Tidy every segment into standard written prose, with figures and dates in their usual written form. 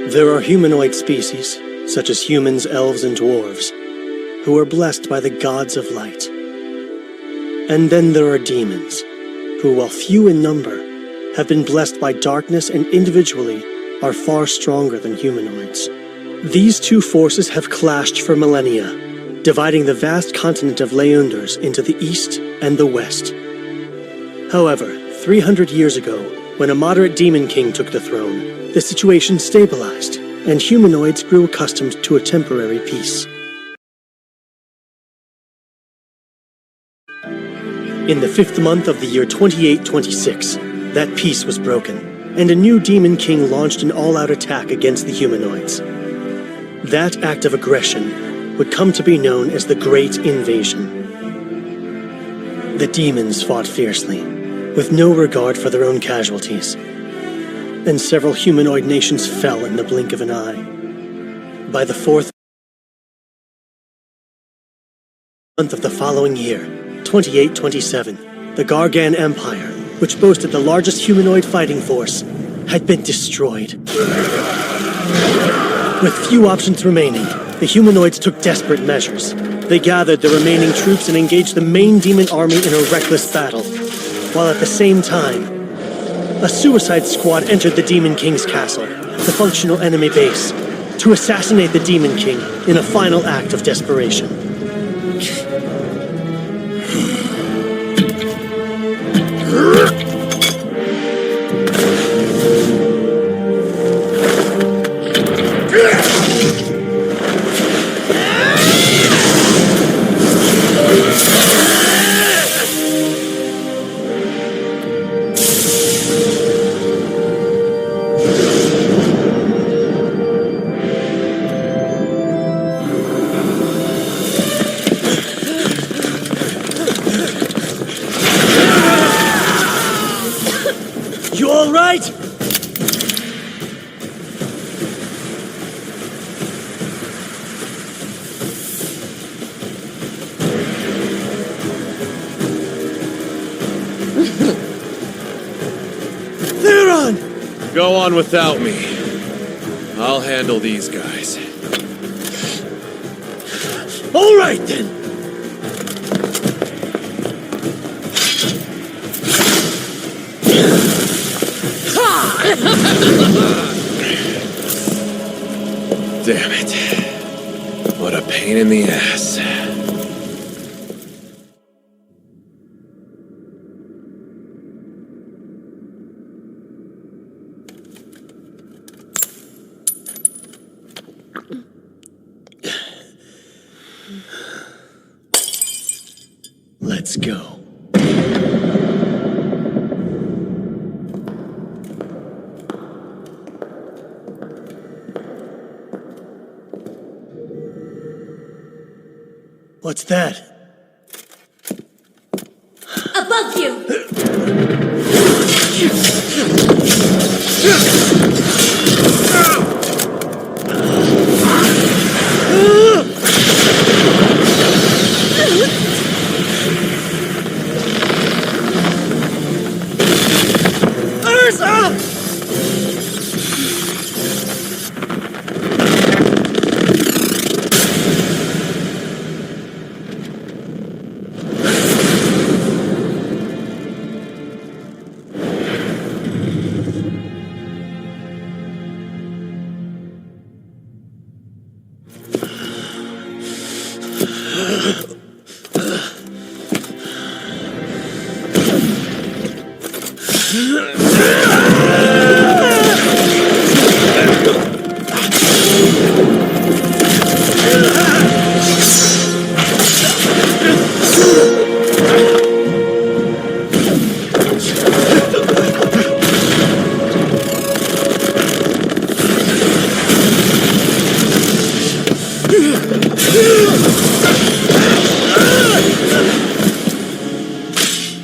There are humanoid species, such as humans, elves, and dwarves, who are blessed by the gods of light. And then there are demons, who, while few in number, have been blessed by darkness and individually are far stronger than humanoids. These two forces have clashed for millennia, dividing the vast continent of Leunders into the east and the west. However, 300 years ago, when a moderate demon king took the throne, the situation stabilized, and humanoids grew accustomed to a temporary peace. In the 5th month of the year 2826, that peace was broken, and a new demon king launched an all-out attack against the humanoids. That act of aggression would come to be known as the Great Invasion. The demons fought fiercely, with no regard for their own casualties, and several humanoid nations fell in the blink of an eye. By the 4th month of the following year, 2827, the Gargan Empire, which boasted the largest humanoid fighting force, had been destroyed. With few options remaining, the humanoids took desperate measures. They gathered the remaining troops and engaged the main demon army in a reckless battle, while at the same time, a suicide squad entered the Demon King's castle, the functional enemy base, to assassinate the Demon King in a final act of desperation. You all right? Theron! Go on without me. I'll handle these guys. All right, then. Damn it. What a pain in the ass. Let's go. What's that? Above you! Ursa!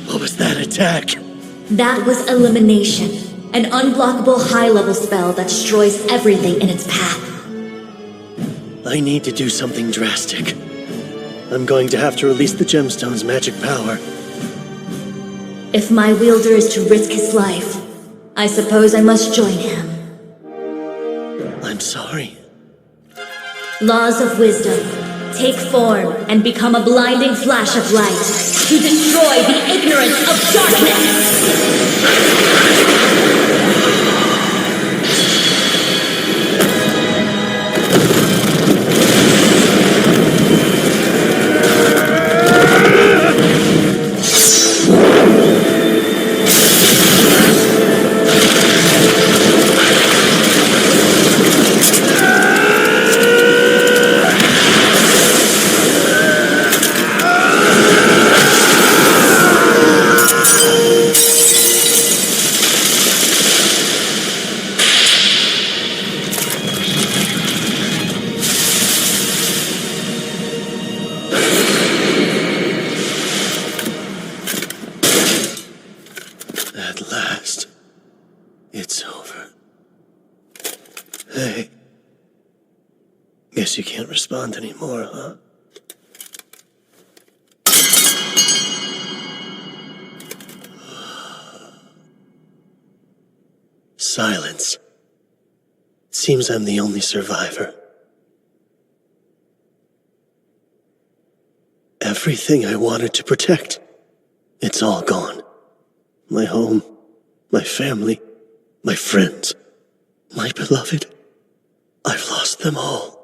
What was that attack? That was Elimination, an unblockable high-level spell that destroys everything in its path. I need to do something drastic. I'm going to have to release the gemstone's magic power. If my wielder is to risk his life, I suppose I must join him. I'm sorry. Laws of wisdom. Take form and become a blinding flash of light to destroy the ignorance of darkness! At last, it's over. Hey. Guess you can't respond anymore, huh? Silence. Seems I'm the only survivor. Everything I wanted to protect, it's all gone. My home, my family, my friends, my beloved. I've lost them all.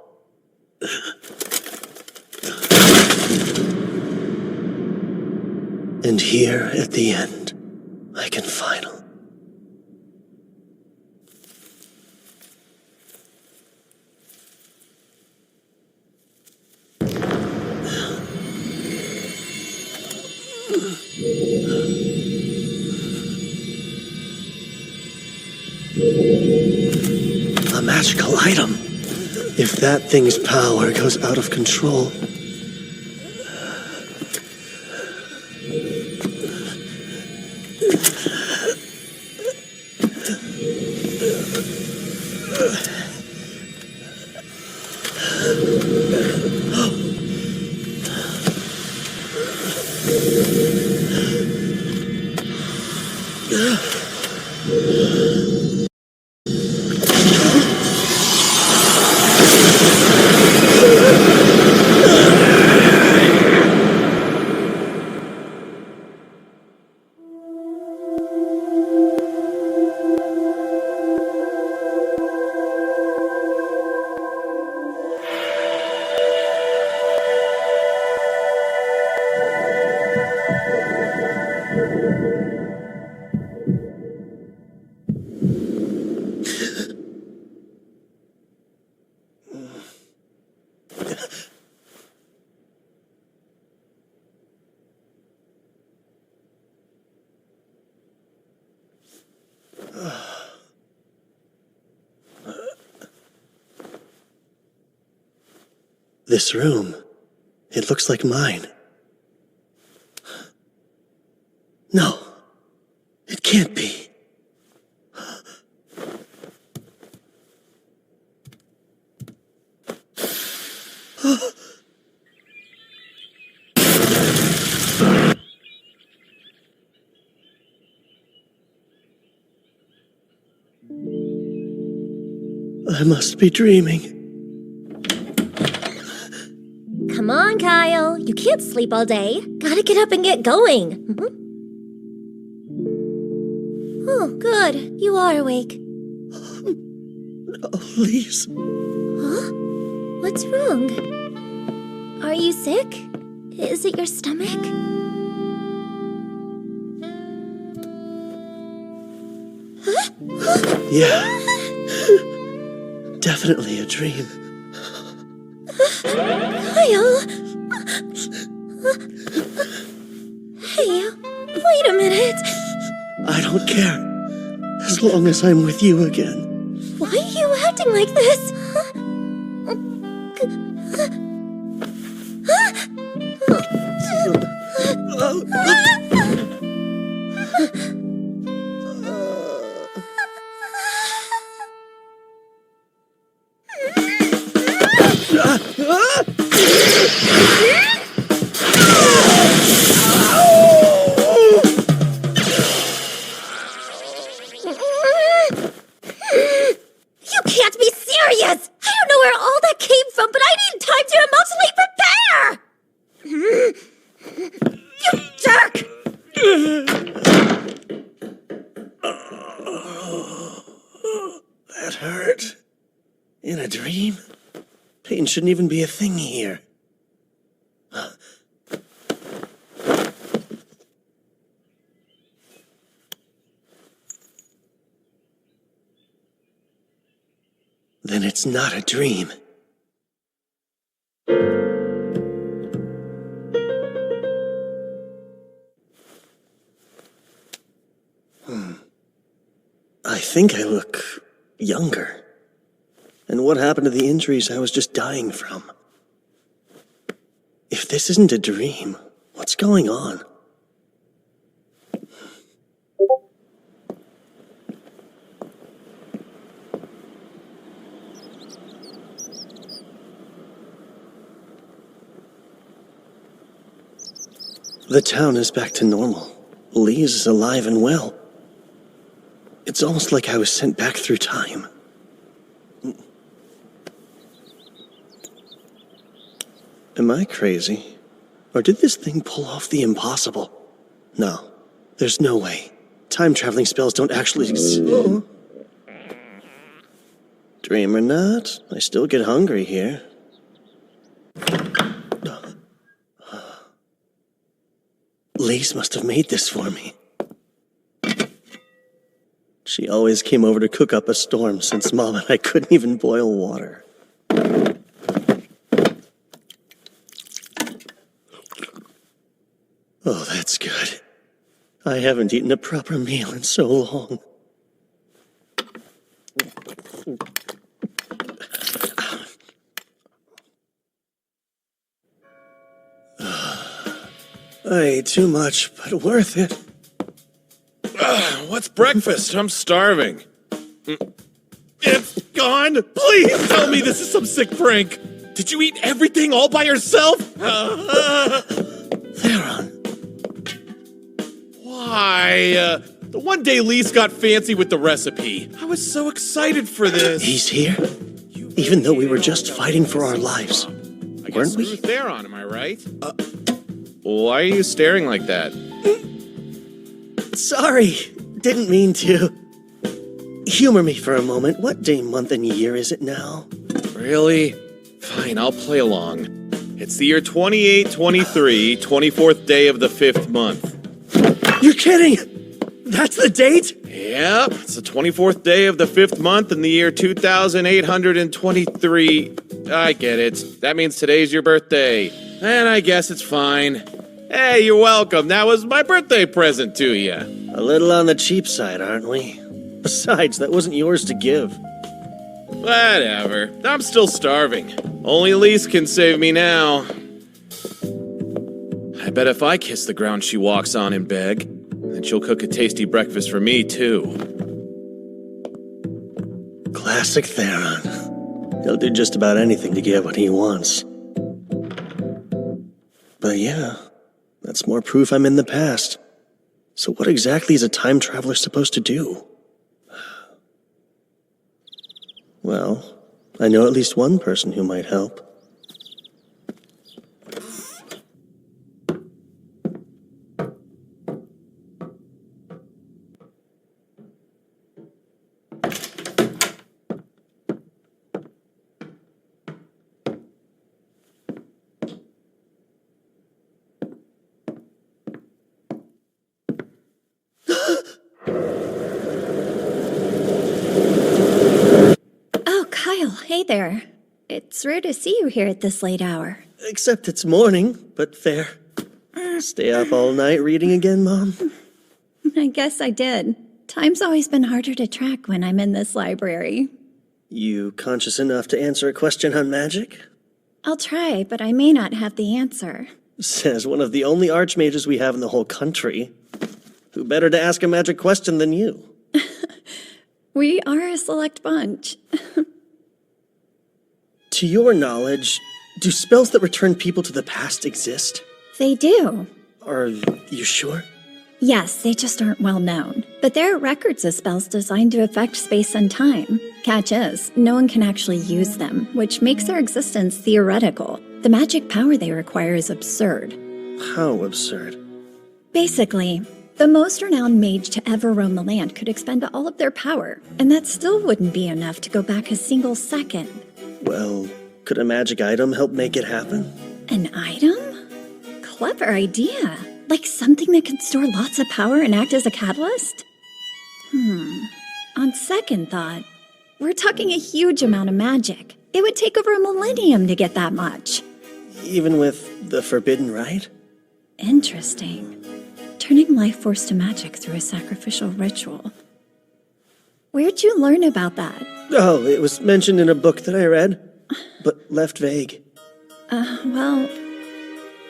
And here at the end, I can finally. A magical item. If that thing's power goes out of control. This room, it looks like mine. No, it can't be. I must be dreaming. Come on, Kyle. You can't sleep all day. Gotta get up and get going. Oh, good. You are awake. Oh, please. Huh? What's wrong? Are you sick? Is it your stomach? Yeah. Definitely a dream. Kyle! Hey, wait a minute. I don't care. As long as I'm with you again. Why are you acting like this? You can't be serious! That hurt. In a dream? Pain shouldn't even be a thing here. Then it's not a dream. I think I look younger. And what happened to the injuries I was just dying from? If this isn't a dream, what's going on? The town is back to normal. Lee's is alive and well. It's almost like I was sent back through time. Am I crazy? Or did this thing pull off the impossible? No, there's no way. Time-traveling spells don't actually exist. Oh. Dream or not, I still get hungry here. Lise must have made this for me. She always came over to cook up a storm since Mom and I couldn't even boil water. Oh, that's good. I haven't eaten a proper meal in so long. I ate too much, but worth it. What's breakfast? I'm starving. It's gone? Please tell me this is some sick prank. Did you eat everything all by yourself? Theron. Why? The one day Lise got fancy with the recipe. I was so excited for this. He's here? Even though we were just fighting for our lives. I Weren't guess we? through Theron, am I right? Why are you staring like that? Sorry, didn't mean to. Humor me for a moment. What day, month, and year is it now? Really? Fine, I'll play along. It's the year 2823, 24th day of the 5th month. You're kidding! That's the date? Yep, it's the 24th day of the 5th month in the year 2823. I get it. That means today's your birthday. And I guess it's fine. Hey, you're welcome. That was my birthday present to you. A little on the cheap side, aren't we? Besides, that wasn't yours to give. Whatever. I'm still starving. Only Lise can save me now. I bet if I kiss the ground she walks on and beg, then she'll cook a tasty breakfast for me, too. Classic Theron. He'll do just about anything to get what he wants. But yeah, that's more proof I'm in the past. So what exactly is a time traveler supposed to do? Well, I know at least one person who might help. Hey there. It's rare to see you here at this late hour. Except it's morning, but fair. Stay up all night reading again, Mom? I guess I did. Time's always been harder to track when I'm in this library. You conscious enough to answer a question on magic? I'll try, but I may not have the answer. Says one of the only archmages we have in the whole country. Who better to ask a magic question than you? We are a select bunch. To your knowledge, do spells that return people to the past exist? They do. Are you sure? Yes, they just aren't well known. But there are records of spells designed to affect space and time. Catch is, no one can actually use them, which makes their existence theoretical. The magic power they require is absurd. How absurd? Basically, The most renowned mage to ever roam the land could expend all of their power, and that still wouldn't be enough to go back a single second. Well, could a magic item help make it happen? An item? Clever idea. Like something that could store lots of power and act as a catalyst? On second thought, we're talking a huge amount of magic. It would take over a millennium to get that much. Even with the forbidden rite? Interesting. Turning life force to magic through a sacrificial ritual. Where'd you learn about that? Oh, it was mentioned in a book that I read, but left vague. Well,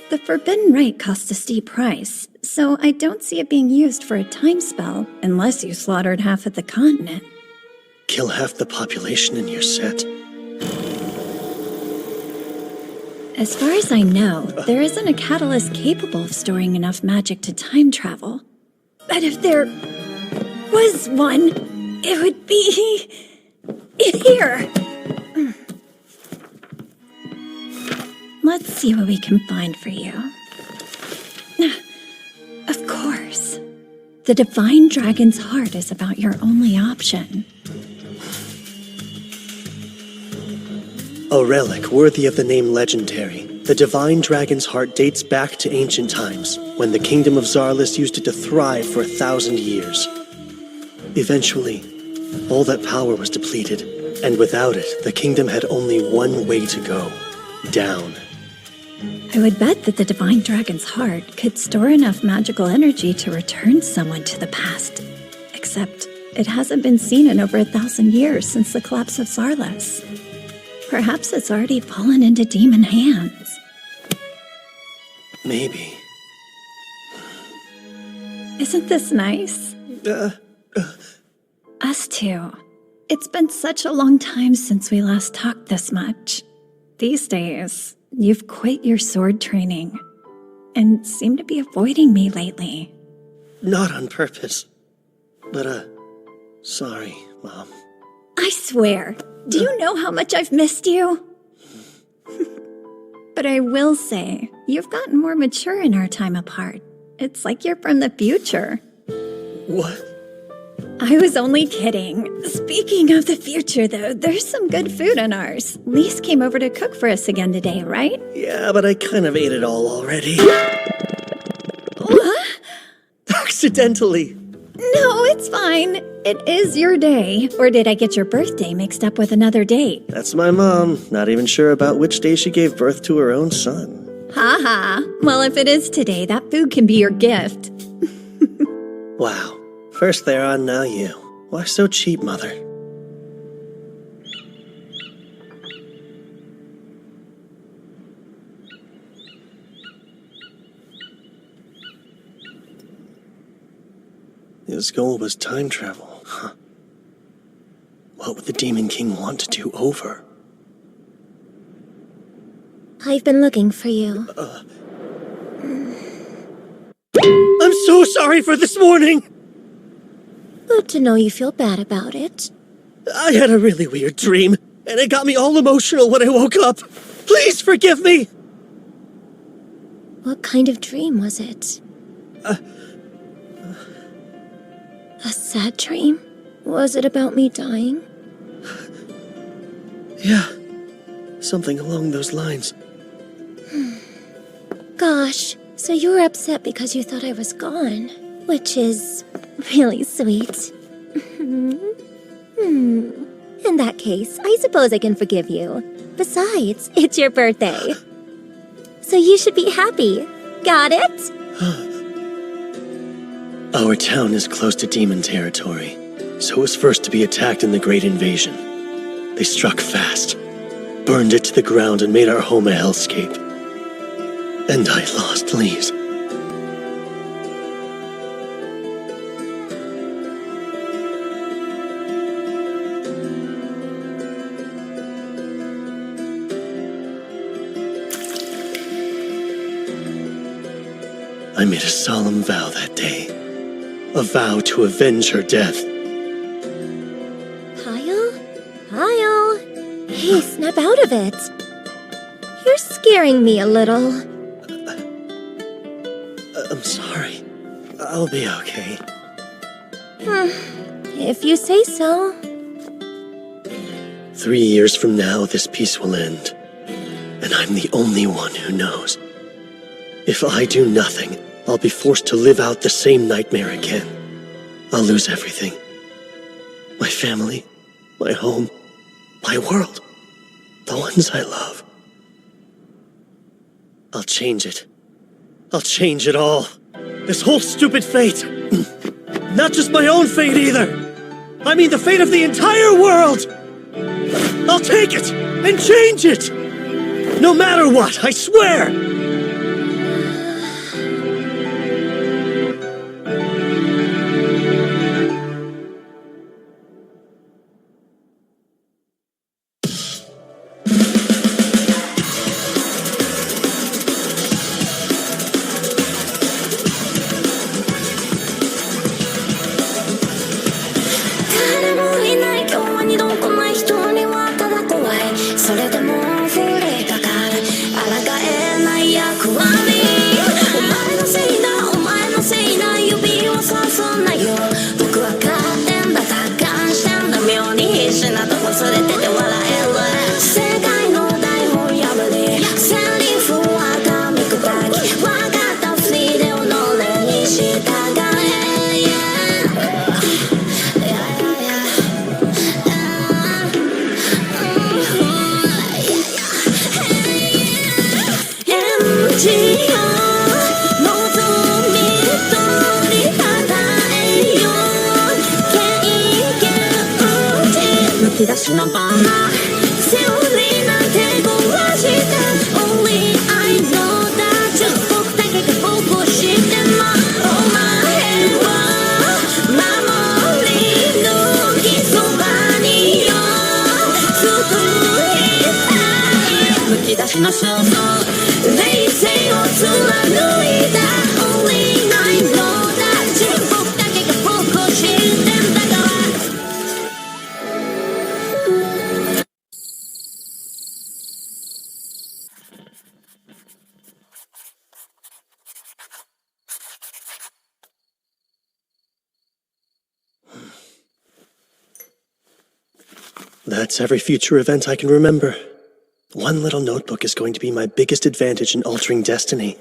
the forbidden rite costs a steep price, so I don't see it being used for a time spell unless you slaughtered half of the continent. Kill half the population and you're set. As far as I know, there isn't a catalyst capable of storing enough magic to time travel. But if there was one, it would be here. Let's see what we can find for you. Of course. The Divine Dragon's Heart is about your only option. A relic worthy of the name legendary, the Divine Dragon's Heart dates back to ancient times, when the kingdom of Zarlis used it to thrive for 1,000 years. Eventually, all that power was depleted, and without it, the kingdom had only one way to go: down. I would bet that the Divine Dragon's Heart could store enough magical energy to return someone to the past. Except, it hasn't been seen in over 1,000 years since the collapse of Zarlis. Perhaps it's already fallen into demon hands. Maybe. Isn't this nice? Us too. It's been such a long time since we last talked this much. These days, you've quit your sword training and seem to be avoiding me lately. Not on purpose. But, sorry, Mom. I swear, do you know how much I've missed you? But I will say, you've gotten more mature in our time apart. It's like you're from the future. What? I was only kidding. Speaking of the future, though, there's some good food on ours. Lise came over to cook for us again today, right? Yeah, but I kind of ate it all already. What? Accidentally. No, it's fine. It is your day. Or did I get your birthday mixed up with another date? That's my mom. Not even sure about which day she gave birth to her own son. Haha. Well, if it is today, that food can be your gift. Wow. First they're on, now you. Why so cheap, Mother? His goal was time travel, huh? What would the Demon King want to do over? I've been looking for you. I'm so sorry for this morning! Good to know you feel bad about it. I had a really weird dream, and it got me all emotional when I woke up. Please forgive me! What kind of dream was it? A sad dream? Was it about me dying? Yeah, something along those lines. Gosh, so you were upset because you thought I was gone, which is really sweet. In that case, I suppose I can forgive you. Besides, it's your birthday. So you should be happy. Got it? Our town is close to demon territory, so it was first to be attacked in the Great Invasion. They struck fast, burned it to the ground, and made our home a hellscape. And I lost Lise. I made a solemn vow that day. A vow to avenge her death. Kyle? Kyle? Hey, snap out of it. You're scaring me a little. I'm sorry. I'll be okay. If you say so. 3 years from now, this peace will end. And I'm the only one who knows. If I do nothing, I'll be forced to live out the same nightmare again. I'll lose everything. My family, my home, my world, the ones I love. I'll change it. I'll change it all. This whole stupid fate. Not just my own fate either. I mean the fate of the entire world. I'll take it and change it. No matter what, I swear. That's every future event I can remember. One little notebook is going to be my biggest advantage in altering destiny.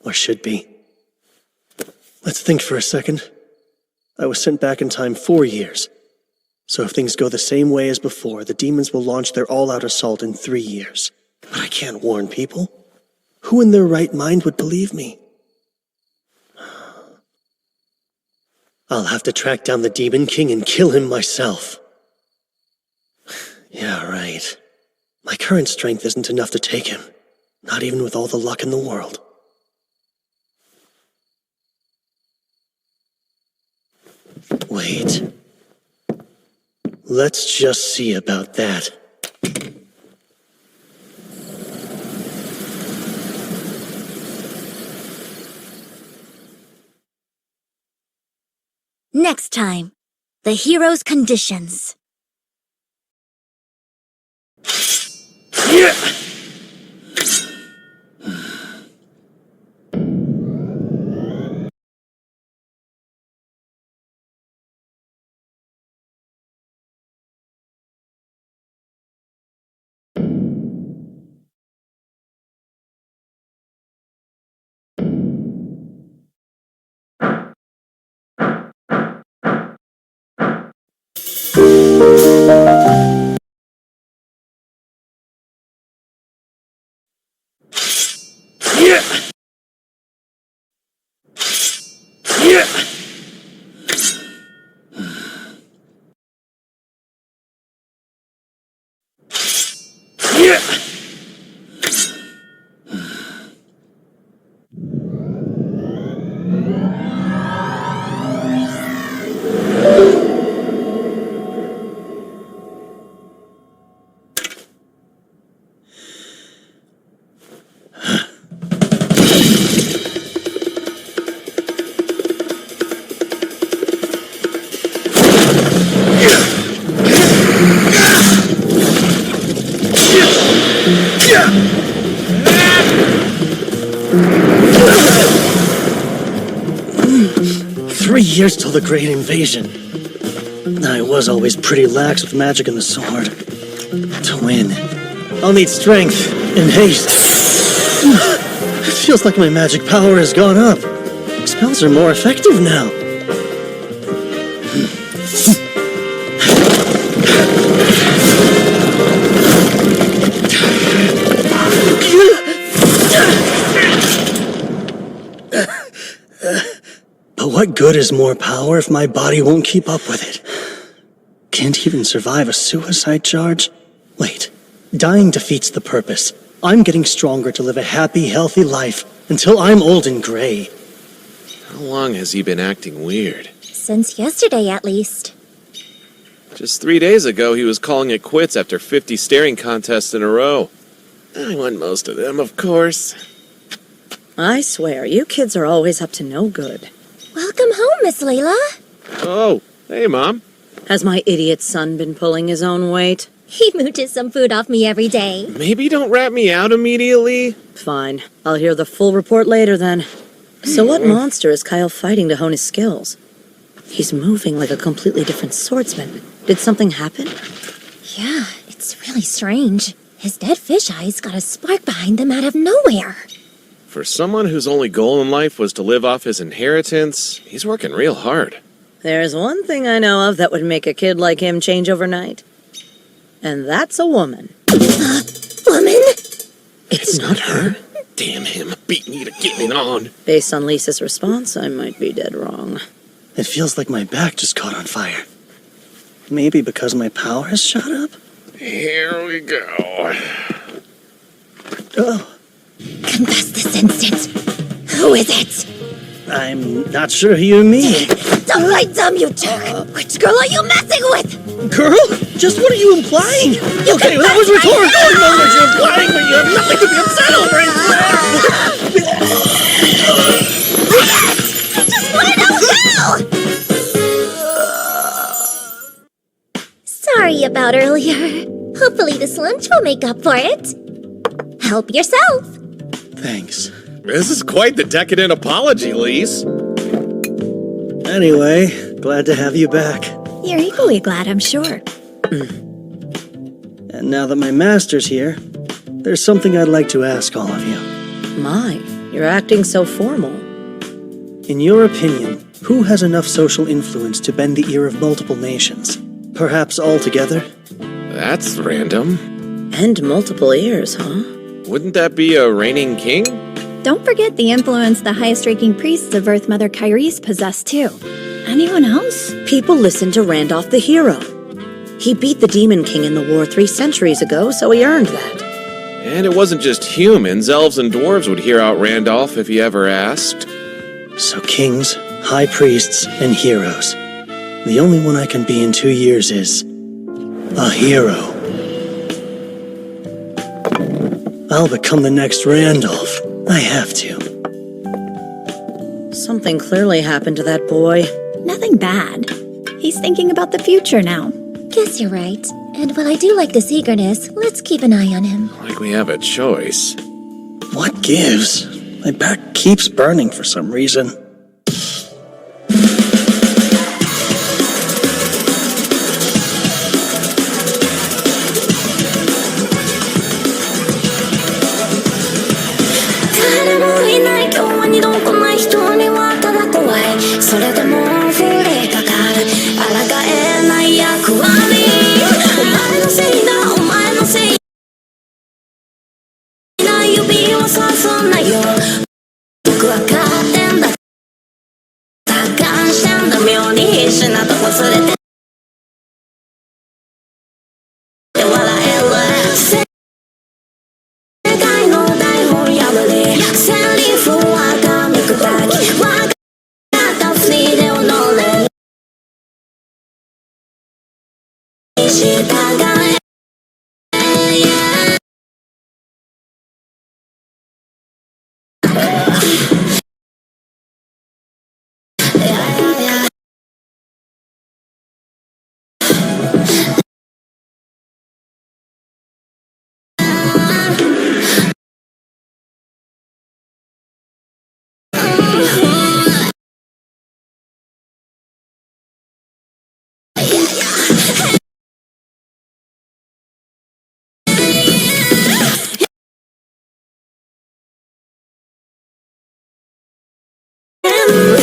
Or should be. Let's think for a second. I was sent back in time 4 years. So if things go the same way as before, the demons will launch their all-out assault in 3 years. But I can't warn people. Who in their right mind would believe me? I'll have to track down the Demon King and kill him myself. Yeah, right. My current strength isn't enough to take him. Not even with all the luck in the world. Wait. Let's just see about that. Next time, the hero's conditions. Yeah! years till the Great Invasion. I was always pretty lax with magic and the sword. To win, I'll need strength and haste. It feels like my magic power has gone up. Spells are more effective now. But what good is more power if my body won't keep up with it? Can't even survive a suicide charge? Wait, dying defeats the purpose. I'm getting stronger to live a happy, healthy life until I'm old and gray. How long has he been acting weird? Since yesterday, at least. Just 3 days ago, he was calling it quits after 50 staring contests in a row. I won most of them, of course. I swear, you kids are always up to no good. Welcome home, Miss Layla. Oh, hey, Mom. Has my idiot son been pulling his own weight? He mooches some food off me every day. Maybe don't rat me out immediately. Fine. I'll hear the full report later then. So what monster is Kyle fighting to hone his skills? He's moving like a completely different swordsman. Did something happen? Yeah, it's really strange. His dead fish eyes got a spark behind them out of nowhere. For someone whose only goal in life was to live off his inheritance, he's working real hard. There's one thing I know of that would make a kid like him change overnight. And that's a woman. Woman? It's not her. Damn him, beat me to get it on. Based on Lisa's response, I might be dead wrong. It feels like my back just caught on fire. Maybe because my power has shot up? Here we go. Oh, Confess this instant. Who is it? I'm not sure who you mean. Don't lie dumb, you jerk. Which girl are you messing with? Girl? Just what are you implying? Okay, that was rhetorical. I know what you're implying, but you have nothing to be upset over. I just want to know how! Sorry about earlier. Hopefully this lunch will make up for it. Help yourself. Thanks. This is quite the decadent apology, Lise. Anyway, glad to have you back. You're equally glad, I'm sure. And now that my master's here, there's something I'd like to ask all of you. My, you're acting so formal. In your opinion, who has enough social influence to bend the ear of multiple nations? Perhaps all together? That's random. And multiple ears, huh? Wouldn't that be a reigning king? Don't forget the influence the highest-ranking priests of Earth Mother Kyrie's possess, too. Anyone else? People listen to Randolph the hero. He beat the Demon King in the war 3 centuries ago, so he earned that. And it wasn't just humans, elves and dwarves would hear out Randolph if he ever asked. So kings, high priests, and heroes. The only one I can be in 2 years is... a hero. I'll become the next Randolph. I have to. Something clearly happened to that boy. Nothing bad. He's thinking about the future now. Guess you're right. And while I do like this eagerness, let's keep an eye on him. Like we have a choice. What gives? My back keeps burning for some reason.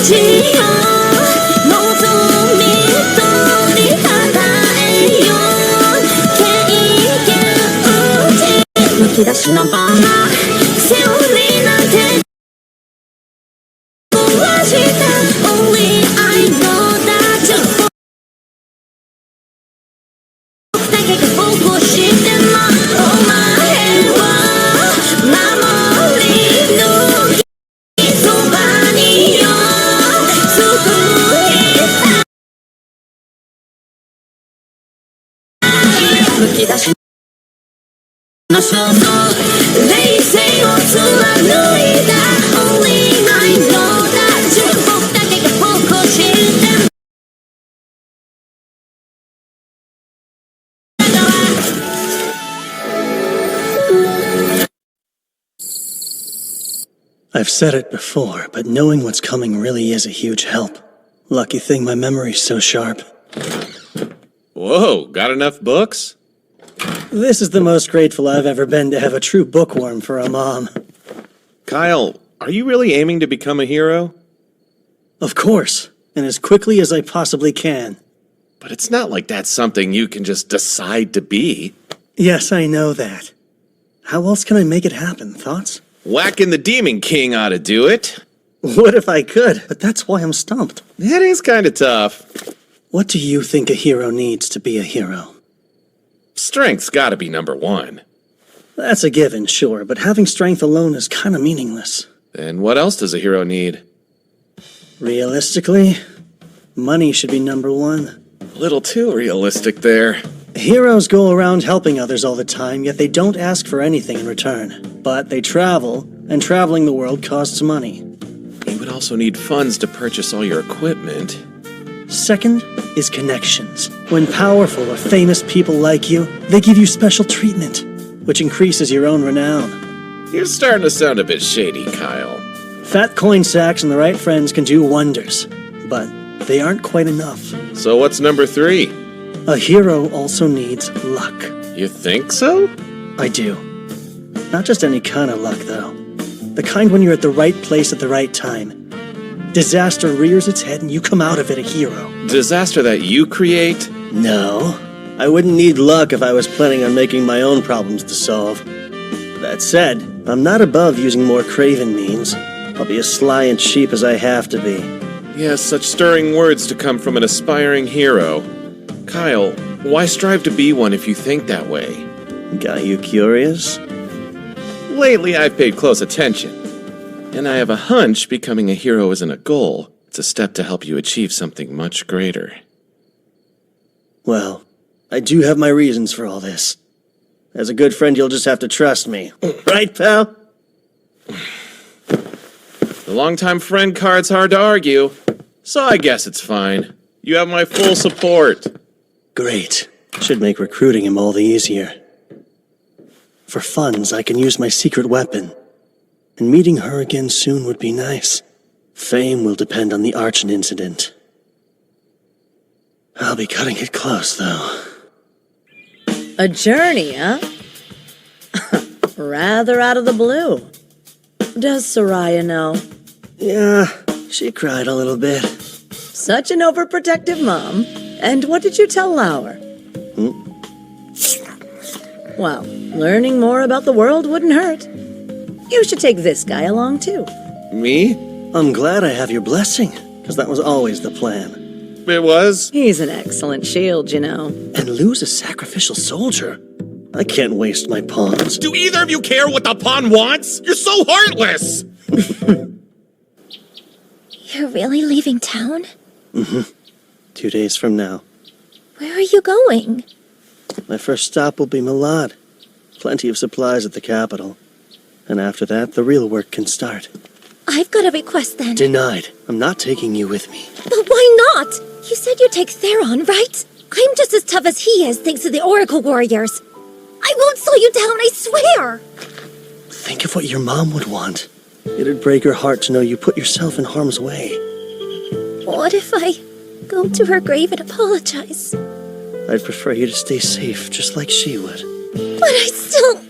ちよ望み通り叶えよう経験むき出しのバナセオリーなんて壊した Only I know that you 僕だけが僕を知ってもお前は守り抜きそばによ救いむき出しの衝動冷静を貫いた Only I know that you 僕だけが僕を知ってもI've said it before, but knowing what's coming really is a huge help. Lucky thing my memory's so sharp. Whoa, got enough books? This is the most grateful I've ever been to have a true bookworm for a mom. Kyle, are you really aiming to become a hero? Of course, and as quickly as I possibly can. But it's not like that's something you can just decide to be. Yes, I know that. How else can I make it happen? Thoughts? Whacking the Demon King ought to do it. What if I could? But that's why I'm stumped. That is kind of tough. What do you think a hero needs to be a hero? Strength's gotta be number one. That's a given, sure, but having strength alone is kind of meaningless. Then what else does a hero need? Realistically, money should be number one. A little too realistic there. Heroes go around helping others all the time, yet they don't ask for anything in return. But they travel, and traveling the world costs money. You would also need funds to purchase all your equipment. Second is connections. When powerful or famous people like you, they give you special treatment, which increases your own renown. You're starting to sound a bit shady, Kyle. Fat coin sacks and the right friends can do wonders, but they aren't quite enough. So what's number three? A hero also needs luck. You think so? I do. Not just any kind of luck, though. The kind when you're at the right place at the right time. Disaster rears its head and you come out of it a hero. Disaster that you create? No. I wouldn't need luck if I was planning on making my own problems to solve. That said, I'm not above using more craven means. I'll be as sly and cheap as I have to be. Yes, such stirring words to come from an aspiring hero. Kyle, why strive to be one if you think that way? Got you curious? Lately, I've paid close attention. And I have a hunch becoming a hero isn't a goal. It's a step to help you achieve something much greater. Well, I do have my reasons for all this. As a good friend, you'll just have to trust me. Right, pal? The longtime friend card's hard to argue, so I guess it's fine. You have my full support. Great. Should make recruiting him all the easier. For funds, I can use my secret weapon. And meeting her again soon would be nice. Fame will depend on the Archon incident. I'll be cutting it close, though. A journey, huh? Rather out of the blue. Does Soraya know? Yeah, she cried a little bit. Such an overprotective mom. And what did you tell Lauer? Well, learning more about the world wouldn't hurt. You should take this guy along, too. Me? I'm glad I have your blessing, because that was always the plan. It was? He's an excellent shield, you know. And lose a sacrificial soldier? I can't waste my pawns. Do either of you care what the pawn wants? You're so heartless! You're really leaving town? 2 days from now. Where are you going? My first stop will be Malad. Plenty of supplies at the capital. And after that, the real work can start. I've got a request then. Denied. I'm not taking you with me. But why not? You said you'd take Theron, right? I'm just as tough as he is, thanks to the Oracle Warriors. I won't slow you down, I swear! Think of what your mom would want. It'd break her heart to know you put yourself in harm's way. What if I go to her grave and apologize? I'd prefer you to stay safe, just like she would. But I still...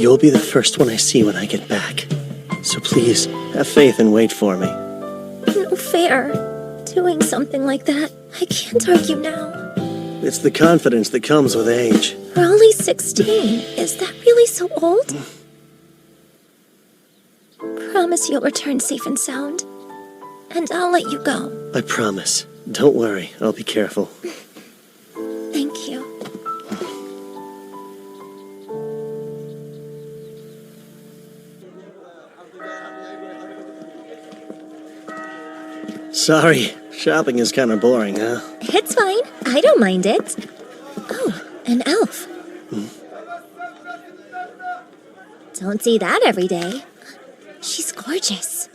You'll be the first one I see when I get back. So please, have faith and wait for me. No fair. Doing something like that, I can't argue now. It's the confidence that comes with age. We're only 16. Is that really so old? Promise you'll return safe and sound. And I'll let you go. I promise. Don't worry, I'll be careful. Thank you. Sorry, shopping is kind of boring, huh? It's fine. I don't mind it. Oh, an elf. Don't see that every day. She's gorgeous.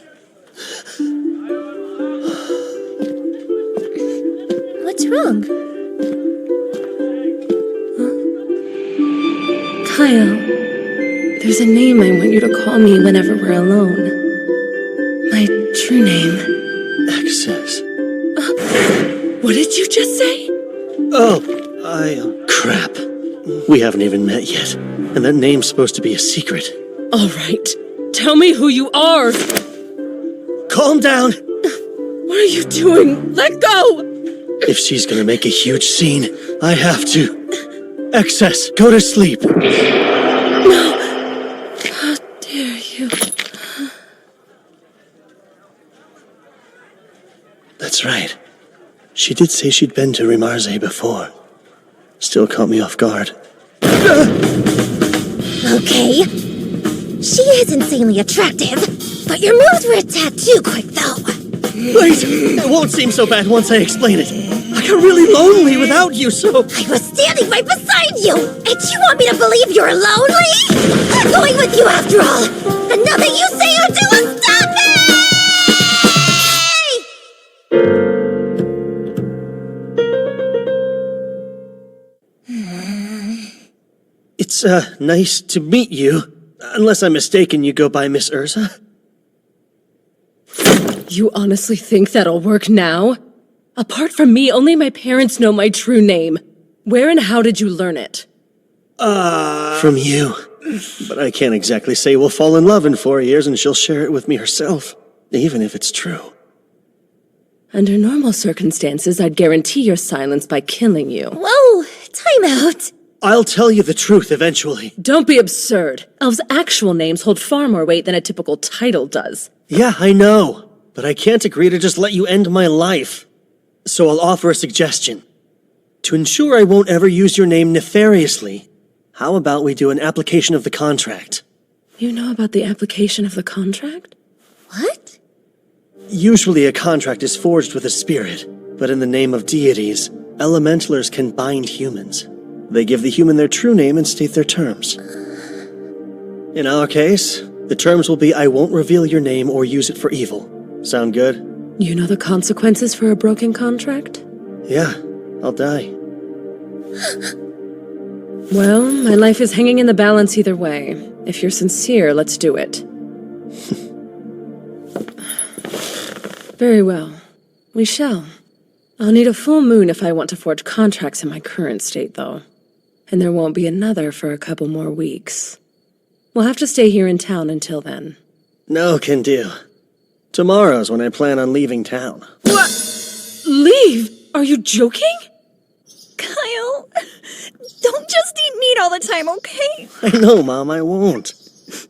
What's wrong? Kyle, there's a name I want you to call me whenever we're alone. My true name. Access. What did you just say? Oh, crap. We haven't even met yet. And that name's supposed to be a secret. All right. Tell me who you are. Calm down! What are you doing? Let go! If she's gonna make a huge scene, I have to. Excess, go to sleep. No! How dare you? That's right. She did say she'd been to Rimarze before. Still caught me off guard. Okay. She is insanely attractive, but your moves were a tad too quick, though. Wait! It won't seem so bad once I explain it. I got really lonely without you, so... I was standing right beside you, and you want me to believe you're lonely? I'm going with you after all, and nothing you say or do will stop me! It's, nice to meet you. Unless I'm mistaken, you go by Miss Urza? You honestly think that'll work now? Apart from me, only my parents know my true name. Where and how did you learn it? From you. But I can't exactly say we'll fall in love in 4 years and she'll share it with me herself, even if it's true. Under normal circumstances, I'd guarantee your silence by killing you. Whoa, time out. I'll tell you the truth eventually. Don't be absurd. Elves' actual names hold far more weight than a typical title does. Yeah, I know. But I can't agree to just let you end my life. So I'll offer a suggestion. To ensure I won't ever use your name nefariously, how about we do an application of the contract? You know about the application of the contract? What? Usually a contract is forged with a spirit, but in the name of deities, elementalers can bind humans. They give the human their true name and state their terms. In our case, the terms will be I won't reveal your name or use it for evil. Sound good? You know the consequences for a broken contract? Yeah, I'll die. Well, my life is hanging in the balance either way. If you're sincere, let's do it. Very well. We shall. I'll need a full moon if I want to forge contracts in my current state, though. And there won't be another for a couple more weeks. We'll have to stay here in town until then. No can do. Tomorrow's when I plan on leaving town. What? Leave? Are you joking? Kyle, don't just eat meat all the time, okay? I know, Mom, I won't.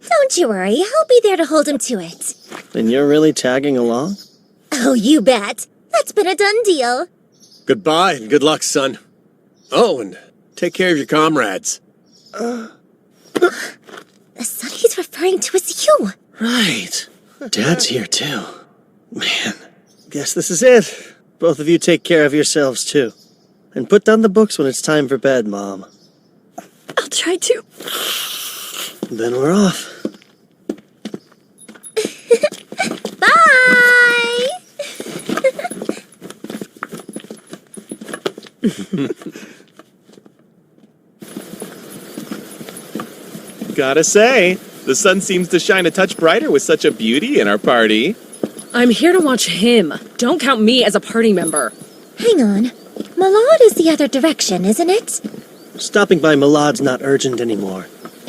Don't you worry, I'll be there to hold him to it. And you're really tagging along? Oh, you bet. That's been a done deal. Goodbye and good luck, son. Oh, and take care of your comrades. The son he's referring to is you. Right. Dad's here, too. Man, guess this is it. Both of you take care of yourselves, too. And put down the books when it's time for bed, Mom. I'll try to. Then we're off. Bye! Gotta say, the sun seems to shine a touch brighter with such a beauty in our party. I'm here to watch him. Don't count me as a party member. Hang on. Malad is the other direction, isn't it? Stopping by Malad's not urgent anymore.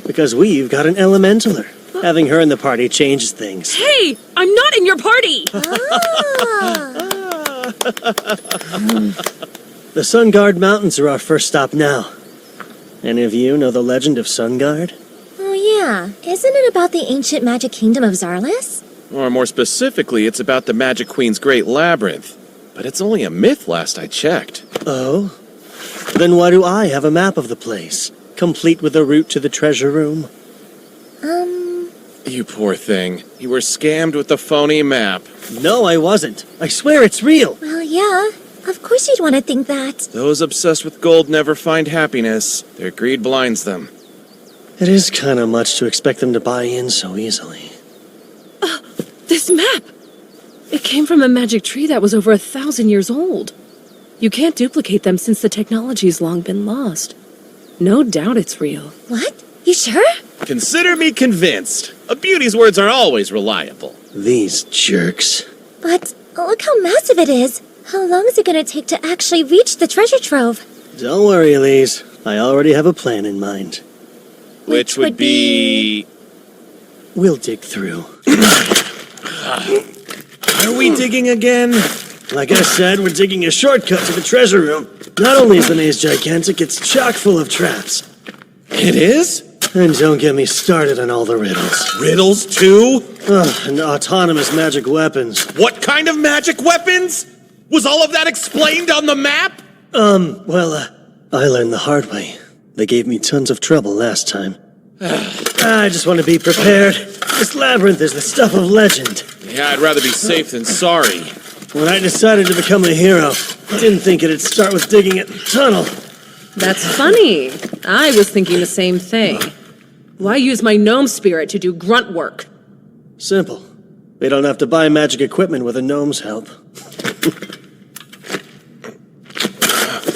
Because we've got an elementaler. Having her in the party changes things. Hey, I'm not in your party! The Sunguard Mountains are our first stop now. Any of you know the legend of Sunguard? Oh yeah, isn't it about the ancient magic kingdom of Zarlis? Or more specifically, it's about the Magic Queen's Great Labyrinth. But it's only a myth last I checked. Oh? Then why do I have a map of the place, complete with a route to the treasure room? You poor thing. You were scammed with the phony map. No, I wasn't. I swear it's real. Well, yeah, of course you'd want to think that. Those obsessed with gold never find happiness. Their greed blinds them. It is kind of much to expect them to buy in so easily. This map! It came from a magic tree that was over 1,000 years old. You can't duplicate them since the technology's long been lost. No doubt it's real. What? You sure? Consider me convinced. A beauty's words are always reliable. These jerks. But look how massive it is. How long is it going to take to actually reach the treasure trove? Don't worry, Elise. I already have a plan in mind. Which would be... We'll dig through. Are we digging again? Like I said, we're digging a shortcut to the treasure room. Not only is the maze gigantic, it's chock full of traps. It is? And don't get me started on all the riddles. Riddles too? And autonomous magic weapons. What kind of magic weapons? Was all of that explained on the map? Well, I learned the hard way. They gave me tons of trouble last time. I just want to be prepared. This labyrinth is the stuff of legend. Yeah, I'd rather be safe than sorry. When I decided to become a hero, I didn't think it'd start with digging a tunnel. That's funny. I was thinking the same thing. Why use my gnome spirit to do grunt work? Simple. They don't have to buy magic equipment with a gnome's help.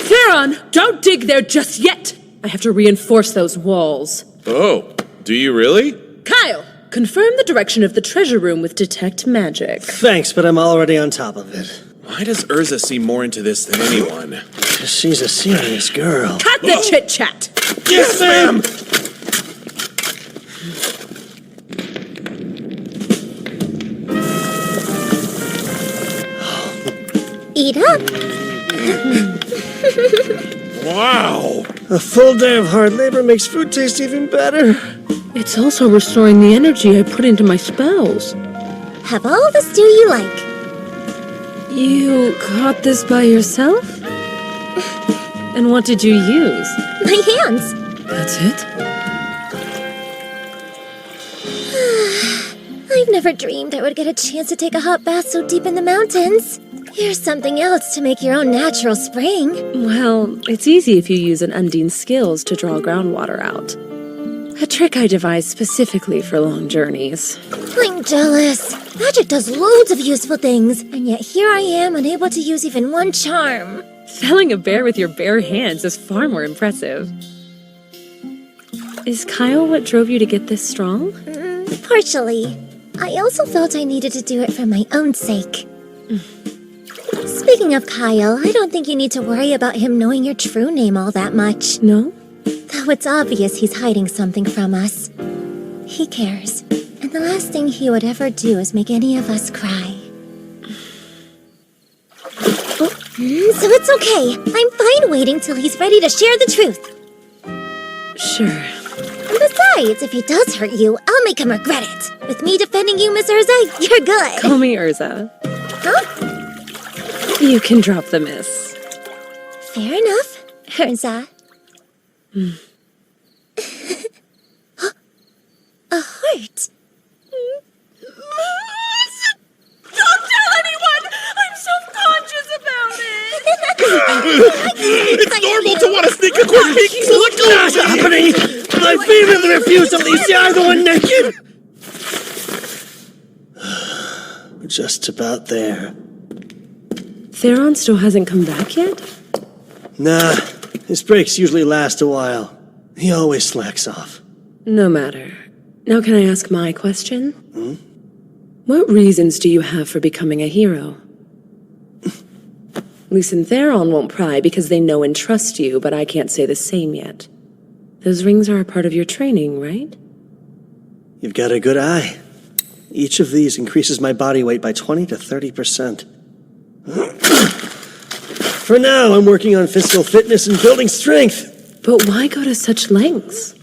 Theron, don't dig there just yet! I have to reinforce those walls. Oh, do you really? Kyle, confirm the direction of the treasure room with Detect Magic. Thanks, but I'm already on top of it. Why does Urza seem more into this than anyone? She's a serious girl. Cut the chit-chat! Yes, ma'am! Eat up. Wow! A full day of hard labor makes food taste even better. It's also restoring the energy I put into my spells. Have all the stew you like. You caught this by yourself? And what did you use? My hands. That's it? I've never dreamed I would get a chance to take a hot bath so deep in the mountains. Here's something else to make your own natural spring. Well, it's easy if you use an Undine's skills to draw groundwater out. A trick I devised specifically for long journeys. I'm jealous. Magic does loads of useful things, and yet here I am unable to use even one charm. Felling a bear with your bare hands is far more impressive. Is Kyle what drove you to get this strong? Partially. I also felt I needed to do it for my own sake. Speaking of Kyle, I don't think you need to worry about him knowing your true name all that much. No? Though it's obvious he's hiding something from us. He cares. And the last thing he would ever do is make any of us cry. So it's okay. I'm fine waiting till he's ready to share the truth. Sure. And besides, if he does hurt you, I'll make him regret it. With me defending you, Miss Urza, you're good. Call me Urza. Huh? You can drop the miss. Fair enough, Urza. A heart. Don't tell anyone! I'm self-conscious about it! It's normal to want to sneak a quick peek. Look What's happening? I vehemently refuse to leave the either one naked. We're just about there. Theron still hasn't come back yet? Nah, his breaks usually last a while. He always slacks off. No matter. Now can I ask my question? What reasons do you have for becoming a hero? Luce and Theron won't pry because they know and trust you, but I can't say the same yet. Those rings are a part of your training, right? You've got a good eye. Each of these increases my body weight by 20 to 30%. For now, I'm working on physical fitness and building strength. But why go to such lengths?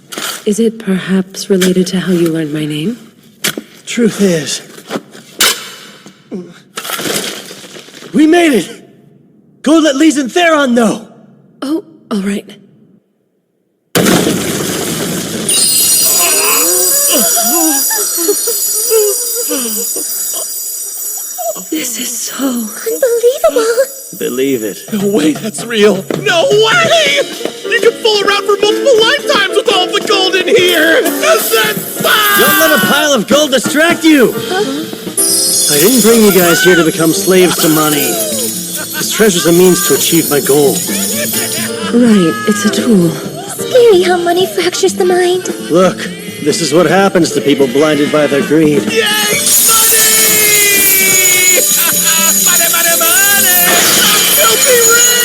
Is it perhaps related to how you learned my name? Truth is, we made it! Go let Lise and Theron know! Oh, all right. This is so... Unbelievable! Believe it. No way, that's real. No way! You can fool around for multiple lifetimes with all the gold in here! Don't let a pile of gold distract you! I didn't bring you guys here to become slaves to money. This treasure's a means to achieve my goal. Right, it's a tool. Scary how money fractures the mind. Look, this is what happens to people blinded by their greed. Yay! Money! Money, money, money! I'm filthy rich!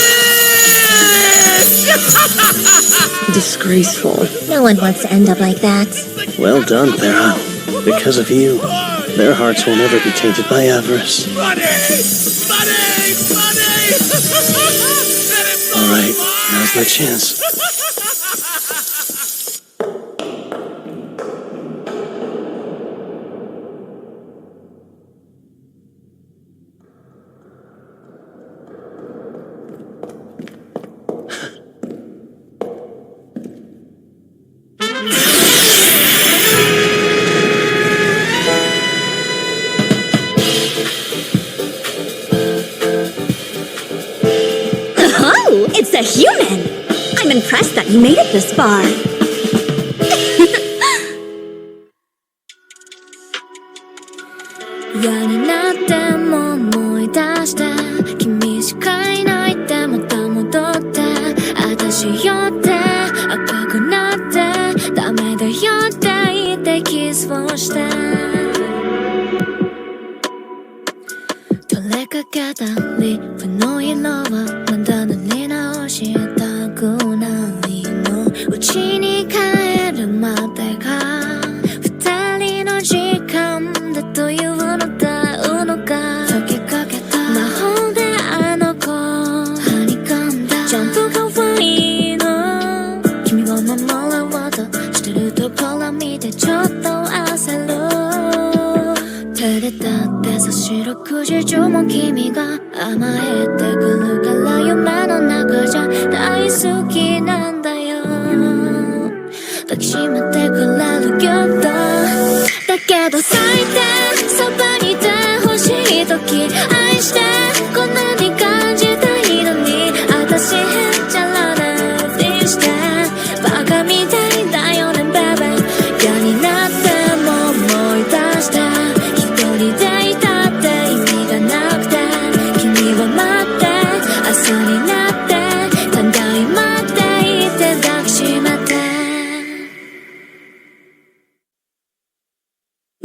Disgraceful. No one wants to end up like that. Well done, Theron. Because of you, their hearts will never be tainted by avarice. Money! Money! Money! All right, now's my chance. Oh, it's a human! I'm impressed that you made it this far.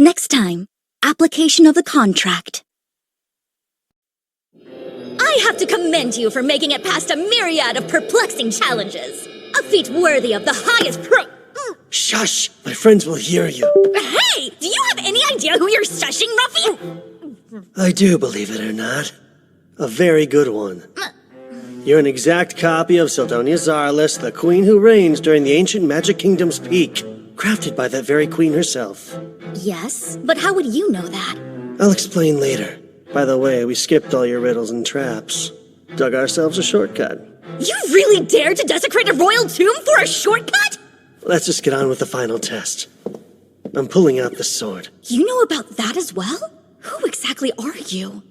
Next time, application of the contract. I have to commend you for making it past a myriad of perplexing challenges. A feat worthy of the highest Shush! My friends will hear you. Hey! Do you have any idea who you're shushing, Ruffy? I do, believe it or not. A very good one. You're an exact copy of Sildonia Zarlis, the queen who reigns during the ancient Magic Kingdom's peak, crafted by that very queen herself. Yes, but how would you know that? I'll explain later. By the way, we skipped all your riddles and traps. Dug ourselves a shortcut. You really dare to desecrate a royal tomb for a shortcut? Let's just get on with the final test. I'm pulling out the sword. You know about that as well? Who exactly are you?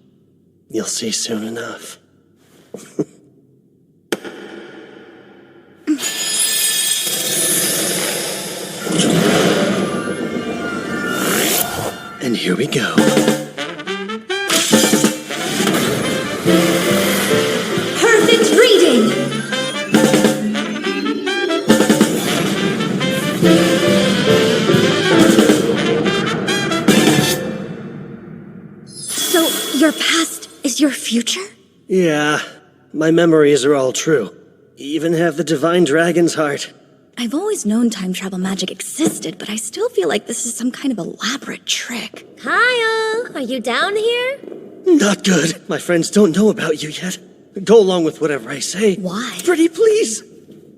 You'll see soon enough. And here we go. Perfect reading! So, your past is your future? Yeah, my memories are all true. Even have the divine dragon's heart. I've always known time travel magic existed, but I still feel like this is some kind of elaborate trick. Kyle, are you down here? Not good. My friends don't know about you yet. Go along with whatever I say. Why? Pretty please.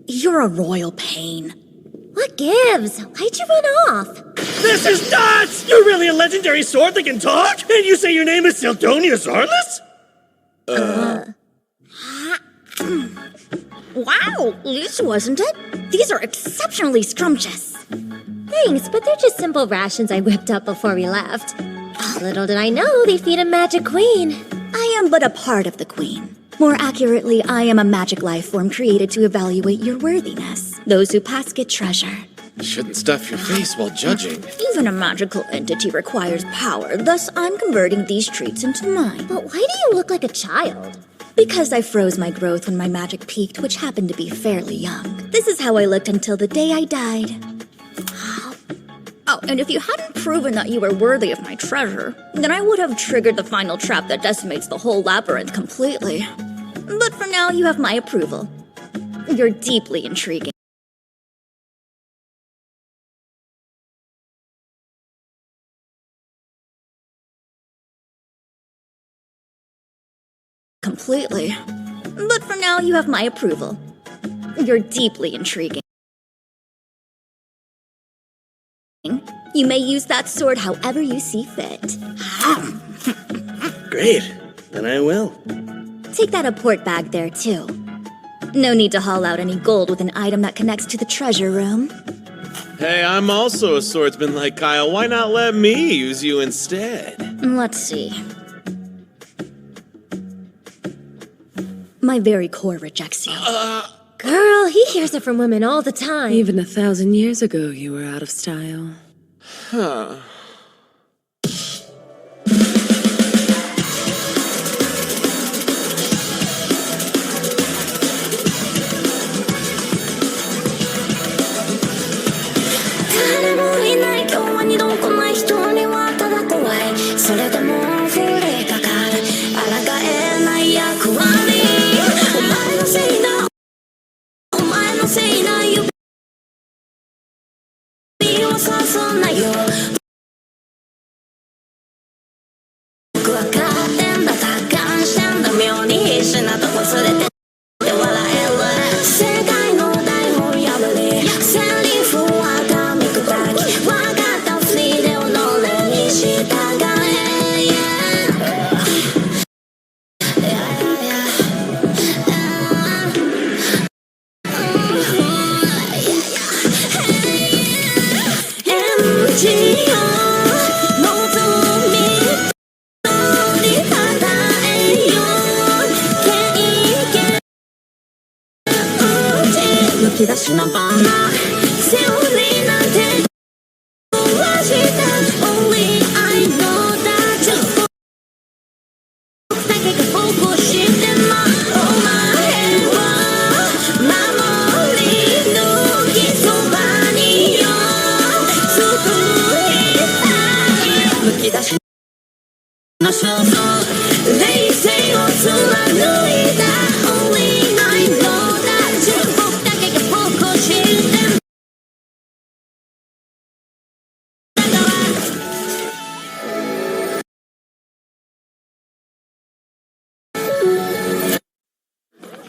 You're a royal pain. What gives? Why'd you run off? This is nuts! You're really a legendary sword that can talk? And you say your name is Sildonia Zarlus? Wow, loose, wasn't it? These are exceptionally scrumptious. Thanks, but they're just simple rations I whipped up before we left. Little did I know they'd feed a magic queen. I am but a part of the queen. More accurately, I am a magic life form created to evaluate your worthiness. Those who pass get treasure. Shouldn't stuff your face while judging. Even a magical entity requires power, thus I'm converting these treats into mine. But why do you look like a child? Because I froze my growth when my magic peaked, which happened to be fairly young. This is how I looked until the day I died. Oh, and if you hadn't proven that you were worthy of my treasure, then I would have triggered the final trap that decimates the whole labyrinth completely. But for now, you have my approval. You're deeply intriguing. Completely. But for now, you have my approval. You're deeply intriguing. You may use that sword however you see fit. Great. Then I will. Take that apport bag there, too. No need to haul out any gold with an item that connects to the treasure room. Hey, I'm also a swordsman like Kyle. Why not let me use you instead? Let's see. My very core rejects you. Girl, he hears it from women all the time. Even 1,000 years ago, you were out of style. Huh.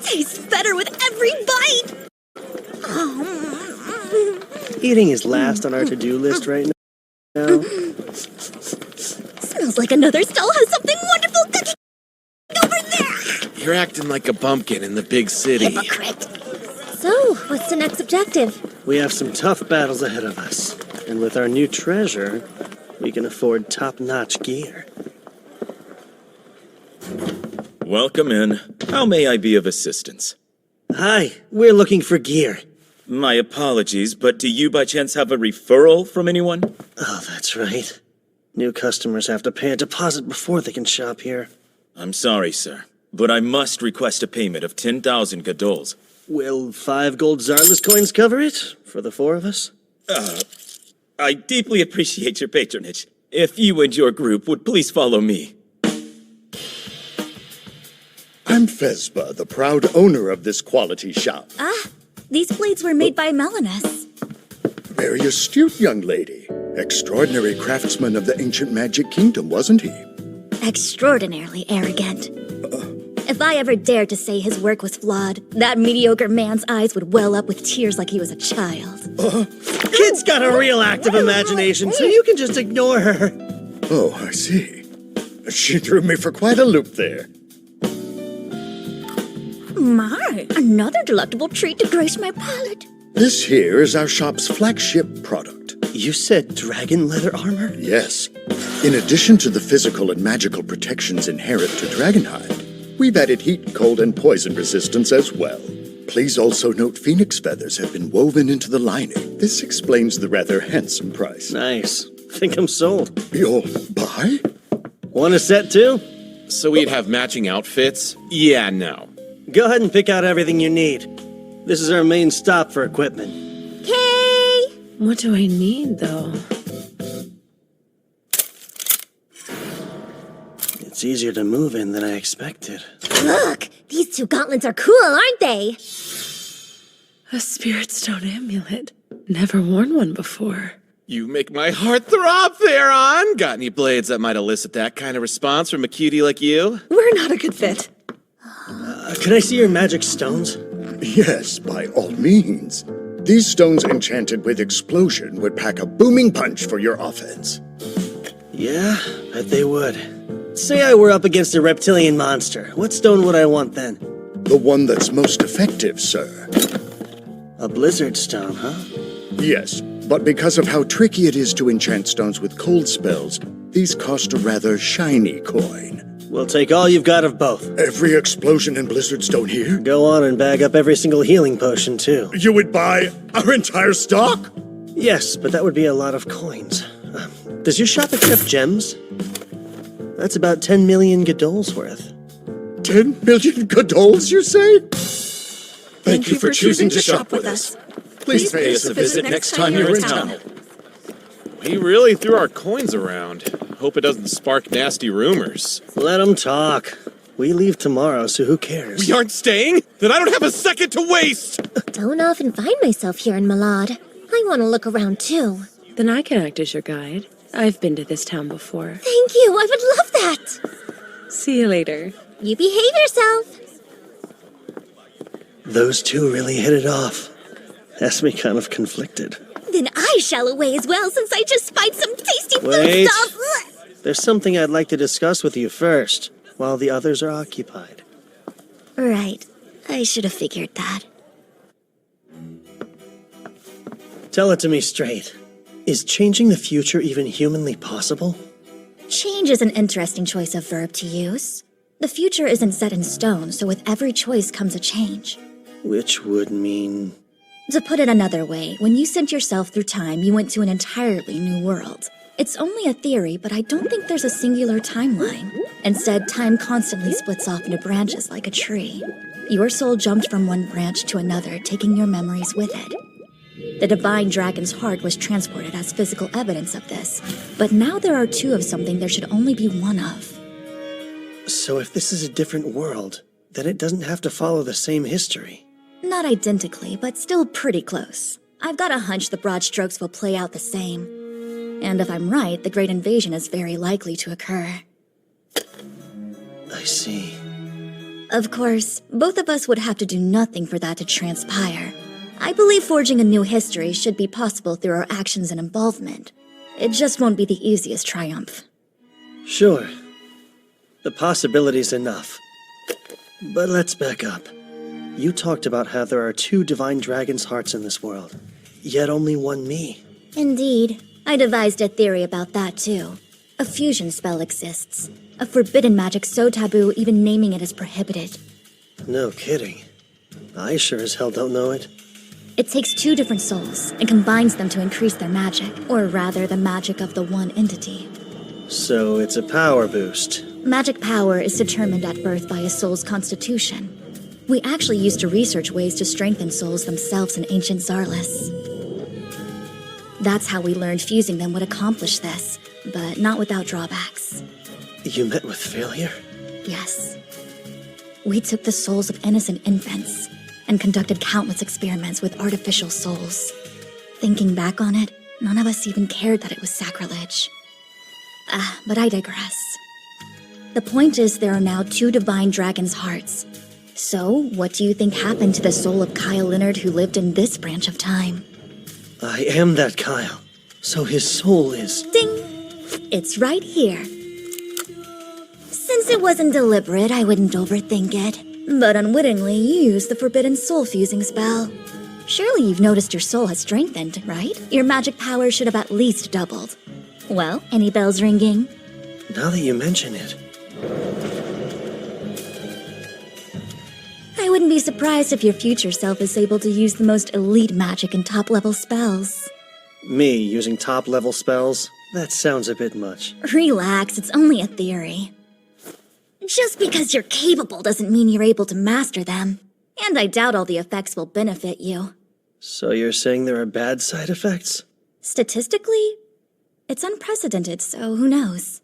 Tastes better with every bite! Eating is last on our to-do list right now. Smells like another stall has something wonderful cooking over there! You're acting like a bumpkin in the big city. Hypocrite. So, what's the next objective? We have some tough battles ahead of us. And with our new treasure, we can afford top-notch gear. Welcome in. How may I be of assistance? Hi, we're looking for gear. My apologies, but do you by chance have a referral from anyone? Oh, that's right. New customers have to pay a deposit before they can shop here. I'm sorry, sir, but I must request a payment of 10,000 gadols. Will 5 gold Zarlus coins cover it? For the 4 of us? I deeply appreciate your patronage. If you and your group would please follow me. I'm Fesba, the proud owner of this quality shop. These blades were made by Melanus. Very astute young lady. Extraordinary craftsman of the ancient magic kingdom, wasn't he? Extraordinarily arrogant. If I ever dared to say his work was flawed, that mediocre man's eyes would well up with tears like he was a child. Kid's got a real active imagination, so you can just ignore her. Oh, I see. She threw me for quite a loop there. My, another delectable treat to grace my palate. This here is our shop's flagship product. You said dragon leather armor? Yes. In addition to the physical and magical protections inherent to Dragonhide, we've added heat, cold, and poison resistance as well. Please also note phoenix feathers have been woven into the lining. This explains the rather handsome price. Nice. Think I'm sold. You'll buy? Want a set too? So we'd have matching outfits? Yeah, no. Go ahead and pick out everything you need. This is our main stop for equipment. Kay! What do I need, though? It's easier to move in than I expected. Look, these two gauntlets are cool, aren't they? A spirit stone amulet. Never worn one before. You make my heart throb, Theron! Got any blades that might elicit that kind of response from a cutie like you? We're not a good fit. Can I see your magic stones? Yes, by all means. These stones enchanted with explosion would pack a booming punch for your offense. Yeah, bet they would. Say I were up against a reptilian monster. What stone would I want then? The one that's most effective, sir. A blizzard stone, huh? Yes, but because of how tricky it is to enchant stones with cold spells, these cost a rather shiny coin. We'll take all you've got of both. Every explosion and blizzard stone here? Go on and bag up every single healing potion, too. You would buy our entire stock? Yes, but that would be a lot of coins. Does your shop accept gems? That's about 10 million Godol's worth. 10 million Godols, you say? Thank you for choosing to shop with us. Please pay us a visit next time you're in town. We really threw our coins around. Hope it doesn't spark nasty rumors. Let them talk. We leave tomorrow, so who cares? We aren't staying? Then I don't have a second to waste! Don't often find myself here in Malad. I want to look around too. Then I can act as your guide. I've been to this town before. Thank you, I would love that. See you later. You behave yourself. Those two really hit it off. Has me kind of conflicted. Then I shall away as well, since I just spied some tasty Wait. food stuff. There's something I'd like to discuss with you first, while the others are occupied. Right. I should have figured that. Tell it to me straight. Is changing the future even humanly possible? Change is an interesting choice of verb to use. The future isn't set in stone, so with every choice comes a change. Which would mean... To put it another way, when you sent yourself through time, you went to an entirely new world. It's only a theory, but I don't think there's a singular timeline. Instead, time constantly splits off into branches like a tree. Your soul jumped from one branch to another, taking your memories with it. The divine dragon's heart was transported as physical evidence of this, but now there are two of something there should only be one of. So if this is a different world, then it doesn't have to follow the same history. Not identically, but still pretty close. I've got a hunch the broad strokes will play out the same. And if I'm right, the Great Invasion is very likely to occur. I see. Of course, both of us would have to do nothing for that to transpire. I believe forging a new history should be possible through our actions and involvement. It just won't be the easiest triumph. Sure. The possibility's enough. But let's back up. You talked about how there are two divine dragon's hearts in this world, yet only one me. Indeed. I devised a theory about that too. A fusion spell exists. A forbidden magic so taboo even naming it is prohibited. No kidding. I sure as hell don't know it. It takes two different souls and combines them to increase their magic, or rather the magic of the one entity. So it's a power boost. Magic power is determined at birth by a soul's constitution. We actually used to research ways to strengthen souls themselves in ancient Zarlis. That's how we learned fusing them would accomplish this, but not without drawbacks. You met with failure? Yes. We took the souls of innocent infants and conducted countless experiments with artificial souls. Thinking back on it, none of us even cared that it was sacrilege. But I digress. The point is, there are now 2 divine dragon's hearts. So, what do you think happened to the soul of Kyle Leonard who lived in this branch of time? I am that Kyle, so his soul is... Ding! It's right here. Since it wasn't deliberate, I wouldn't overthink it. But unwittingly, you used the forbidden soul fusing spell. Surely you've noticed your soul has strengthened, right? Your magic power should have at least doubled. Well, any bells ringing? Now that you mention it... I wouldn't be surprised if your future self is able to use the most elite magic and top-level spells. Me using top-level spells? That sounds a bit much. Relax, it's only a theory. Just because you're capable doesn't mean you're able to master them. And I doubt all the effects will benefit you. So you're saying there are bad side effects? Statistically, it's unprecedented, so who knows?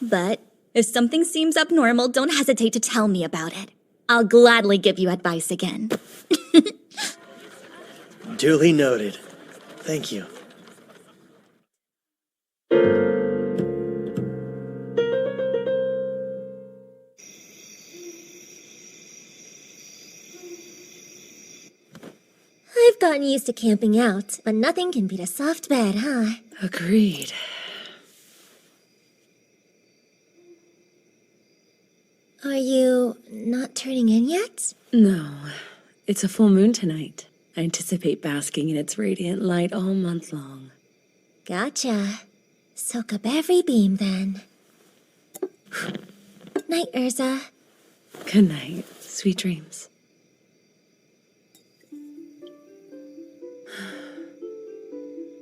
But if something seems abnormal, don't hesitate to tell me about it. I'll gladly give you advice again. Duly noted. Thank you. I've gotten used to camping out, but nothing can beat a soft bed, huh? Agreed. Are you not turning in yet? No, it's a full moon tonight. I anticipate basking in its radiant light all month long. Gotcha. Soak up every beam, then. Night, Urza. Good night. Sweet dreams.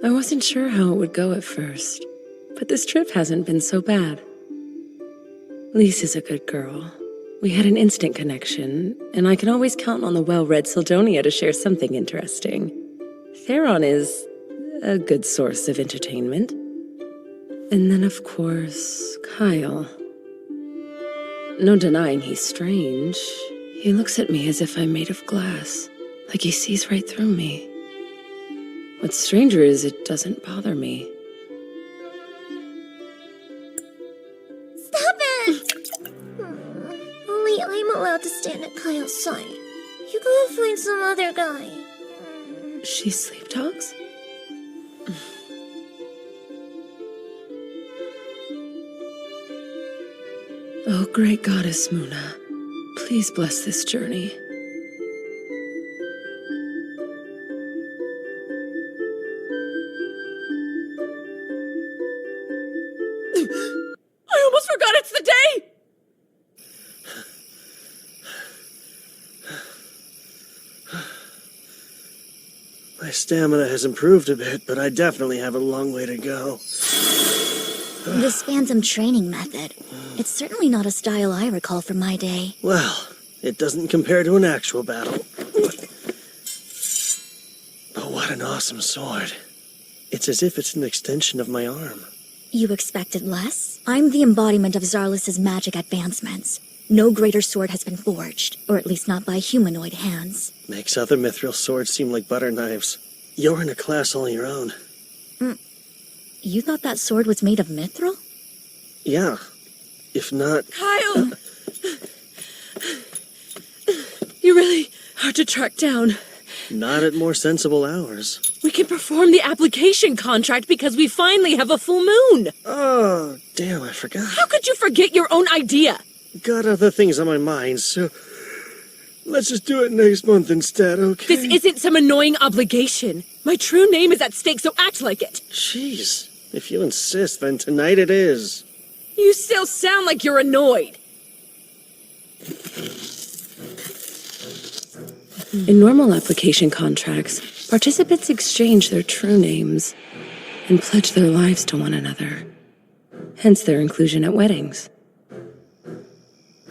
I wasn't sure how it would go at first, but this trip hasn't been so bad. Lise is a good girl. We had an instant connection, and I can always count on the well-read Sildonia to share something interesting. Theron is a good source of entertainment. And then, of course, Kyle. No denying he's strange. He looks at me as if I'm made of glass, like he sees right through me. What's stranger is it doesn't bother me. Stop it! Only I'm allowed to stand at Kyle's side. You gotta find some other guy. She sleep talks? Oh, great goddess Muna, please bless this journey. I almost forgot it's the day! My stamina has improved a bit, but I definitely have a long way to go. This phantom training method. It's certainly not a style I recall from my day. Well, it doesn't compare to an actual battle. But what an awesome sword. It's as if it's an extension of my arm. You expected less? I'm the embodiment of Zarlis's magic advancements. No greater sword has been forged, or at least not by humanoid hands. Makes other mithril swords seem like butter knives. You're in a class all your own. You thought that sword was made of mithril? Yeah. If not... Kyle! You're really hard to track down. Not at more sensible hours. We can perform the application contract because we finally have a full moon. Oh, damn, I forgot. How could you forget your own idea? Got other things on my mind, so... Let's just do it next month instead, okay? This isn't some annoying obligation. My true name is at stake, so act like it. Jeez. If you insist, then tonight it is. You still sound like you're annoyed. In normal application contracts, participants exchange their true names and pledge their lives to one another. Hence their inclusion at weddings.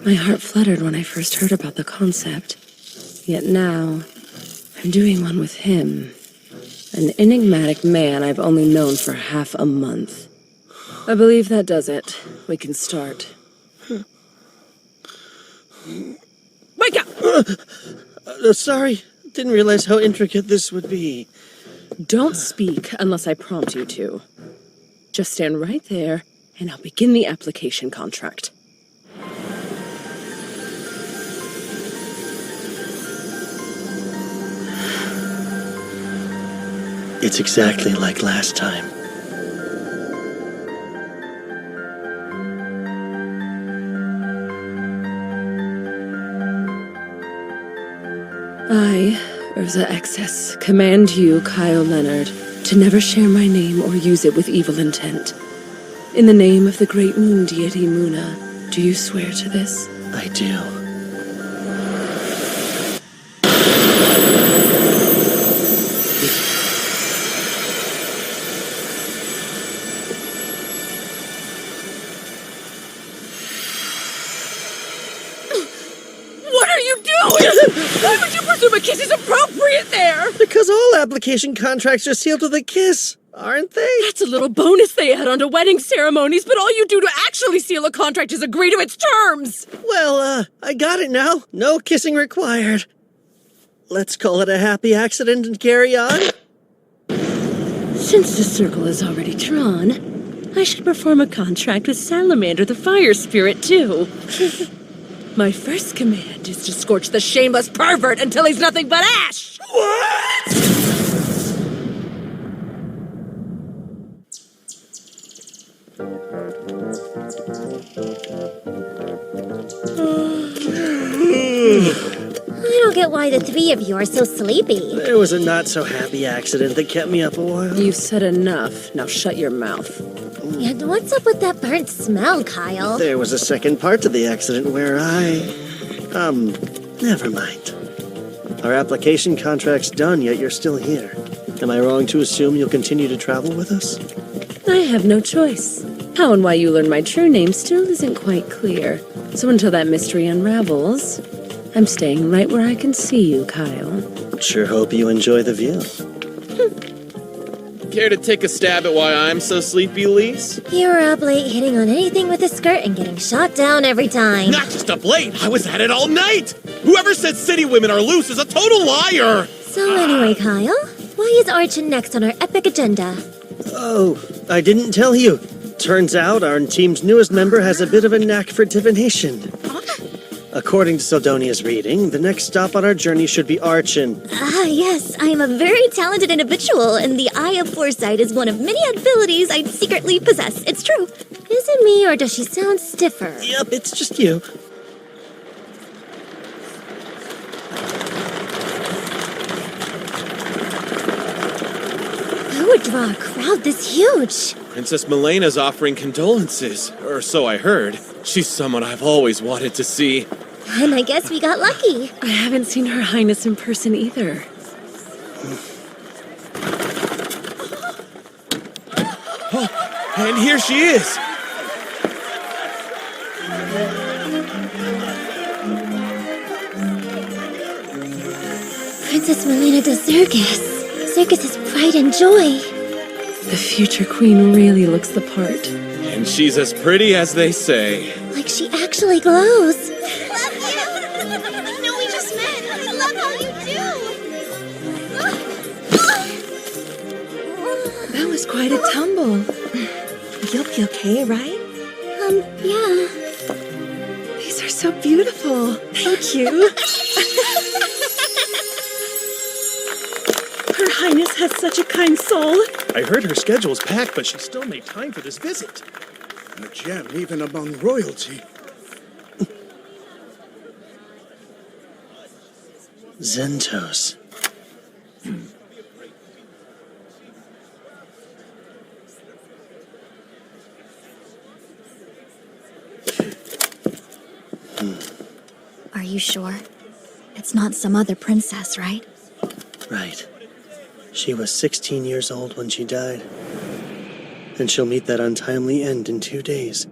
My heart fluttered when I first heard about the concept. Yet now, I'm doing one with him. An enigmatic man I've only known for half a month. I believe that does it. We can start. Wake up! Sorry. Didn't realize how intricate this would be. Don't speak unless I prompt you to. Just stand right there, and I'll begin the application contract. It's exactly like last time. I, Urza Excess, command you, Kyle Leonard, to never share my name or use it with evil intent. In the name of the great moon deity Muna, do you swear to this? I do. What are you doing? Why would you presume a kiss is appropriate there? Because all application contracts are sealed with a kiss, aren't they? That's a little bonus they add onto wedding ceremonies, but all you do to actually seal a contract is agree to its terms! Well, I got it now. No kissing required. Let's call it a happy accident and carry on. Since the circle is already drawn, I should perform a contract with Salamander the Fire Spirit, too. My first command is to scorch the shameless pervert until he's nothing but ash! I don't get why the three of you are so sleepy. There was a not-so-happy accident that kept me up a while. You've said enough. Now shut your mouth. And what's up with that burnt smell, Kyle? There was a second part to the accident where never mind. Our application contract's done, yet you're still here. Am I wrong to assume you'll continue to travel with us? I have no choice. How and why you learned my true name still isn't quite clear. So until that mystery unravels, I'm staying right where I can see you, Kyle. Sure hope you enjoy the view. Care to take a stab at why I'm so sleepy, Lise? You were up late hitting on anything with a skirt and getting shot down every time. Not just up late, I was at it all night! Whoever said city women are loose is a total liar! So anyway, Kyle, why is Archon next on our epic agenda? Oh, I didn't tell you. Turns out our team's newest member has a bit of a knack for divination. According to Sildonia's reading, the next stop on our journey should be Archon. Ah, yes, I am a very talented individual, and the Eye of Foresight is one of many abilities I secretly possess. It's true. Is it me, or does she sound stiffer? Yep, it's just you. Who would draw a crowd this huge? Princess Milena's offering condolences, or so I heard. She's someone I've always wanted to see. And I guess we got lucky. I haven't seen Her Highness in person either. Oh, and here she is! Princess Milena de Circus. Circus's pride and joy. The future queen really looks the part. And she's as pretty as they say. Like she actually glows. Love you! I know we just met. I love how you do. That was quite a tumble. You'll be okay, right? Yeah. These are so beautiful. Thank you. Her Highness has such a kind soul. I heard her schedule's packed, but she still made time for this visit. A gem even among royalty. Zentos. Are you sure? It's not some other princess, right? Right. She was 16 years old when she died. And she'll meet that untimely end in 2 days.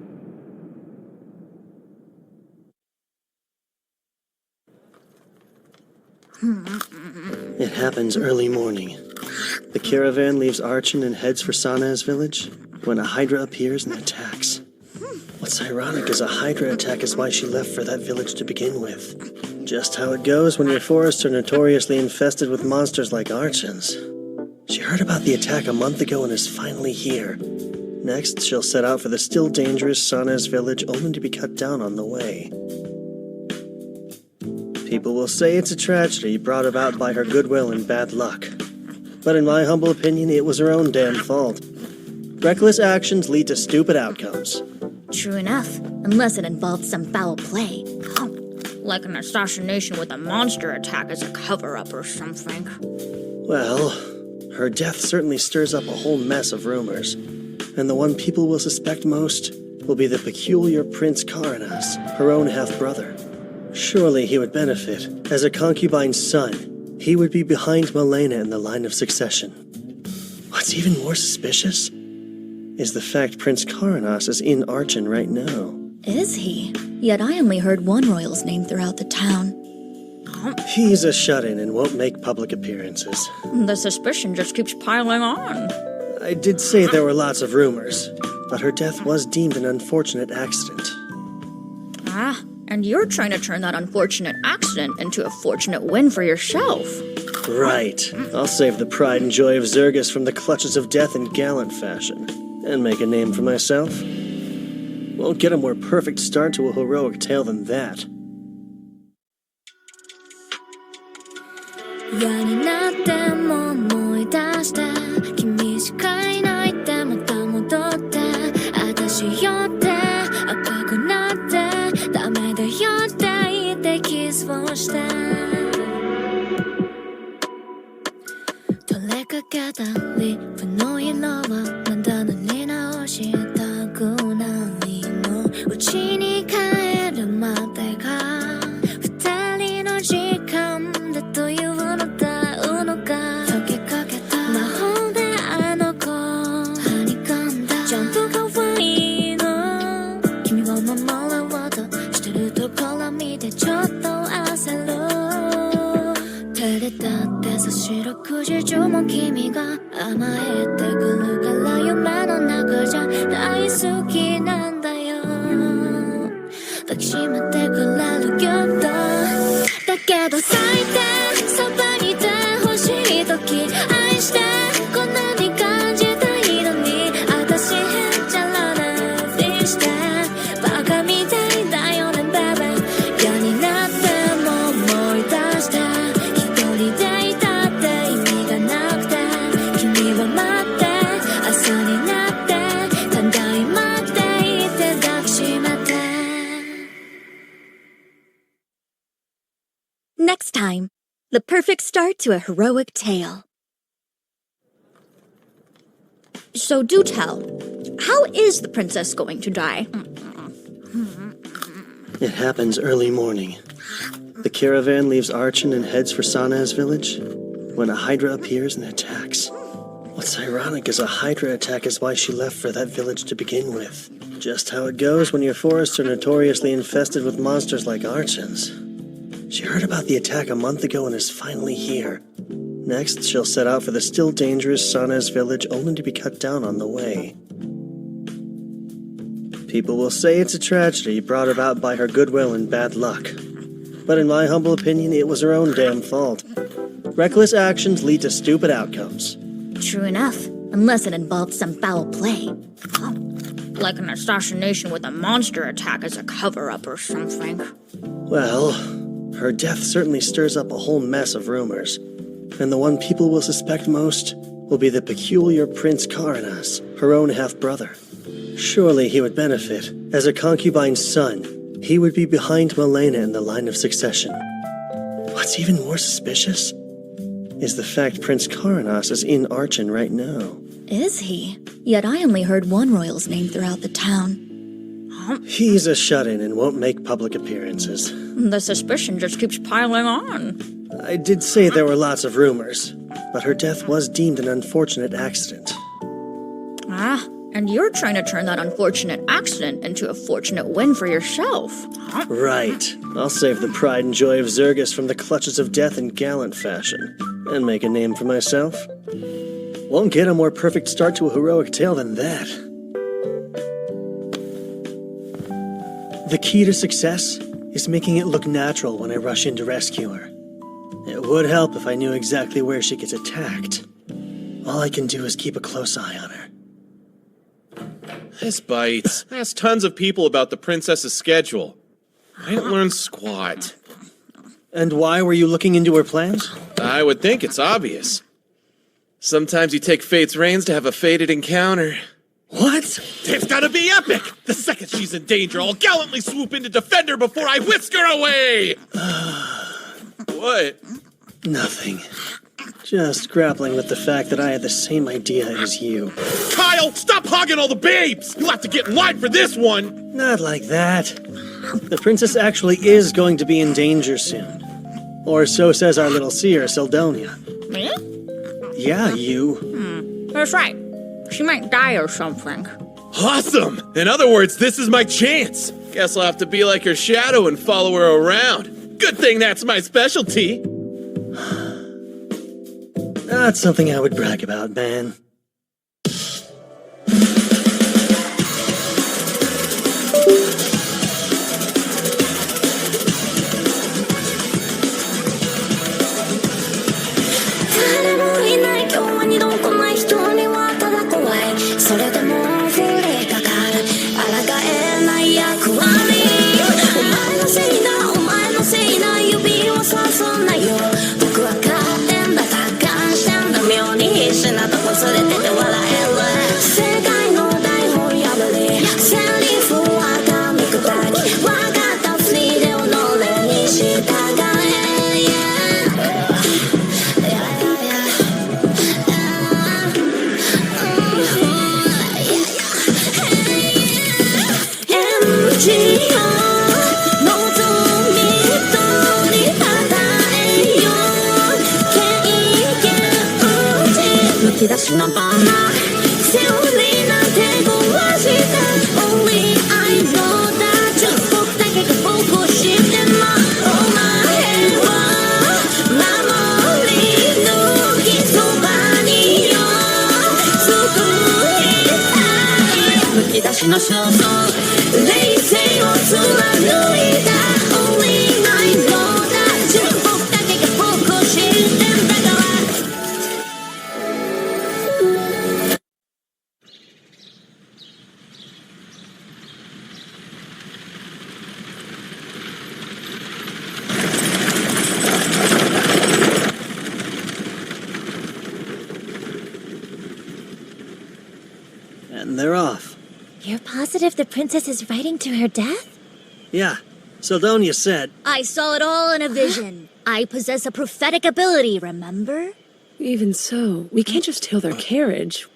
It happens early morning. The caravan leaves Archon and heads for Sana's village when a Hydra appears and attacks. What's ironic is a Hydra attack is why she left for that village to begin with. Just how it goes when your forests are notoriously infested with monsters like Archons. She heard about the attack a month ago and is finally here. Next, she'll set out for the still dangerous Sanez village, only to be cut down on the way. People will say it's a tragedy brought about by her goodwill and bad luck. But in my humble opinion, it was her own damn fault. Reckless actions lead to stupid outcomes. True enough, unless it involved some foul play. Like an assassination with a monster attack as a cover-up or something. Well, her death certainly stirs up a whole mess of rumors. And the one people will suspect most will be the peculiar Prince Karanas, her own half-brother. Surely he would benefit. As a concubine's son, he would be behind Milena in the line of succession. What's even more suspicious is the fact Prince Karanas is in Archon right now. Is he? Yet I only heard one royal's name throughout the town. He's a shut-in and won't make public appearances. The suspicion just keeps piling on. I did say there were lots of rumors, but her death was deemed an unfortunate accident. Ah, and you're trying to turn that unfortunate accident into a fortunate win for yourself. Right. I'll save the pride and joy of Zergus from the clutches of death in gallant fashion, and make a name for myself. Won't get a more perfect start to a heroic tale than that. 嫌になっても思い出して君しかいないってまた戻って私よって赤くなってダメだよって言ってキスをして取れかけたリップの色はまだ塗り直したくないの家に帰るまでが二人の時間だというのだうのが溶けかけた魔法であの子はにかんだちゃんと可愛いの君を守ろうとしてるところ見てちょっと焦る照れたってさ四六時中も君が甘えてくるから夢の中じゃ大好きなんだよ抱きしめてくれるけどだけど最低そばにいてほしい時愛してこんなに感じたいのに私へっちゃらなふりしてバカみたいだよねベベ嫌になっても思い出して一人でいたって意味がなくて君は待って朝になってただいまって言って抱きしめてNext time, the perfect start to a heroic tale. So do tell, how is the princess going to die? It happens early morning. The caravan leaves Archon and heads for Sanez village when a Hydra appears and attacks. What's ironic is a Hydra attack is why she left for that village to begin with. Just how it goes when your forests are notoriously infested with monsters like Archons. She heard about the attack a month ago and is finally here. Next, she'll set out for the still dangerous Sanez village, only to be cut down on the way. People will say it's a tragedy brought about by her goodwill and bad luck. But in my humble opinion, it was her own damn fault. Reckless actions lead to stupid outcomes. True enough, unless it involved some foul play. Like an assassination with a monster attack as a cover-up or something. Well, her death certainly stirs up a whole mess of rumors. And the one people will suspect most will be the peculiar Prince Karanas, her own half-brother. Surely he would benefit. As a concubine's son, he would be behind Milena in the line of succession. What's even more suspicious is the fact Prince Karanas is in Archon right now. Is he? Yet I only heard one royal's name throughout the town. He's a shut-in and won't make public appearances. The suspicion just keeps piling on. I did say there were lots of rumors, but her death was deemed an unfortunate accident. Ah, and you're trying to turn that unfortunate accident into a fortunate win for yourself. Right. I'll save the pride and joy of Zergus from the clutches of death in gallant fashion, and make a name for myself. Won't get a more perfect start to a heroic tale than that. The key to success is making it look natural when I rush in to rescue her. It would help if I knew exactly where she gets attacked. All I can do is keep a close eye on her. This bites. I asked tons of people about the princess's schedule. I didn't learn squat. And why were you looking into her plans? I would think it's obvious. Sometimes you take fate's reins to have a fated encounter. What? It's gotta be epic! The second she's in danger, I'll gallantly swoop in to defend her before I whisk her away! What? Nothing. Just grappling with the fact that I had the same idea as you. Kyle, stop hogging all the babes! You'll have to get in line for this one! Not like that. The princess actually is going to be in danger soon. Or so says our little seer, Seldonia. Me? Yeah, you. That's right. She might die or something. Awesome! In other words, this is my chance! Guess I'll have to be like her shadow and follow her around. Good thing that's my specialty! Not something I would brag about, man. And they're off. You're positive the princess is riding to her death? Yeah, Seldonia said. I saw it all in a vision. I possess a prophetic ability, remember? Even so, we can't just tail their carriage.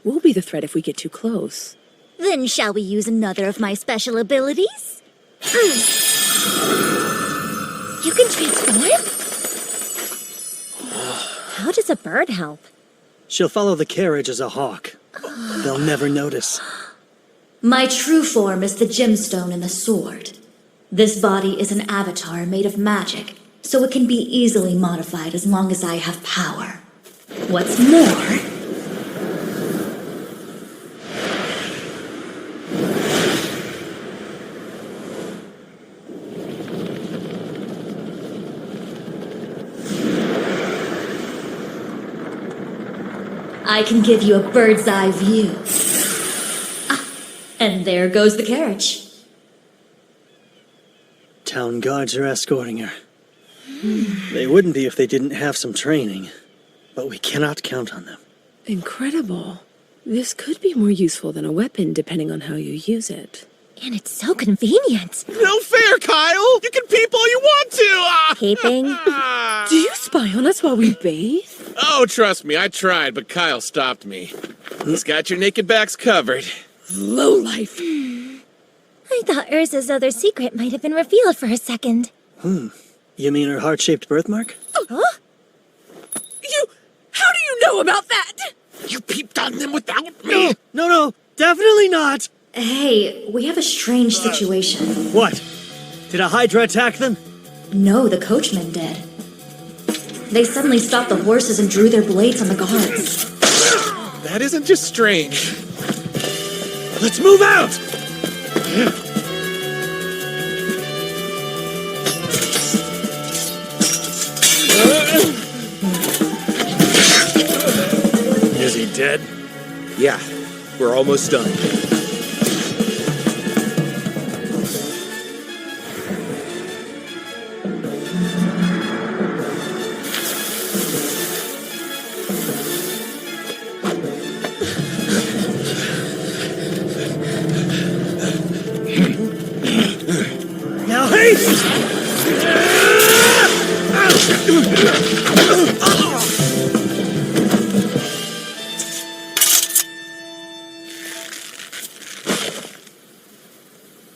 We'll be the threat if we get too close. Then shall we use another of my special abilities? You can transform? How does a bird help? She'll follow the carriage as a hawk. They'll never notice. My true form is the gemstone and the sword. This body is an avatar made of magic, so it can be easily modified as long as I have power. What's more, I can give you a bird's eye view. And there goes the carriage. Town guards are escorting her. They wouldn't be if they didn't have some training, but we cannot count on them. Incredible. This could be more useful than a weapon, depending on how you use it. And it's so convenient. No fair, Kyle! You can peep all you want to! Peeping? Do you spy on us while we bathe? Oh, trust me, I tried, but Kyle stopped me. He's got your naked backs covered. Lowlife. I thought Urza's other secret might have been revealed for a second. You mean her heart-shaped birthmark? Huh? How do you know about that? You peeped on them without me! No, definitely not! Hey, we have a strange situation. What? Did a Hydra attack them? No, the coachmen did. They suddenly stopped the horses and drew their blades on the guards. That isn't just strange. Let's move out! Ted? Yeah, we're almost done. Now haste!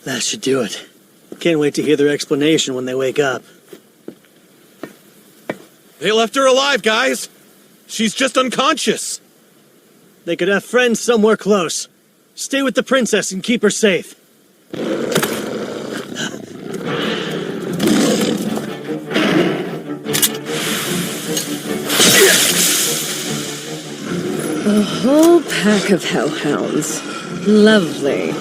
That should do it. Can't wait to hear their explanation when they wake up. They left her alive, guys. She's just unconscious. They could have friends somewhere close. Stay with the princess and keep her safe. A whole pack of hellhounds. Lovely.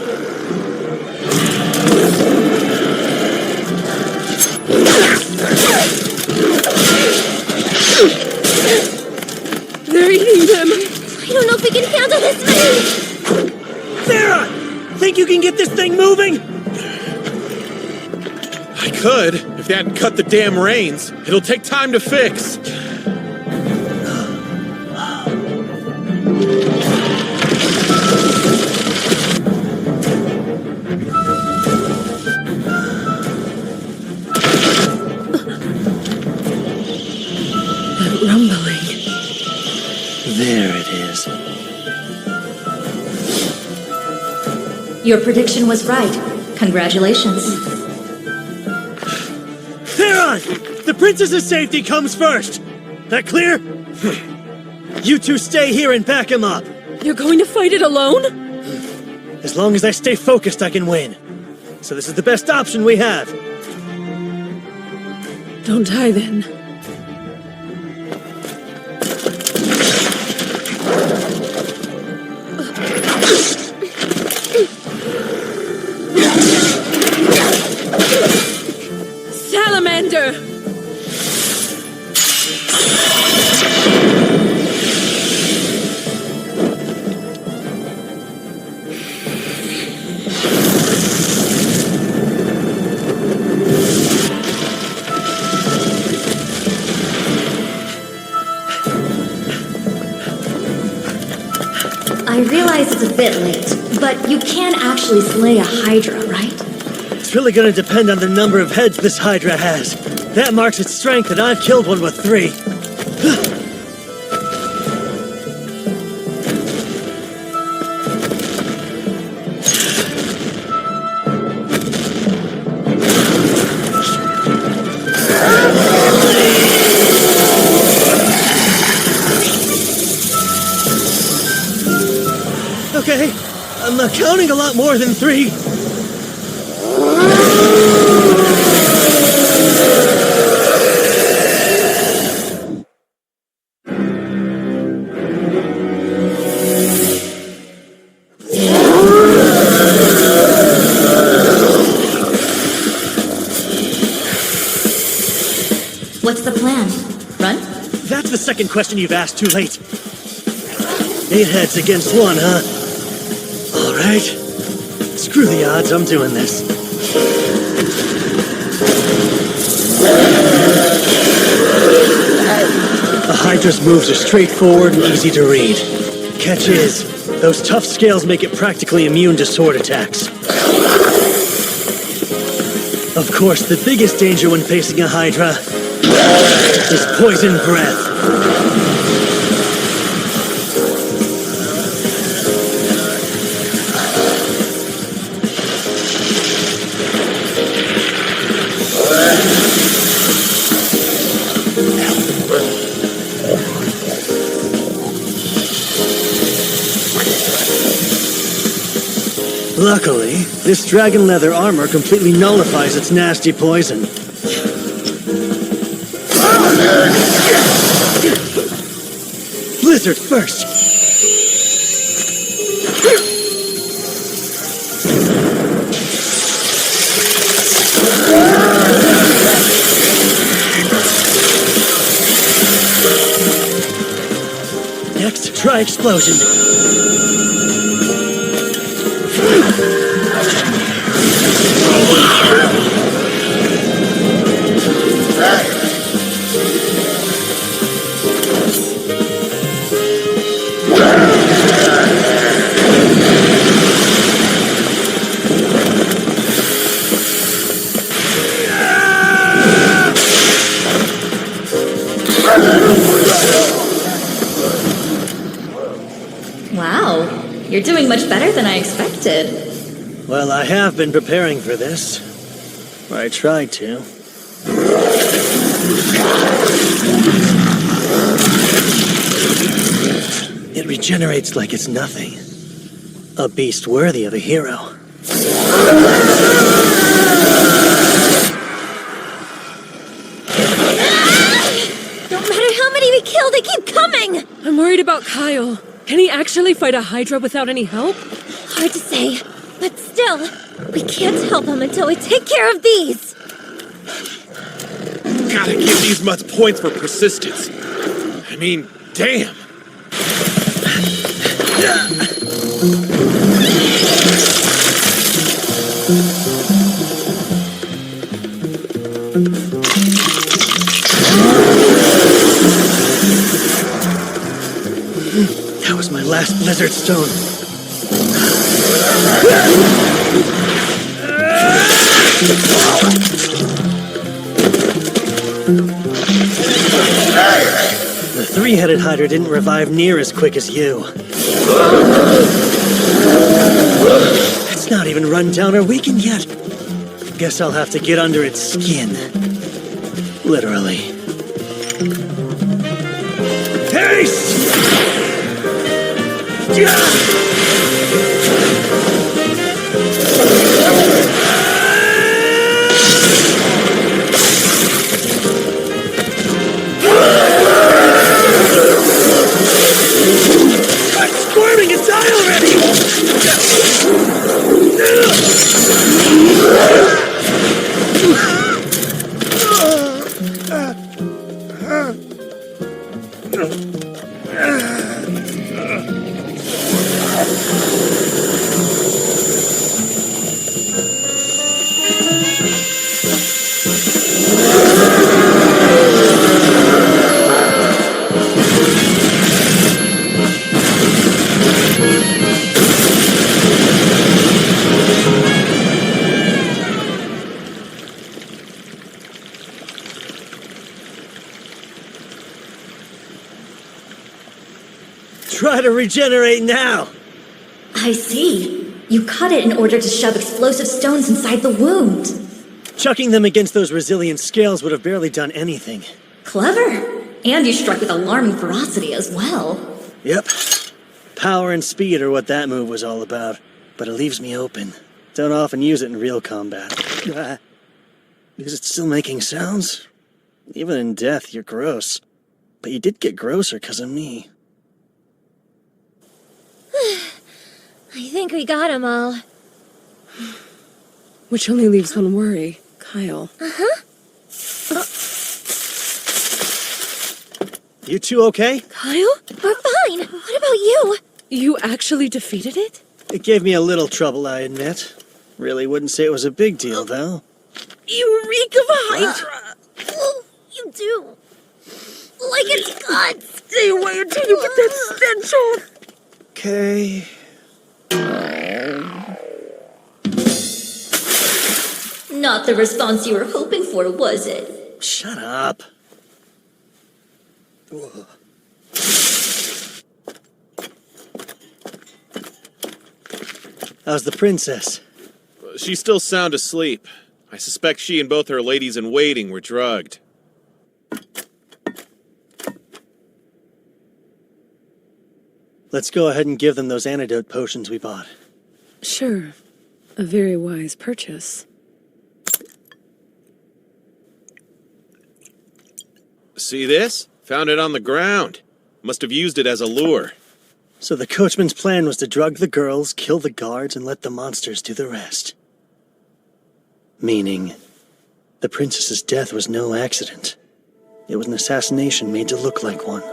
They're eating them. I don't know if we can handle this many. Sarah! Think you can get this thing moving? I could, if they hadn't cut the damn reins. It'll take time to fix. That rumbling. There it is. Your prediction was right. Congratulations. Theron! The princess's safety comes first! That clear? You two stay here and back him up. You're going to fight it alone? As long as I stay focused, I can win. So this is the best option we have. Don't die then. Salamander! I realize it's a bit late, but you can actually slay a Hydra, right? It's really gonna depend on the number of heads this Hydra has. That marks its strength, and I've killed one with 3. Okay, I'm not counting a lot more than 3. What's the plan? Run? That's the second question you've asked too late. 8 heads against 1, huh? All right. Screw the odds, I'm doing this. The Hydra's moves are straightforward and easy to read. Catch is, those tough scales make it practically immune to sword attacks. Of course, the biggest danger when facing a Hydra is poison breath. Luckily, this dragon leather armor completely nullifies its nasty poison. Blizzard first! Next, try explosive. explosion. Wow, you're doing much better than I expected. Well, I have been preparing for this. Or I tried to. It regenerates like it's nothing. A beast worthy of a hero. No matter how many we kill, they keep coming! I'm worried about Kyle. Can he actually fight a Hydra without any help? Hard to say, but still, we can't help him until we take care of these. Gotta give these mutts points for persistence. I mean, damn. That was my last blizzard stone. The three-headed Hydra didn't revive near as quick as you. It's not even run down or weakened yet. Guess I'll have to get under its skin. Literally. Haste! I'm squirming and die already! Try to regenerate now! I see. You cut it in order to shove explosive stones inside the wound. Chucking them against those resilient scales would have barely done anything. Clever. And you struck with alarming ferocity as well. Yep. Power and speed are what that move was all about, but it leaves me open. Don't often use it in real combat. Is it still making sounds? Even in death, you're gross. But you did get grosser because of me. I think we got them all. Which only leaves one worry. Kyle. You two okay? Kyle? We're fine. What about you? You actually defeated it? It gave me a little trouble, I admit. Really wouldn't say it was a big deal, though. You reek of a Hydra. You do. Like it's guts. Stay away until you get that stench off. Okay. Not the response you were hoping for, was it? Shut up. How's the princess? She's still sound asleep. I suspect she and both her ladies-in-waiting were drugged. Let's go ahead and give them those antidote potions we bought. Sure. A very wise purchase. See this? Found it on the ground. Must have used it as a lure. So the coachman's plan was to drug the girls, kill the guards, and let the monsters do the rest. Meaning, the princess's death was no accident. It was an assassination made to look like one.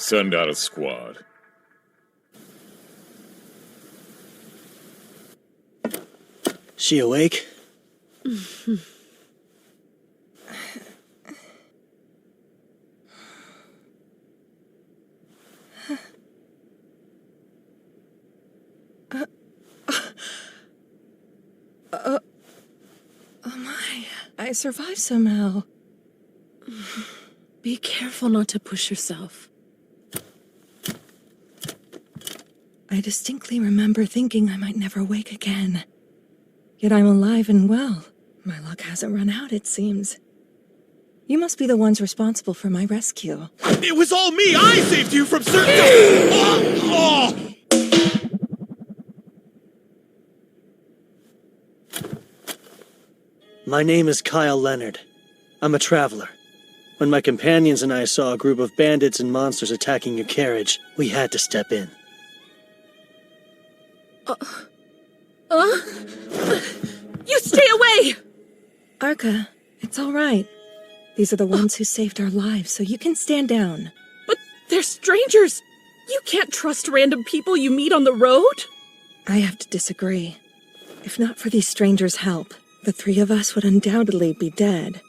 Send out a squad. She awake? Oh my, I survived somehow. Be careful not to push yourself. I distinctly remember thinking I might never wake again. Yet I'm alive and well. My luck hasn't run out, it seems. You must be the ones responsible for my rescue. It was all me! I saved you from certain... My name is Kyle Leonard. I'm a traveler. When my companions and I saw a group of bandits and monsters attacking your carriage, we had to step in. You stay away! Arca, it's all right. These are the ones who saved our lives, so you can stand down. But they're strangers! You can't trust random people you meet on the road? I have to disagree. If not for these strangers' help, the three of us would undoubtedly be dead.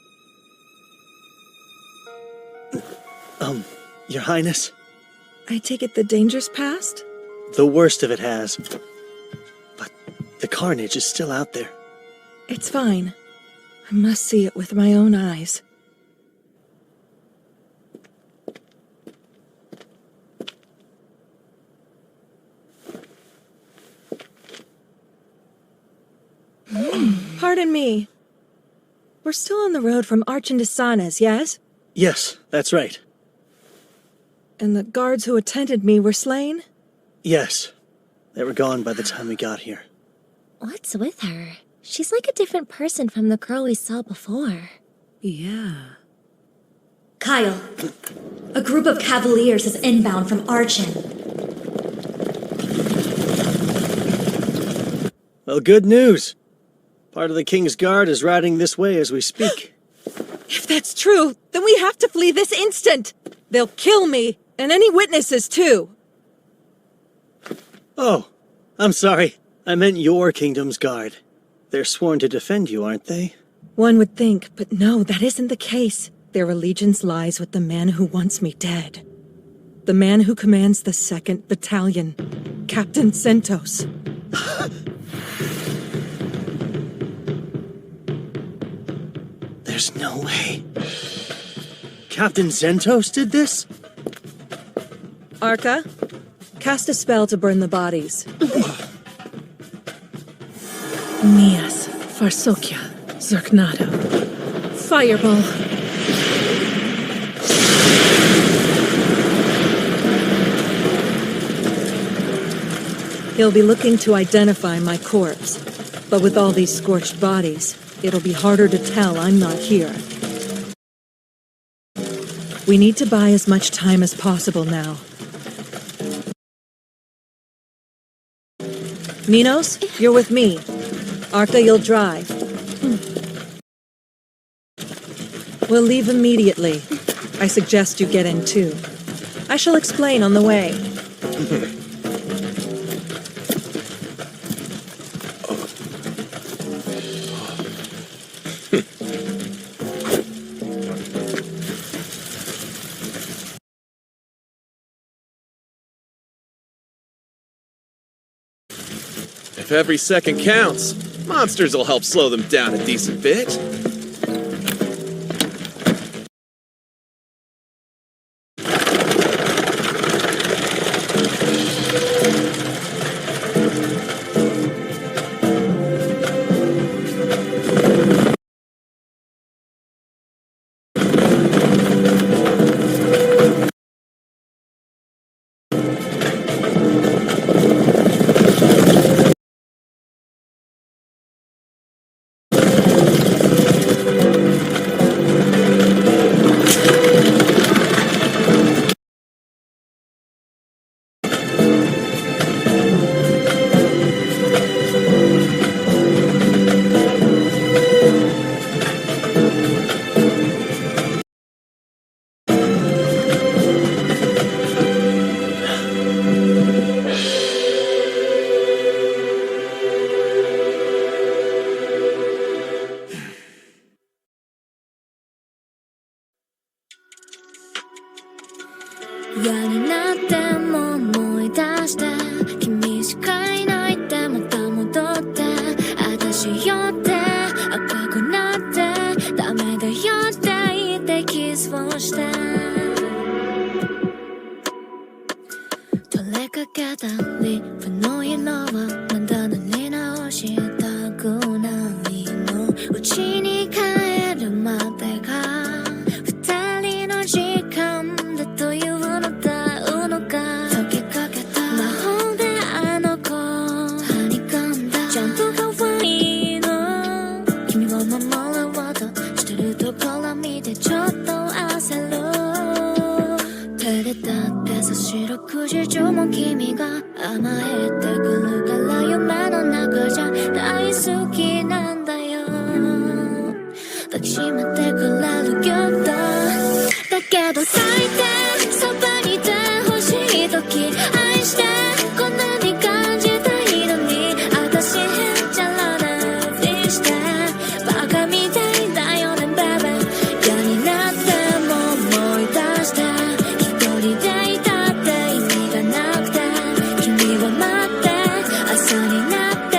Your Highness? I take it the danger's past? The worst of it has. But the carnage is still out there. It's fine. I must see it with my own eyes. Pardon me. We're still on the road from Archen to Sanas, yes? Yes, that's right. And the guards who attended me were slain? Yes. They were gone by the time we got here. What's with her? She's like a different person from the girl we saw before. Yeah. Kyle, a group of cavaliers is inbound from Archen. Well, good news. Part of the King's Guard is riding this way as we speak. If that's true, then we have to flee this instant! They'll kill me, and any witnesses too! Oh, I'm sorry. I meant your kingdom's guard. They're sworn to defend you, aren't they? One would think, but no, that isn't the case. Their allegiance lies with the man who wants me dead. The man who commands the 2nd Battalion, Captain Sentos. There's no way. Captain Zentos did this? Arca, cast a spell to burn the bodies. Mias, Farsokia, Zerknado. Fireball. He'll be looking to identify my corpse. But with all these scorched bodies, it'll be harder to tell I'm not here. We need to buy as much time as possible now. Minos, you're with me. Arca, you'll drive. We'll leave immediately. I suggest you get in too. I shall explain on the way. If every second counts, monsters will help slow them down a decent bit. 嫌になっても思い出して君しかいないってまた戻って私よって赤くなってダメだよって言ってキスをして取れかけたリップの色はまだ塗り直したくないの家に帰るまでが二人の時間だというのだうのが溶けかけた魔法であの子はにかんだちゃんと可愛いの君を守ろうとしてるところ見てちょっと焦る照れたってさ四六時中も君が甘えてくるから夢の中じゃ大好きなんだよ抱きしめてくれるけどだけど最低そばにいてほしい時愛してこんなに感じたいのに私へっちゃらなふりしてバカみたいだよねベベ嫌になっても思い出して一人でいたって意味がなくて君は待って朝になって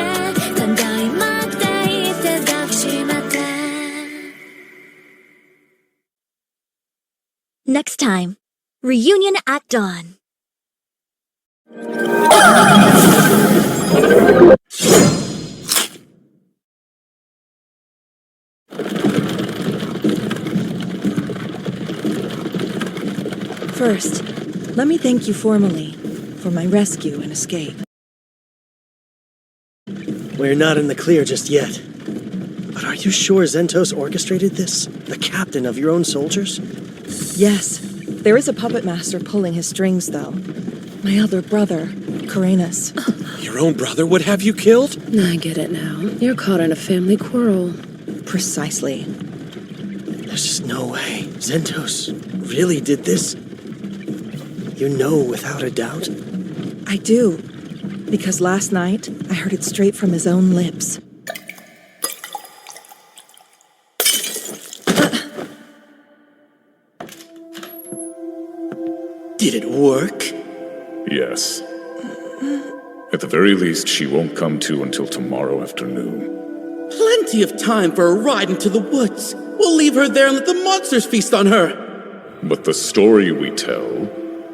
ただいまって言って抱きしめてNext time, reunion at dawn. First, let me thank you formally for my rescue and escape. We're not in the clear just yet. But are you sure Zentos orchestrated this? The captain of your own soldiers? Yes, there is a puppet master pulling his strings, though. My other brother, Karenas. Your own brother would have you killed? I get it now. You're caught in a family quarrel. Precisely. There's just no way. Zentos really did this? You know without a doubt? I do. Because last night, I heard it straight from his own lips. Did it work? Yes. At the very least, she won't come to until tomorrow afternoon. Plenty of time for a ride into the woods. We'll leave her there and let the monsters feast on her. But the story we tell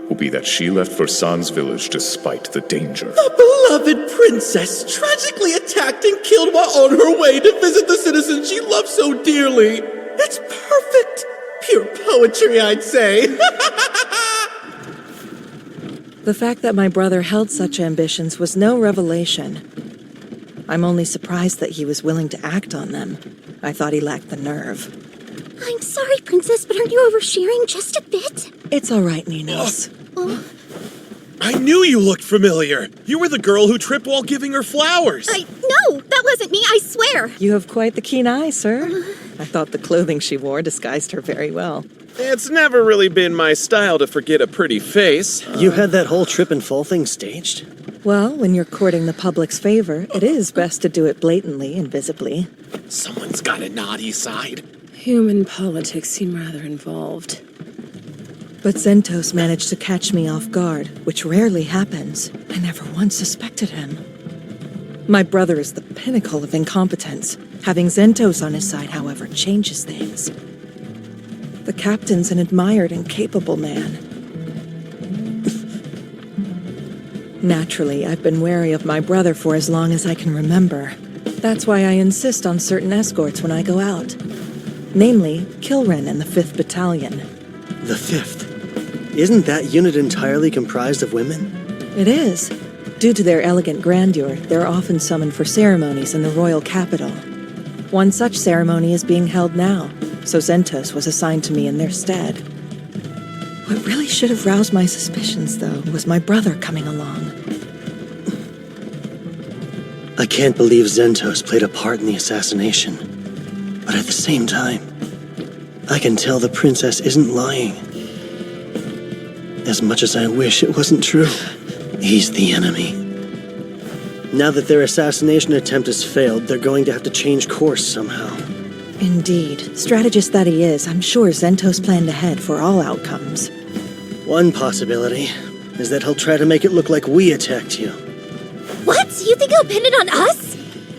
will be that she left for San's village despite the danger. The beloved princess tragically attacked and killed while on her way to visit the citizens she loved so dearly. It's perfect. Pure poetry, I'd say. The fact that my brother held such ambitions was no revelation. I'm only surprised that he was willing to act on them. I thought he lacked the nerve. I'm sorry, Princess, but aren't you oversharing just a bit? It's all right, Ninos. I knew you looked familiar. You were the girl who tripped while giving her flowers. No, that wasn't me, I swear. You have quite the keen eye, sir. I thought the clothing she wore disguised her very well. It's never really been my style to forget a pretty face. You had that whole trip and fall thing staged? Well, when you're courting the public's favor, it is best to do it blatantly and visibly. Someone's got a naughty side. Human politics seem rather involved. But Zentos managed to catch me off guard, which rarely happens. I never once suspected him. My brother is the pinnacle of incompetence. Having Zentos on his side, however, changes things. The captain's an admired and capable man. Naturally, I've been wary of my brother for as long as I can remember. That's why I insist on certain escorts when I go out. Namely, Kilren and the 5th Battalion. The 5th? Isn't that unit entirely comprised of women? It is. Due to their elegant grandeur, they're often summoned for ceremonies in the royal capital. One such ceremony is being held now, so Zentos was assigned to me in their stead. What really should have roused my suspicions, though, was my brother coming along. I can't believe Zentos played a part in the assassination. But at the same time, I can tell the princess isn't lying. As much as I wish it wasn't true, he's the enemy. Now that their assassination attempt has failed, they're going to have to change course somehow. Indeed. Strategist that he is, I'm sure Zentos planned ahead for all outcomes. One possibility is that he'll try to make it look like we attacked you. What? You think he'll pin it on us?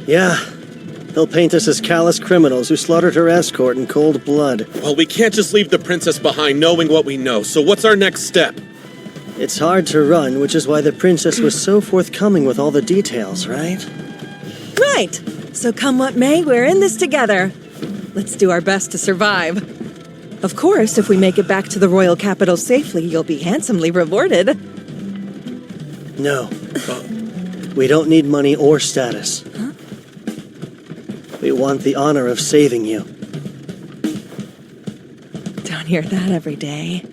Yeah. He'll paint us as callous criminals who slaughtered her escort in cold blood. Well, we can't just leave the princess behind knowing what we know, so what's our next step? It's hard to run, which is why the princess was so forthcoming with all the details, right? Right! So come what may, we're in this together. Let's do our best to survive. Of course, if we make it back to the royal capital safely, you'll be handsomely rewarded. No. We don't need money or status. Huh? We want the honor of saving you. Don't hear that every day.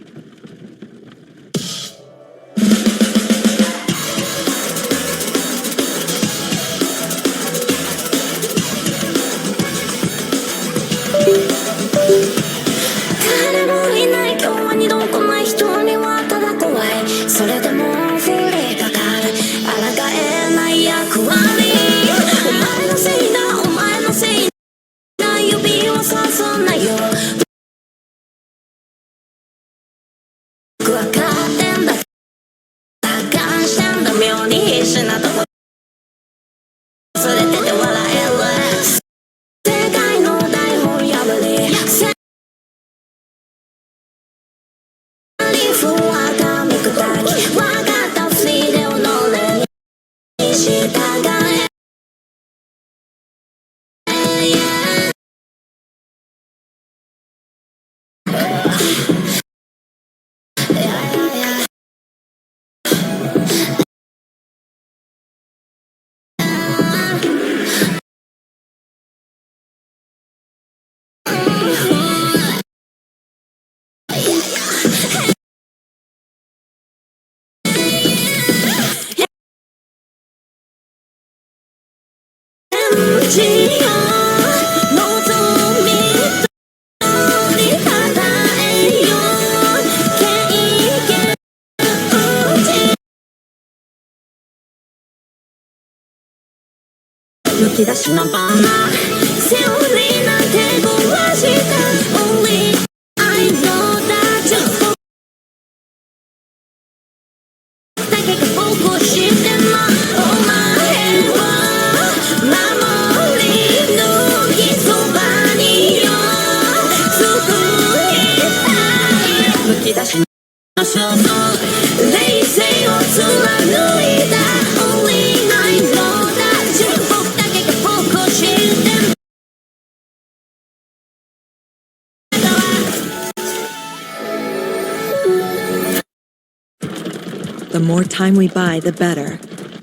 The more time we buy, the better,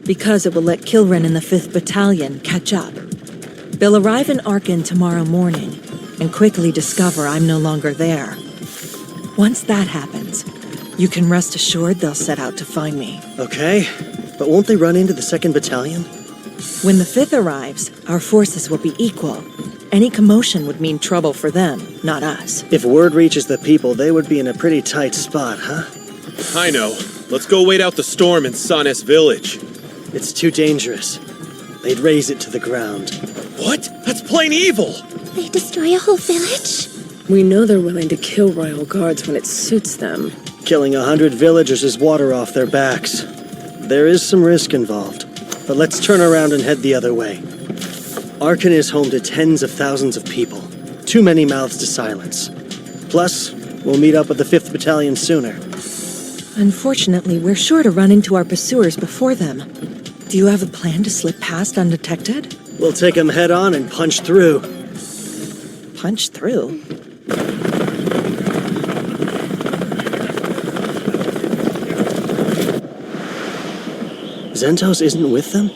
because it will let Kilrin and the 5th Battalion catch up. They'll arrive in Arkin tomorrow morning, and quickly discover I'm no longer there. Once that happens, you can rest assured they'll set out to find me. Okay, but won't they run into the 2nd Battalion? When the 5th arrives, our forces will be equal. Any commotion would mean trouble for them, not us. If word reaches the people, they would be in a pretty tight spot, huh? I know. Let's go wait out the storm in Sanes village. It's too dangerous. They'd raze it to the ground. What? That's plain evil! They destroy a whole village? We know they're willing to kill royal guards when it suits them. Killing 100 villagers is water off their backs. There is some risk involved, but let's turn around and head the other way. Arkin is home to tens of thousands of people. Too many mouths to silence. Plus, we'll meet up with the 5th Battalion sooner. Unfortunately, we're sure to run into our pursuers before them. Do you have a plan to slip past undetected? We'll take them head on and punch through. Punch through? Zentos isn't with them?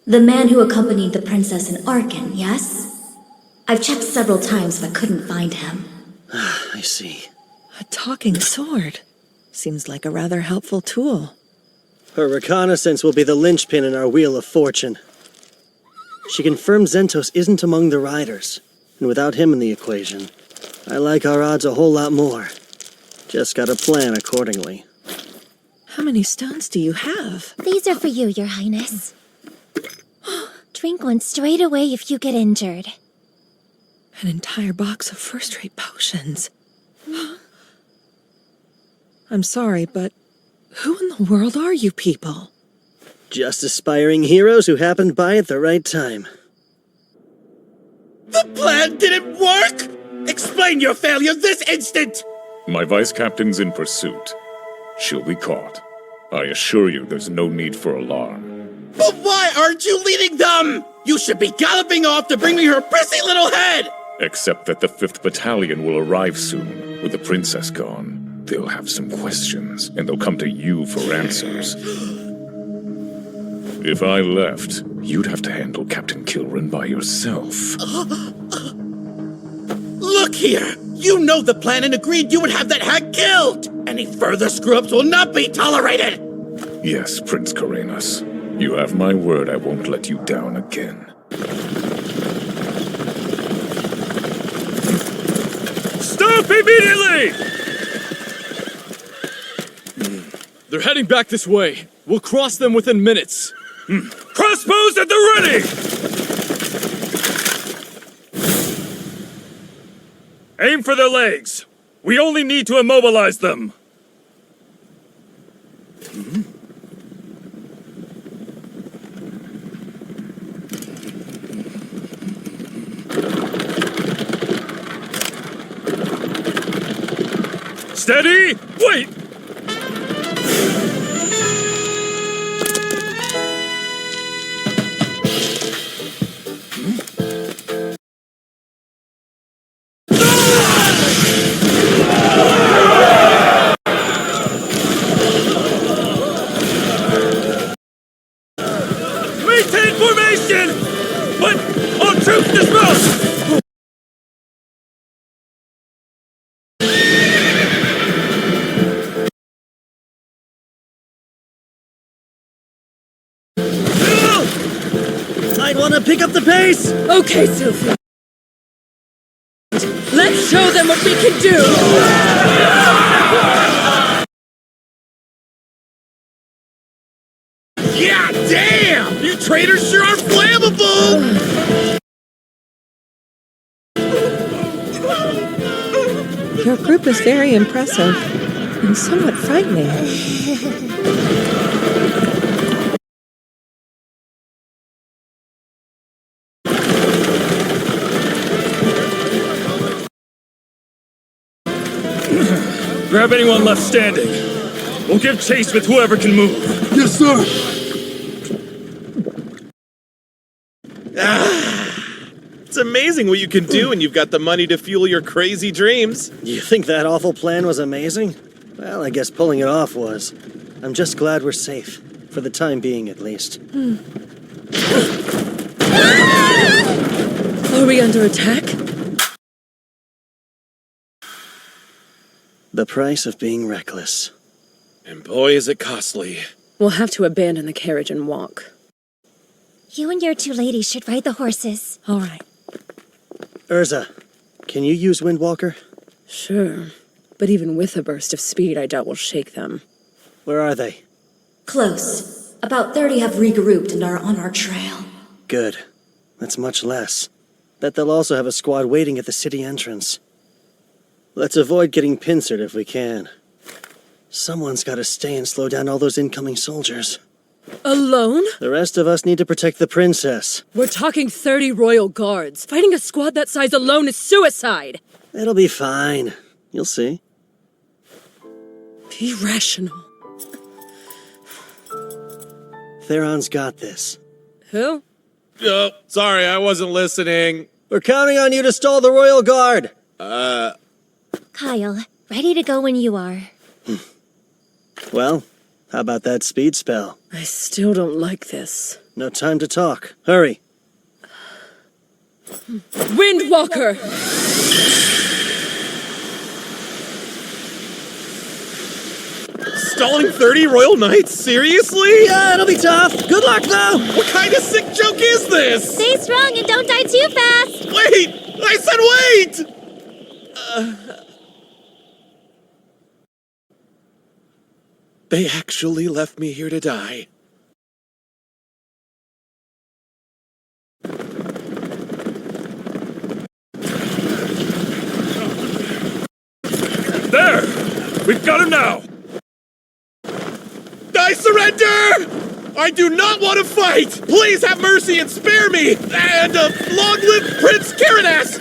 The man who accompanied the princess in Arkin, yes? I've checked several times but couldn't find him. I see. A talking sword. Seems like a rather helpful tool. Her reconnaissance will be the linchpin in our Wheel of Fortune. She confirms Zentos isn't among the riders, and without him in the equation, I like our odds a whole lot more. Just gotta plan accordingly. How many stones do you have? These are for you, Your Highness. Drink one straight away if you get injured. An entire box of first-rate potions. I'm sorry, but who in the world are you people? Just aspiring heroes who happened by at the right time. The plan didn't work! Explain your failure this instant! My vice captain's in pursuit. She'll be caught. I assure you there's no need for alarm. But why aren't you leading them? You should be galloping off to bring me her prissy little head! Except that the 5th Battalion will arrive soon, with the princess gone. They'll have some questions, and they'll come to you for answers. If I left, you'd have to handle Captain Kilrin by yourself. Look here! You know the plan and agreed you would have that hag killed! Any further screw-ups will not be tolerated! Yes, Prince Karenas. You have my word I won't let you down again. Stop immediately! They're heading back this way. We'll cross them within minutes. Crossbows at the ready! Aim for their legs. We only need to immobilize them. Steady! Wait! Maintain formation! But all troops dismount! Might want to pick up the pace! Okay, Sylvie. Let's show them what we can do! Yeah, damn! You traitors sure are flammable! Your group is very impressive and somewhat frightening. Grab anyone left standing. We'll give chase with whoever can move. Yes, sir! It's amazing what you can do when you've got the money to fuel your crazy dreams. You think that awful plan was amazing? Well, I guess pulling it off was. I'm just glad we're safe. For the time being, at least. Are we under attack? The price of being reckless. And boy, is it costly. We'll have to abandon the carriage and walk. You and your two ladies should ride the horses. All right. Urza, can you use Windwalker? Sure. But even with a burst of speed, I doubt we'll shake them. Where are they? Close. About 30 have regrouped and are on our trail. Good. That's much less. Bet they'll also have a squad waiting at the city entrance. Let's avoid getting pincered if we can. Someone's got to stay and slow down all those incoming soldiers. Alone? The rest of us need to protect the princess. We're talking 30 royal guards. Fighting a squad that size alone is suicide. It'll be fine. You'll see. Be rational. Theron's got this. Who? Oh, sorry, I wasn't listening. We're counting on you to stall the royal guard. Kyle, ready to go when you are. Well, how about that speed spell? I still don't like this. No time to talk. Hurry. Windwalker! Stalling 30 royal knights? Seriously? Yeah, it'll be tough. Good luck, though. What kind of sick joke is this? Stay strong and don't die too fast. Wait! I said wait! They actually left me here to die. There! We've got him now! I surrender! I do not want to fight! Please have mercy and spare me! And long live Prince Karadas!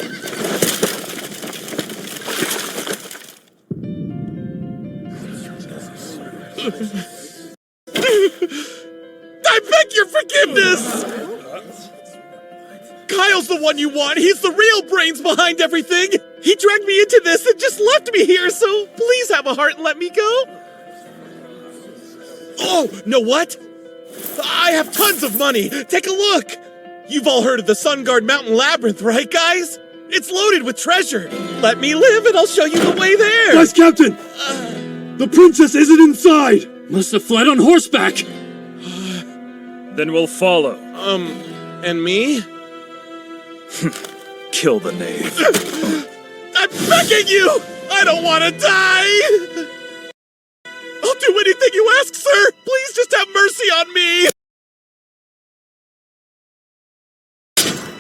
I beg your forgiveness! Kyle's the one you want. He's the real brains behind everything. He dragged me into this and just left me here, so please have a heart and let me go. Oh, know what? I have tons of money. Take a look. You've all heard of the Sunguard Mountain Labyrinth, right, guys? It's loaded with treasure. Let me live and I'll show you the way there. Guys, Captain! The princess isn't inside! Must have fled on horseback. Then we'll follow. And me? Kill the knave. I'm begging you! I don't want to die! I'll do anything you ask, sir! Please just have mercy on me!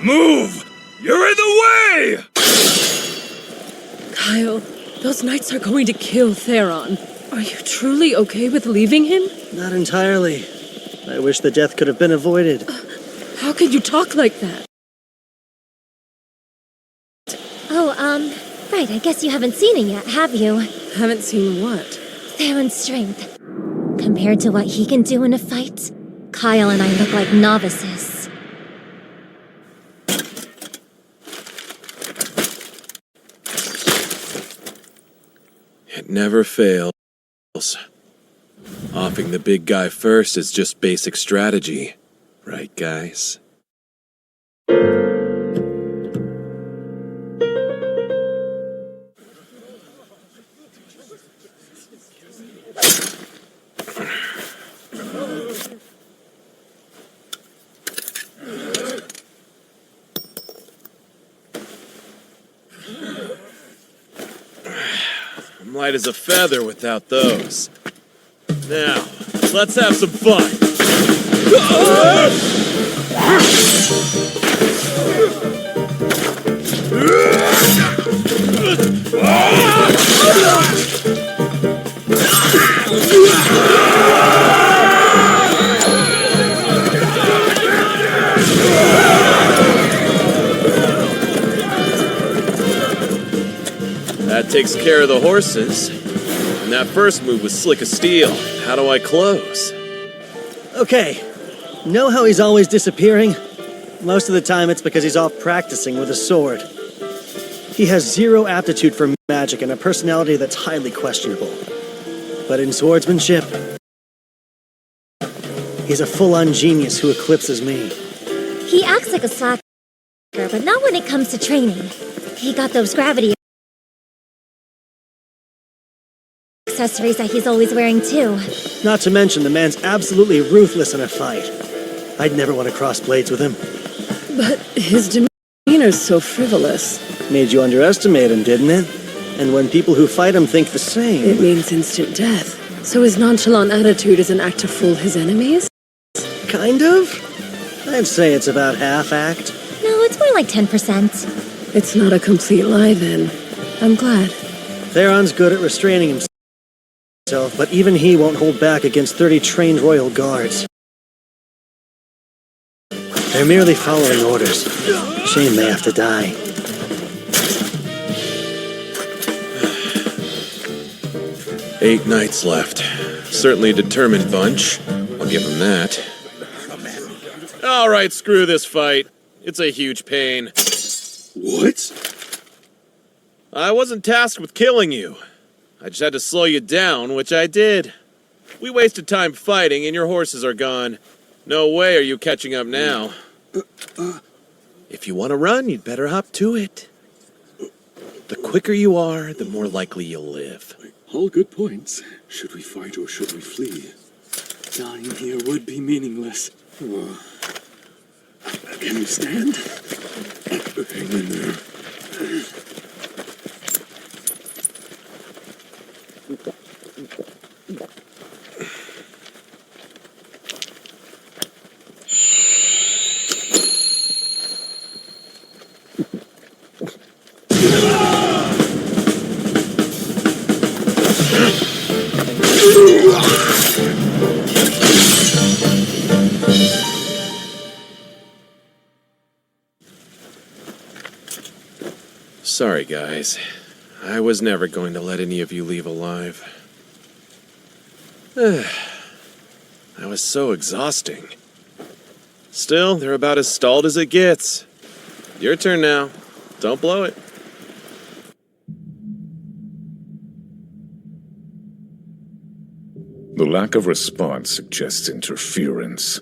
Move! You're in the way! Kyle, those knights are going to kill Theron. Are you truly okay with leaving him? Not entirely. I wish the death could have been avoided. How could you talk like that? Oh, right, I guess you haven't seen it yet, have you? Haven't seen what? Theron's strength. Compared to what he can do in a fight, Kyle and I look like novices. It never fails. Offing the big guy first is just basic strategy. Right, guys? I'm light as a feather without those. Now, let's have some fun. That takes care of the horses. And that first move was slick as steel. How do I close? Okay. Know how he's always disappearing? Most of the time it's because he's off practicing with a sword. He has zero aptitude for magic and a personality that's highly questionable. But in swordsmanship, he's a full-on genius who eclipses me. He acts like a slacker, but not when it comes to training. He got those gravity accessories that he's always wearing too. Not to mention the man's absolutely ruthless in a fight. I'd never want to cross blades with him. But his demeanor's so frivolous. Made you underestimate him, didn't it? And when people who fight him think the same... It means instant death. So his nonchalant attitude is an act to fool his enemies? Kind of? I'd say it's about half-act. No, it's more like 10%. It's not a complete lie, then. I'm glad. Theron's good at restraining himself, but even he won't hold back against 30 trained royal guards. They're merely following orders. Shame they have to die. Eight knights left. Certainly a determined bunch. I'll give them that. All right, screw this fight. It's a huge pain. What? I wasn't tasked with killing you. I just had to slow you down, which I did. We wasted time fighting, and your horses are gone. No way are you catching up now. If you want to run, you'd better hop to it. The quicker you are, the more likely you'll live. All good points. Should we fight or should we flee? Dying here would be meaningless. Can we stand? Hang in there. Sorry, guys. I was never going to let any of you leave alive. That was so exhausting. Still, they're about as stalled as it gets. Your turn now. Don't blow it. The lack of response suggests interference.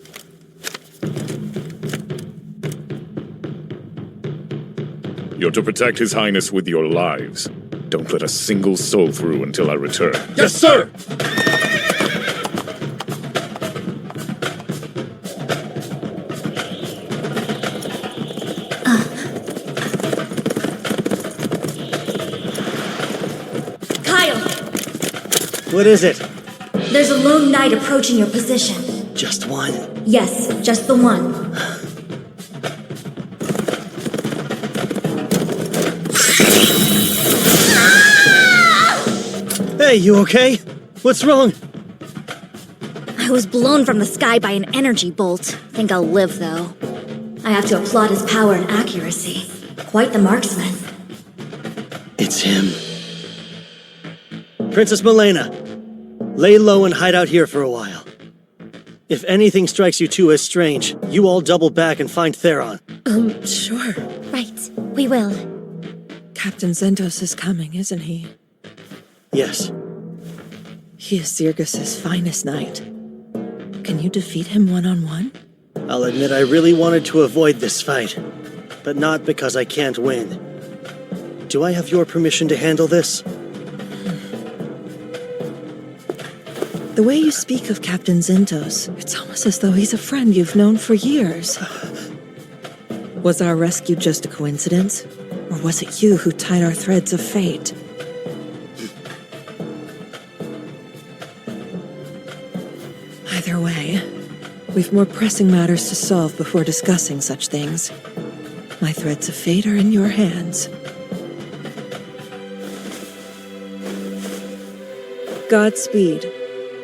You're to protect His Highness with your lives. Don't let a single soul through until I return. Yes, sir! Kyle, What is it? there's a lone knight approaching your position. Just one? Yes, just the one. Hey, you okay? What's wrong? I was blown from the sky by an energy bolt. Think I'll live, though. I have to applaud his power and accuracy. Quite the marksman. It's him. Princess Milena, lay low and hide out here for a while. If anything strikes you two as strange, you all double back and find Theron. Sure. Right, we will. Captain Zentos is coming, isn't he? Yes. He is Zirgus's finest knight. Can you defeat him one-on-one? I'll admit I really wanted to avoid this fight, but not because I can't win. Do I have your permission to handle this? The way you speak of Captain Zentos, it's almost as though he's a friend you've known for years. Was our rescue just a coincidence? Or was it you who tied our threads of fate? Either way, we've more pressing matters to solve before discussing such things. My threads of fate are in your hands. Godspeed,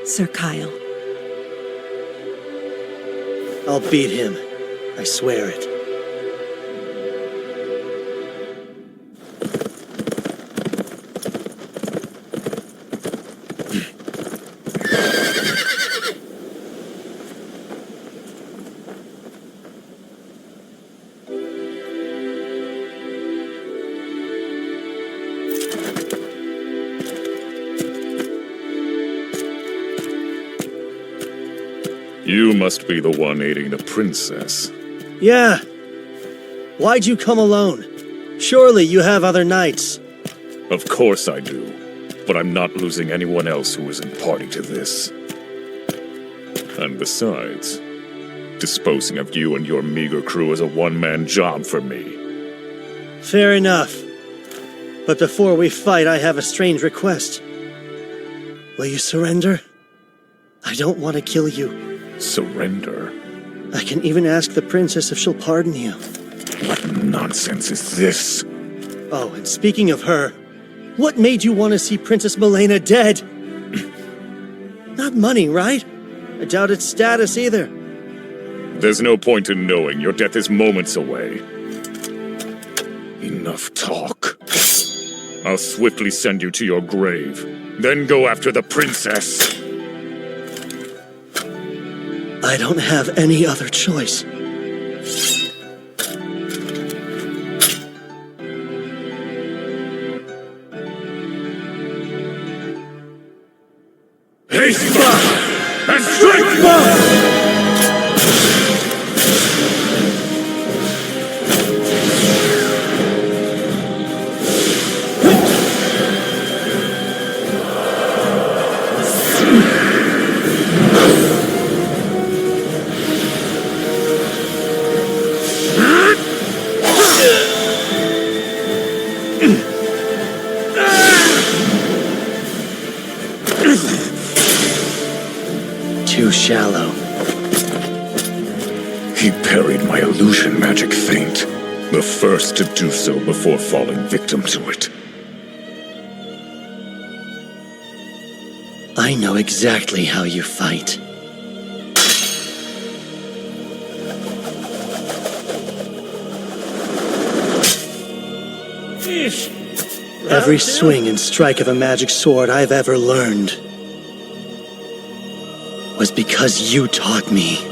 Sir Kyle. I'll beat him. I swear it. You must be the one aiding the princess. Yeah. Why'd you come alone? Surely you have other knights. Of course I do, but I'm not losing anyone else who isn't party to this. And besides, disposing of you and your meager crew is a one-man job for me. Fair enough. But before we fight, I have a strange request. Will you surrender? I don't want to kill you. Surrender? I can even ask the princess if she'll pardon you. What nonsense is this? Oh, and speaking of her, what made you want to see Princess Milena dead? Not money, right? I doubt it's status either. There's no point in knowing. Your death is moments away. Enough talk. I'll swiftly send you to your grave. Then go after the princess. I don't have any other choice. Haste back and strike back! Too shallow. He parried my illusion magic feint. The first to do so before falling victim to it. I know exactly how you fight. Every swing and strike of a magic sword I've ever learned was because you taught me.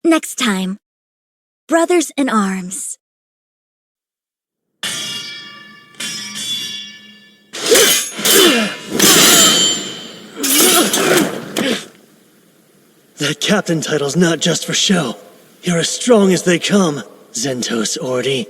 Next time, Brothers in Arms. That captain title's not just for show. You're as strong as they come, Zentos Ordi.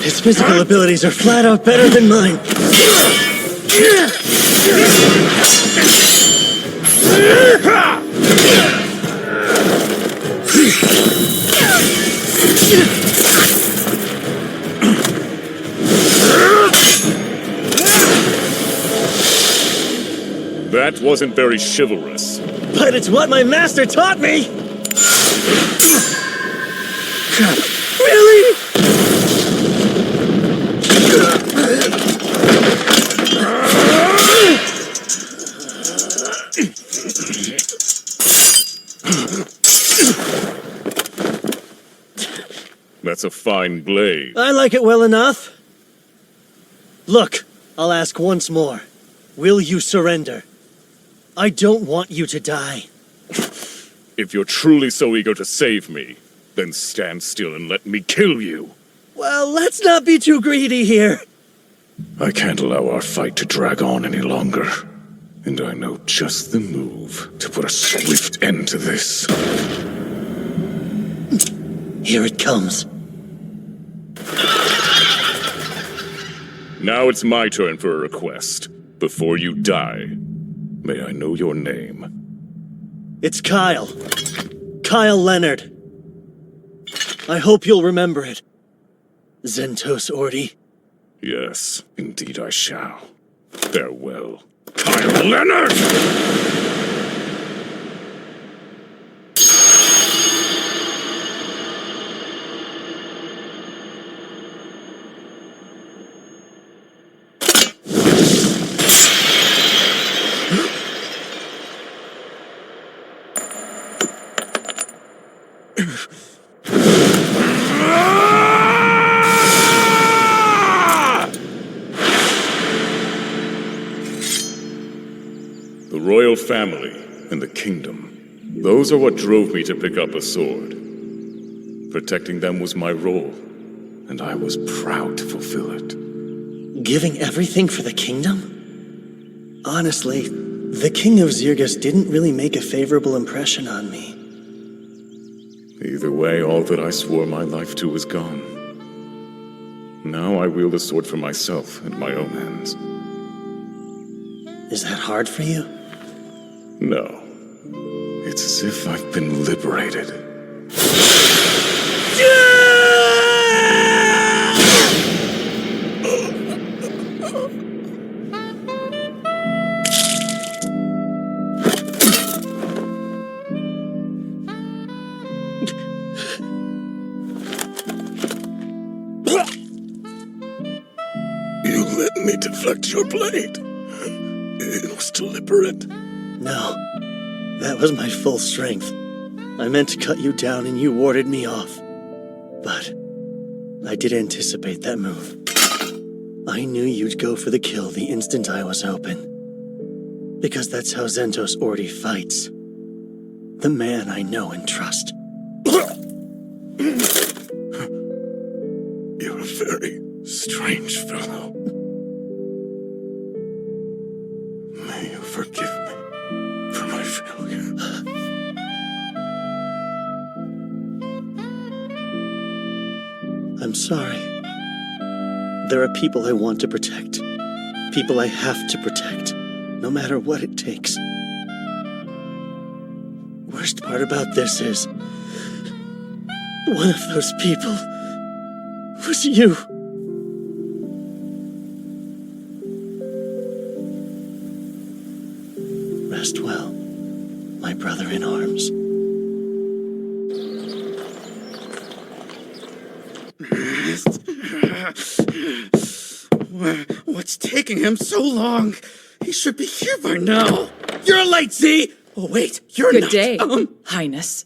His physical abilities are flat out better than mine. That wasn't very chivalrous. But it's what my master taught me! Really? That's a fine blade. I like it well enough. Look, I'll ask once more. Will you surrender? I don't want you to die. If you're truly so eager to save me, then stand still and let me kill you. Well, let's not be too greedy here. I can't allow our fight to drag on any longer. And I know just the move to put a swift end to this. Here it comes. Now it's my turn for a request. Before you die, may I know your name? It's Kyle. Kyle Leonard. I hope you'll remember it. Zentos Ordi. Yes, indeed I shall. Farewell, Kyle Leonard! The royal family and the kingdom. Those are what drove me to pick up a sword. Protecting them was my role, and I was proud to fulfill it. Giving everything for the kingdom? Honestly, the King of Zirgus didn't really make a favorable impression on me. Either way, all that I swore my life to is gone. Now I wield a sword for myself and my own hands. Is that hard for you? No. It's as if I've been liberated. You let me deflect your blade. It was deliberate. No, that was my full strength. I meant to cut you down and you warded me off. But I did anticipate that move. I knew you'd go for the kill the instant I was open. Because that's how Zentos Ordi fights. The man I know and trust. You're a very strange fellow. May you forgive me for my failure. I'm sorry. There are people I want to protect. People I have to protect, no matter what it takes. Worst part about this is, one of those people was you. Rest well, my brother in arms. What's taking him so long? He should be here by now. You're late, Z! Oh, wait, you're Good not. day, Highness.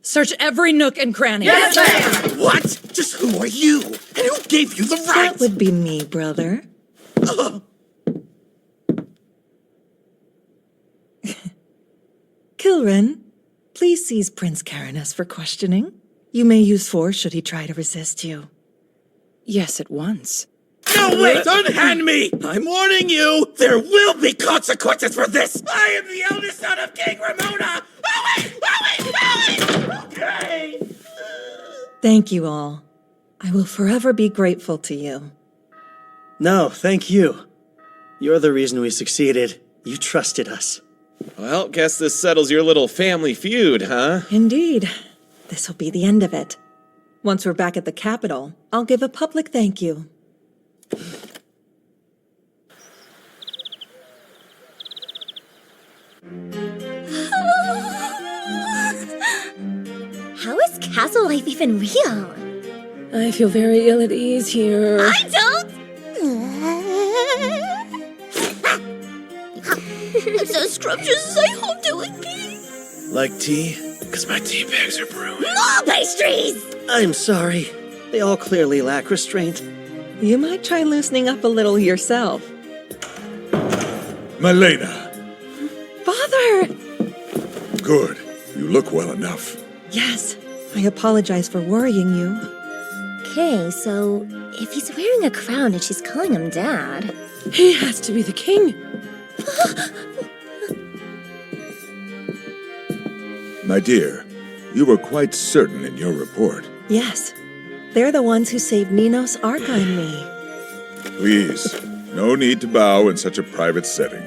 Search every nook and cranny. Yes, ma'am! What? Just who are you? And who gave you the right? That would be me, brother. Kilrin, please seize Prince Caranus for questioning. You may use force should he try to resist you. Yes, at once. No, wait! Unhand me! I'm warning you! There will be consequences for this! I am the eldest son of King Ramona! Okay! Thank you all. I will forever be grateful to you. No, thank you. You're the reason we succeeded. You trusted us. Well, guess this settles your little family feud, huh? Indeed. This will be the end of it. Once we're back at the capital, I'll give a public thank you. How is castle life even real? I feel very ill at ease here. I don't! It's as scrumptious as I hoped it would be. Like tea? Because my tea bags are brewing. More pastries! I'm sorry. They all clearly lack restraint. You might try loosening up a little yourself. Malena, Father! good. You look well enough. Yes, I apologize for worrying you. Okay, so if he's wearing a crown and she's calling him Dad... He has to be the king. My dear, you were quite certain in your report. Yes, they're the ones who saved Ninos, Arca, and me. Please, no need to bow in such a private setting.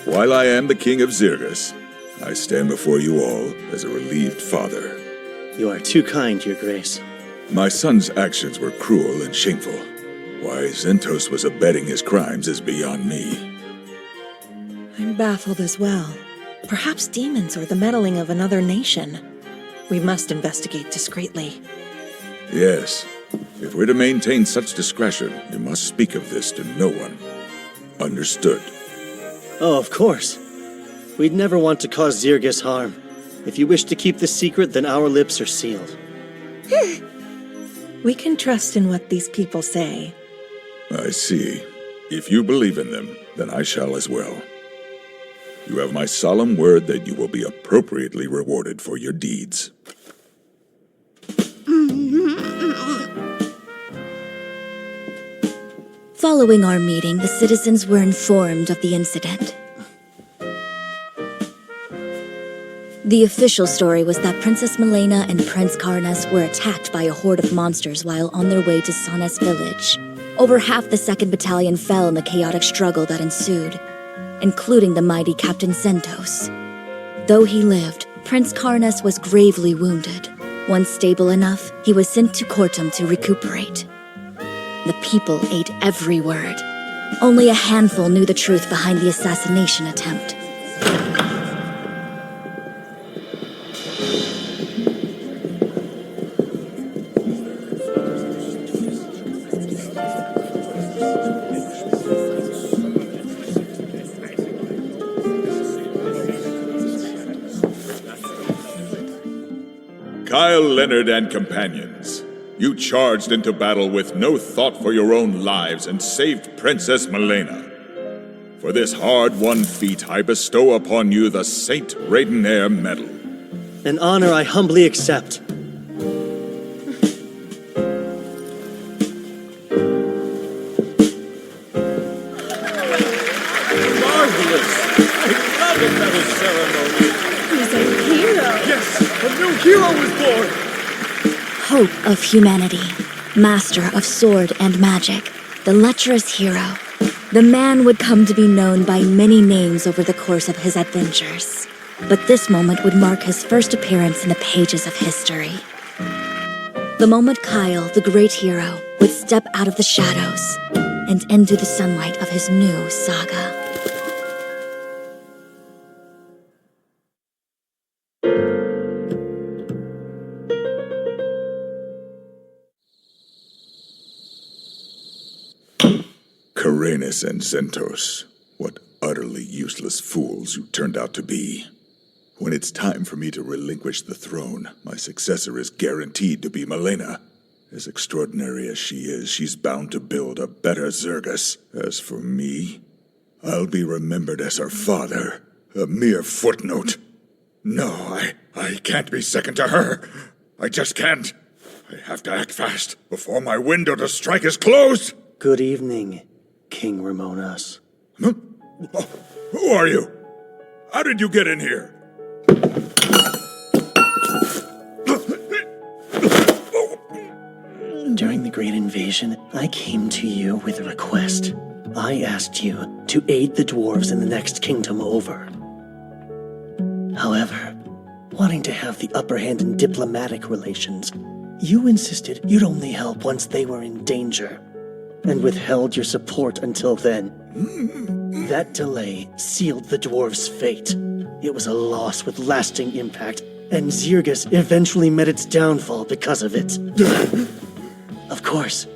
While I am the King of Zirgus, I stand before you all as a relieved father. You are too kind, Your Grace. My son's actions were cruel and shameful. Why Zentos was abetting his crimes is beyond me. I'm baffled as well. Perhaps demons or the meddling of another nation. We must investigate discreetly. Yes. If we're to maintain such discretion, you must speak of this to no one. Understood. Oh, of course. We'd never want to cause Zirgus harm. If you wish to keep this secret, then our lips are sealed. We can trust in what these people say. I see. If you believe in them, then I shall as well. You have my solemn word that you will be appropriately rewarded for your deeds. Following our meeting, the citizens were informed of the incident. The official story was that Princess Milena and Prince Karnas were attacked by a horde of monsters while on their way to Sanes village. Over half the 2nd Battalion fell in the chaotic struggle that ensued, including the mighty Captain Zentos. Though he lived, Prince Karnas was gravely wounded. Once stable enough, he was sent to Kortum to recuperate. The people ate every word. Only a handful knew the truth behind the assassination attempt. Kyle Leonard and companions, you charged into battle with no thought for your own lives and saved Princess Milena. For this hard-won feat, I bestow upon you the Saint Raidenair Medal. An honor I humbly accept. Marvelous! I love a medal ceremony! He's a hero! Yes! A new hero was born! Hope of humanity, master of sword and magic, the lecherous hero. The man would come to be known by many names over the course of his adventures. But this moment would mark his first appearance in the pages of history. The moment Kyle, the great hero, would step out of the shadows and into the sunlight of his new saga. Karenis and Zentos, what utterly useless fools you turned out to be. When it's time for me to relinquish the throne, my successor is guaranteed to be Milena. As extraordinary as she is, she's bound to build a better Zirgus. As for me, I'll be remembered as her father, a mere footnote. No, I can't be second to her. I just can't. I have to act fast before my window to strike is closed. Good evening, King Ramonas. Huh? Who are you? How did you get in here? During the Great Invasion, I came to you with a request. I asked you to aid the dwarves in the next kingdom over. However, wanting to have the upper hand in diplomatic relations, you insisted you'd only help once they were in danger, and withheld your support until then. That delay sealed the dwarves' fate. It was a loss with lasting impact, and Zirgus eventually met its downfall because of it. Of course,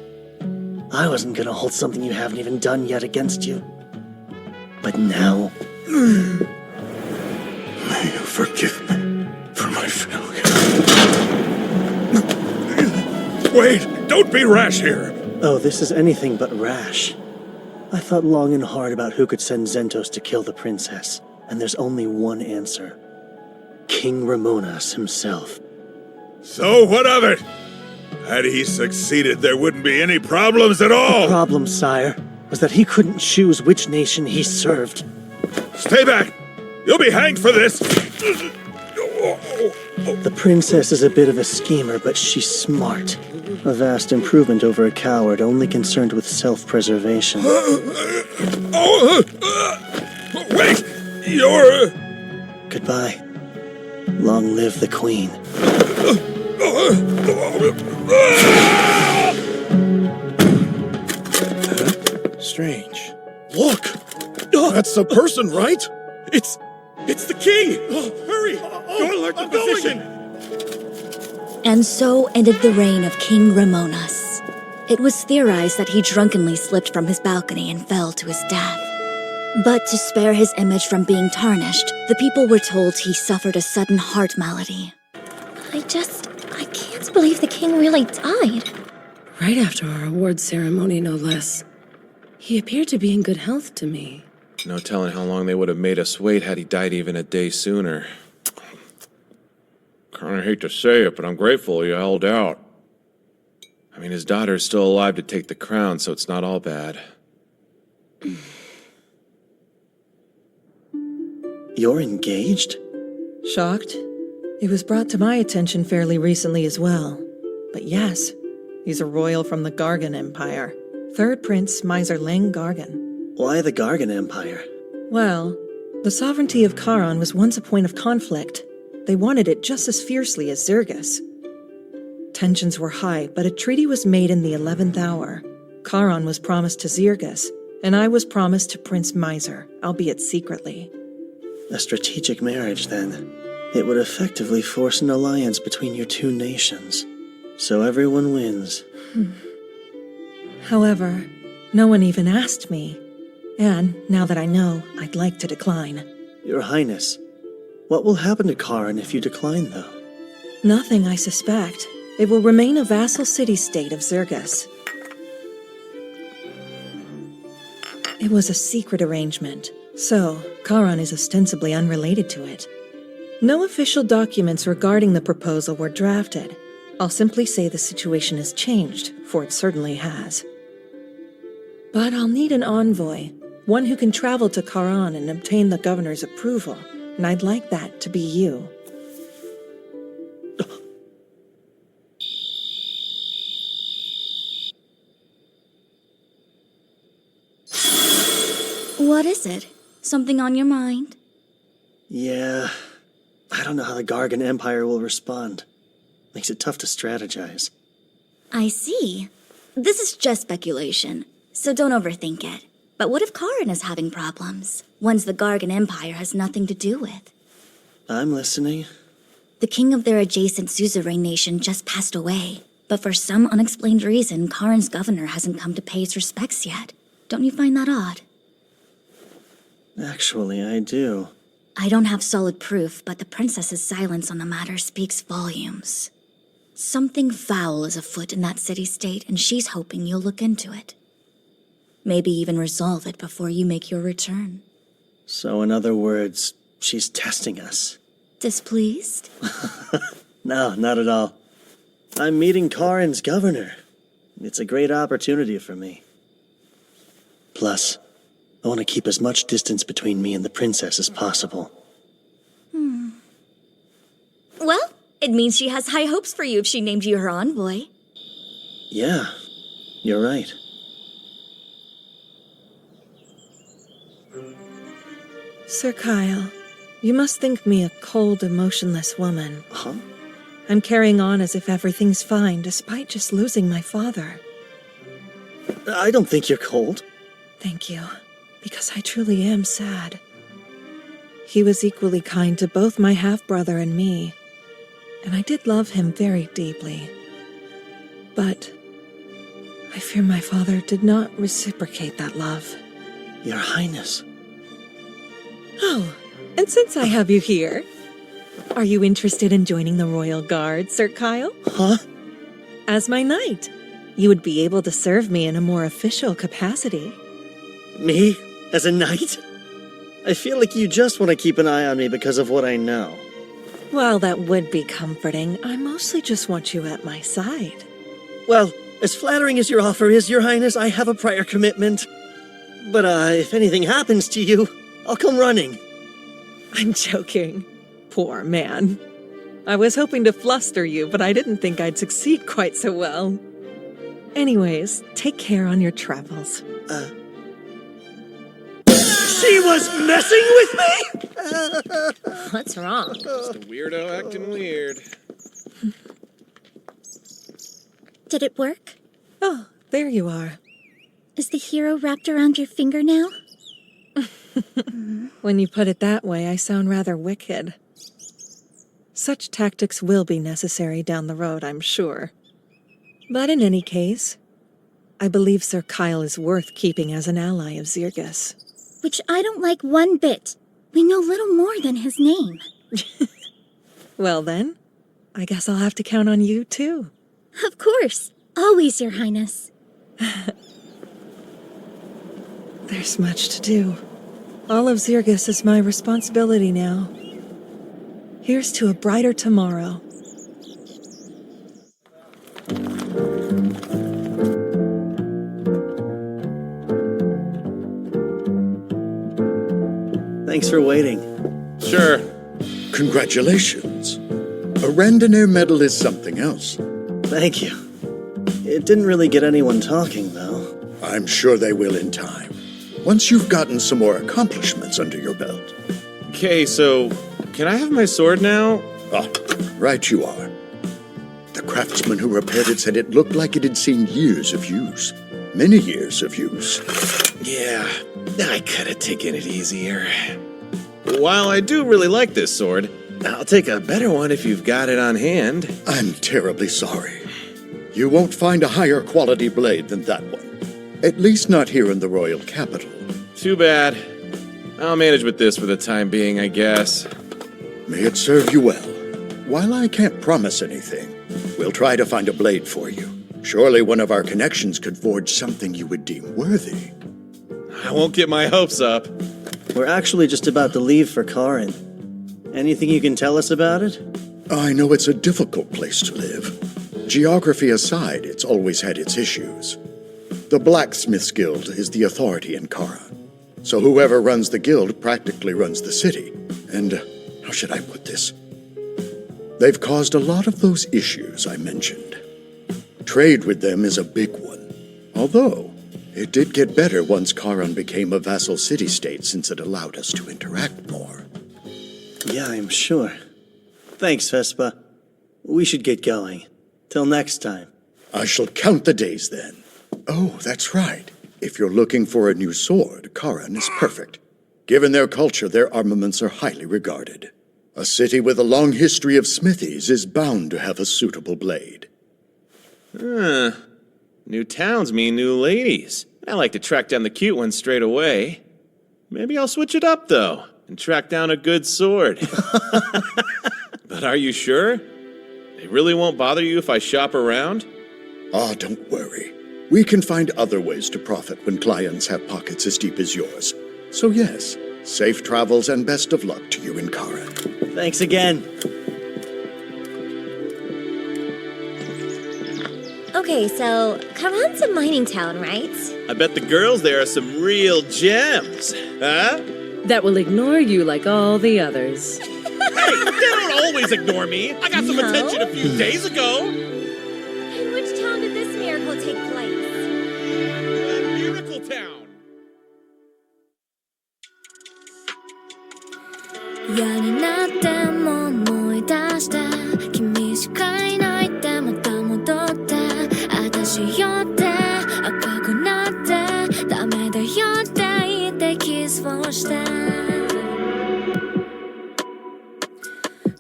I wasn't gonna hold something you haven't even done yet against you. But now... May you forgive me for my failure. Wait! Don't be rash here! Oh, this is anything but rash. I thought long and hard about who could send Zentos to kill the princess, and there's only one answer. King Ramonas himself. So what of it? Had he succeeded, there wouldn't be any problems at all! The problem, sire, was that he couldn't choose which nation he served. Stay back! You'll be hanged for this! The princess is a bit of a schemer, but she's smart. A vast improvement over a coward only concerned with self-preservation. Wait! You're... Goodbye. Long live the Queen. Strange. Look! That's the person, right? It's the king! Hurry! Go alert the position! And so ended the reign of King Ramonas. It was theorized that he drunkenly slipped from his balcony and fell to his death. But to spare his image from being tarnished, the people were told he suffered a sudden heart malady. I can't believe the king really died. Right after our award ceremony, no less. He appeared to be in good health to me. No telling how long they would have made us wait had he died even a day sooner. Kinda hate to say it, but I'm grateful he held out. I mean, his daughter is still alive to take the crown, so it's not all bad. You're engaged? Shocked? It was brought to my attention fairly recently as well. But yes, he's a royal from the Gargan Empire. Third Prince Miser Leng Gargan. Why the Gargan Empire? Well, the sovereignty of Charon was once a point of conflict. They wanted it just as fiercely as Zergus. Tensions were high, but a treaty was made in the 11th hour. Charon was promised to Zergus, and I was promised to Prince Miser, albeit secretly. A strategic marriage, then. It would effectively force an alliance between your two nations. So everyone wins. However, no one even asked me. And, now that I know, I'd like to decline. Your Highness, what will happen to Charon if you decline, though? Nothing, I suspect. It will remain a vassal city-state of Zergus. It was a secret arrangement, so Charon is ostensibly unrelated to it. No official documents regarding the proposal were drafted. I'll simply say the situation has changed, for it certainly has. But I'll need an envoy, one who can travel to Charon and obtain the governor's approval, and I'd like that to be you. What is it? Something on your mind? Yeah, I don't know how the Gargan Empire will respond. Makes it tough to strategize. I see. This is just speculation, so don't overthink it. But what if Charon is having problems? Ones the Gargan Empire has nothing to do with. I'm listening. The king of their adjacent suzerain nation just passed away. But for some unexplained reason, Charon's governor hasn't come to pay his respects yet. Don't you find that odd? Actually, I do. I don't have solid proof, but the princess's silence on the matter speaks volumes. Something foul is afoot in that city-state, and she's hoping you'll look into it. Maybe even resolve it before you make your return. So in other words, she's testing us. Displeased? No, not at all. I'm meeting Charon's governor. It's a great opportunity for me. Plus, I want to keep as much distance between me and the princess as possible. Well, it means she has high hopes for you if she named you her envoy. Yeah, you're right. Sir Kyle, you must think me a cold, emotionless woman. Huh? I'm carrying on as if everything's fine, despite just losing my father. I don't think you're cold. Thank you, because I truly am sad. He was equally kind to both my half-brother and me, and I did love him very deeply. But I fear my father did not reciprocate that love. Your Highness. Oh, and since I have you here, are you interested in joining the Royal Guard, Sir Kyle? Huh? As my knight, you would be able to serve me in a more official capacity. Me? As a knight? I feel like you just want to keep an eye on me because of what I know. While that would be comforting, I mostly just want you at my side. Well, as flattering as your offer is, Your Highness, I have a prior commitment. But, if anything happens to you, I'll come running. I'm joking. Poor man. I was hoping to fluster you, but I didn't think I'd succeed quite so well. Anyways, take care on your travels. She was messing with me? What's wrong? Just a weirdo acting weird. Did it work? Oh, there you are. Is the hero wrapped around your finger now? When you put it that way, I sound rather wicked. Such tactics will be necessary down the road, I'm sure. But in any case, I believe Sir Kyle is worth keeping as an ally of Zirgus. Which I don't like one bit. We know little more than his name. Well then, I guess I'll have to count on you too. Of course. Always, Your Highness. There's much to do. All of Zirgus is my responsibility now. Here's to a brighter tomorrow. Thanks for waiting. Sure. Congratulations. A Randonnair medal is something else. Thank you. It didn't really get anyone talking, though. I'm sure they will in time. Once you've gotten some more accomplishments under your belt. Okay, so can I have my sword now? Ah, right you are. The craftsman who repaired it said it looked like it had seen years of use. Many years of use. Yeah, I could have taken it easier. While I do really like this sword, I'll take a better one if you've got it on hand. I'm terribly sorry. You won't find a higher quality blade than that one. At least not here in the royal capital. Too bad. I'll manage with this for the time being, I guess. May it serve you well. While I can't promise anything, we'll try to find a blade for you. Surely one of our connections could forge something you would deem worthy. I won't get my hopes up. We're actually just about to leave for Karin. Anything you can tell us about it? I know it's a difficult place to live. Geography aside, it's always had its issues. The Blacksmiths Guild is the authority in Kara. So whoever runs the guild practically runs the city. And, how should I put this? They've caused a lot of those issues I mentioned. Trade with them is a big one. Although, it did get better once Karan became a vassal city-state since it allowed us to interact more. Yeah, I'm sure. Thanks, Vespa. We should get going. Till next time. I shall count the days then. Oh, that's right. If you're looking for a new sword, Karan is perfect. Given their culture, their armaments are highly regarded. A city with a long history of smithies is bound to have a suitable blade. New towns mean new ladies. I like to track down the cute ones straight away. Maybe I'll switch it up, though, and track down a good sword. But are you sure? They really won't bother you if I shop around? Ah, don't worry. We can find other ways to profit when clients have pockets as deep as yours. So yes, safe travels and best of luck to you in Karan. Thanks again. Okay, so Karan's a mining town, right? I bet the girls there are some real gems. Huh? That will ignore you like all the others. Hey, they don't always ignore me. I got some attention a few days ago. In which town did this miracle take place? Miracle Town. 嫌になっても思い出して君しかいないってまた戻って私よって赤くなってダメだよって言ってキスをして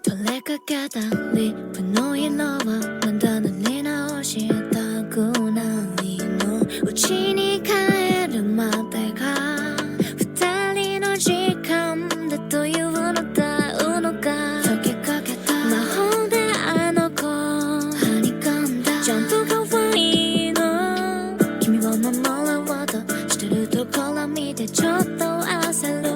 取れかけたリップの色はまだ塗り直したくないの家に帰るまでが二人の時間だというのだうのが溶けかけた魔法であの子はにかんだちゃんと可愛いの君を守ろうとしてるところ見てちょっと焦る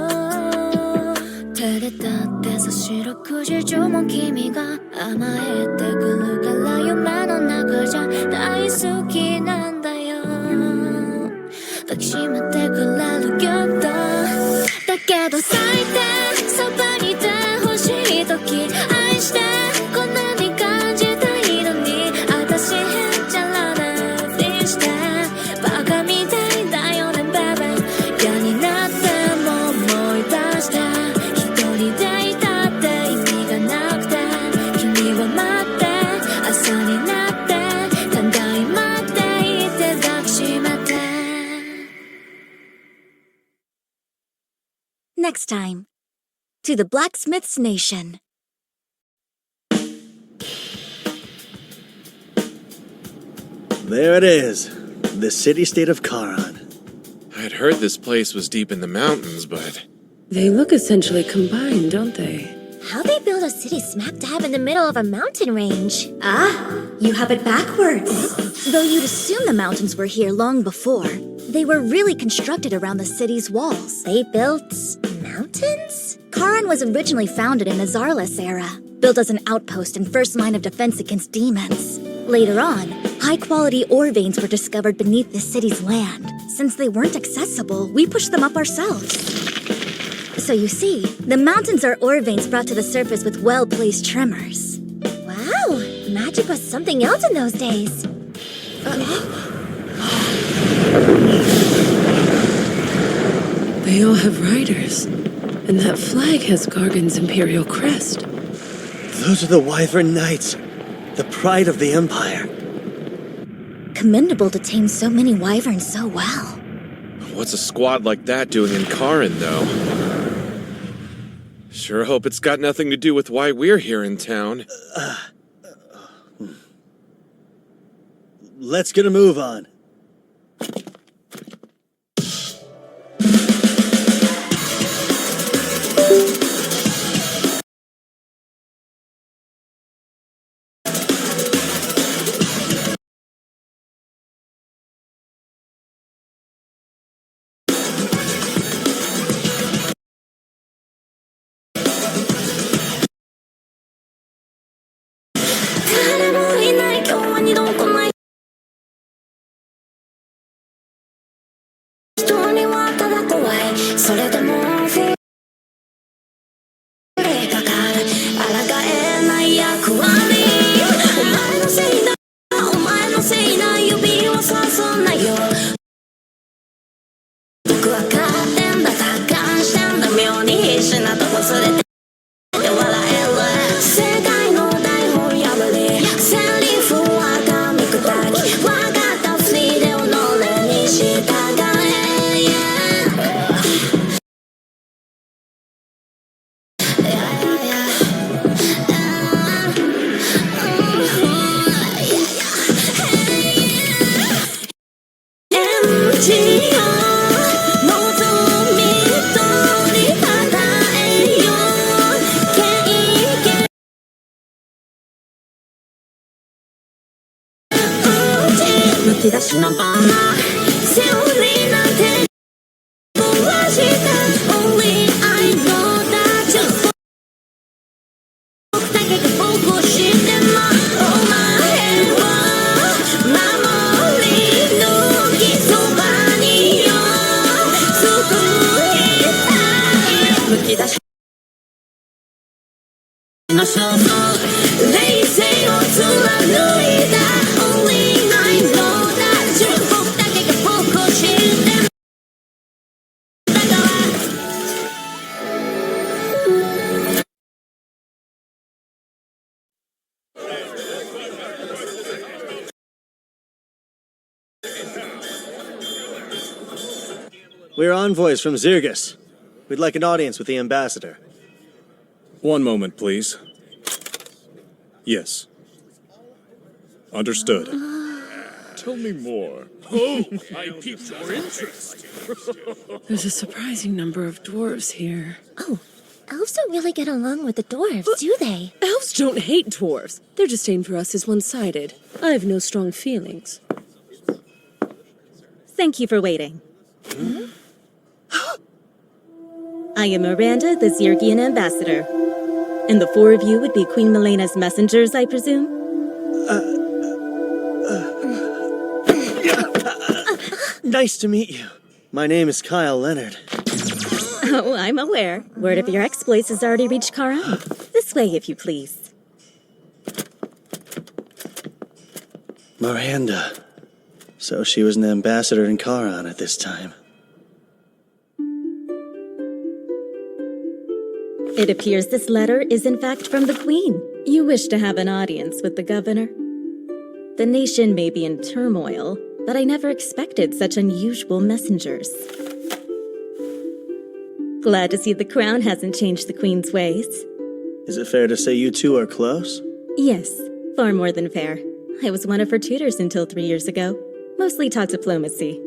照れたってさ四六時中も君が甘えてくるから夢の中じゃ大好きなんだよ抱きしめてくれるけどだけど最低そばにいてほしい時愛してこんなに感じたいのに私へっちゃらでふりし Next time, to the Blacksmith's Nation. There it is, the city-state of Charon. I'd heard this place was deep in the mountains, but... They look essentially combined, don't they? How they build a city smack dab in the middle of a mountain range? Ah, you have it backwards. Though you'd assume the mountains were here long before, they were really constructed around the city's walls. They built mountains? Charon was originally founded in the Zarlus era, built as an outpost and first line of defense against demons. Later on, high-quality ore veins were discovered beneath the city's land. Since they weren't accessible, we pushed them up ourselves. So you see, the mountains are ore veins brought to the surface with well-placed tremors. Wow, magic was something else in those days. They all have riders. And that flag has Gargan's imperial crest. Those are the Wyvern Knights, the pride of the Empire. Commendable to tame so many wyverns so well. What's a squad like that doing in Charon, though? Sure hope it's got nothing to do with why we're here in town. Let's get a move on. We're envoys from Zirgus. We'd like an audience with the ambassador. One moment, please. Yes. Understood. Tell me more. Oh, I piqued your interest. There's a surprising number of dwarves here. Oh, elves don't really get along with the dwarves, do they? Elves don't hate dwarves. Their disdain for us is one-sided. I have no strong feelings. Thank you for waiting. I am Miranda, the Zirgian ambassador. And the four of you would be Queen Milena's messengers, I presume? Nice to meet you. My name is Kyle Leonard. Oh, I'm aware. Word of your exploits has already reached Charon. This way, if you please. Miranda. So she was an ambassador in Charon at this time. It appears this letter is in fact from the Queen. You wish to have an audience with the governor. The nation may be in turmoil, but I never expected such unusual messengers. Glad to see the crown hasn't changed the Queen's ways. Is it fair to say you two are close? Yes, far more than fair. I was one of her tutors until 3 years ago. Mostly taught diplomacy.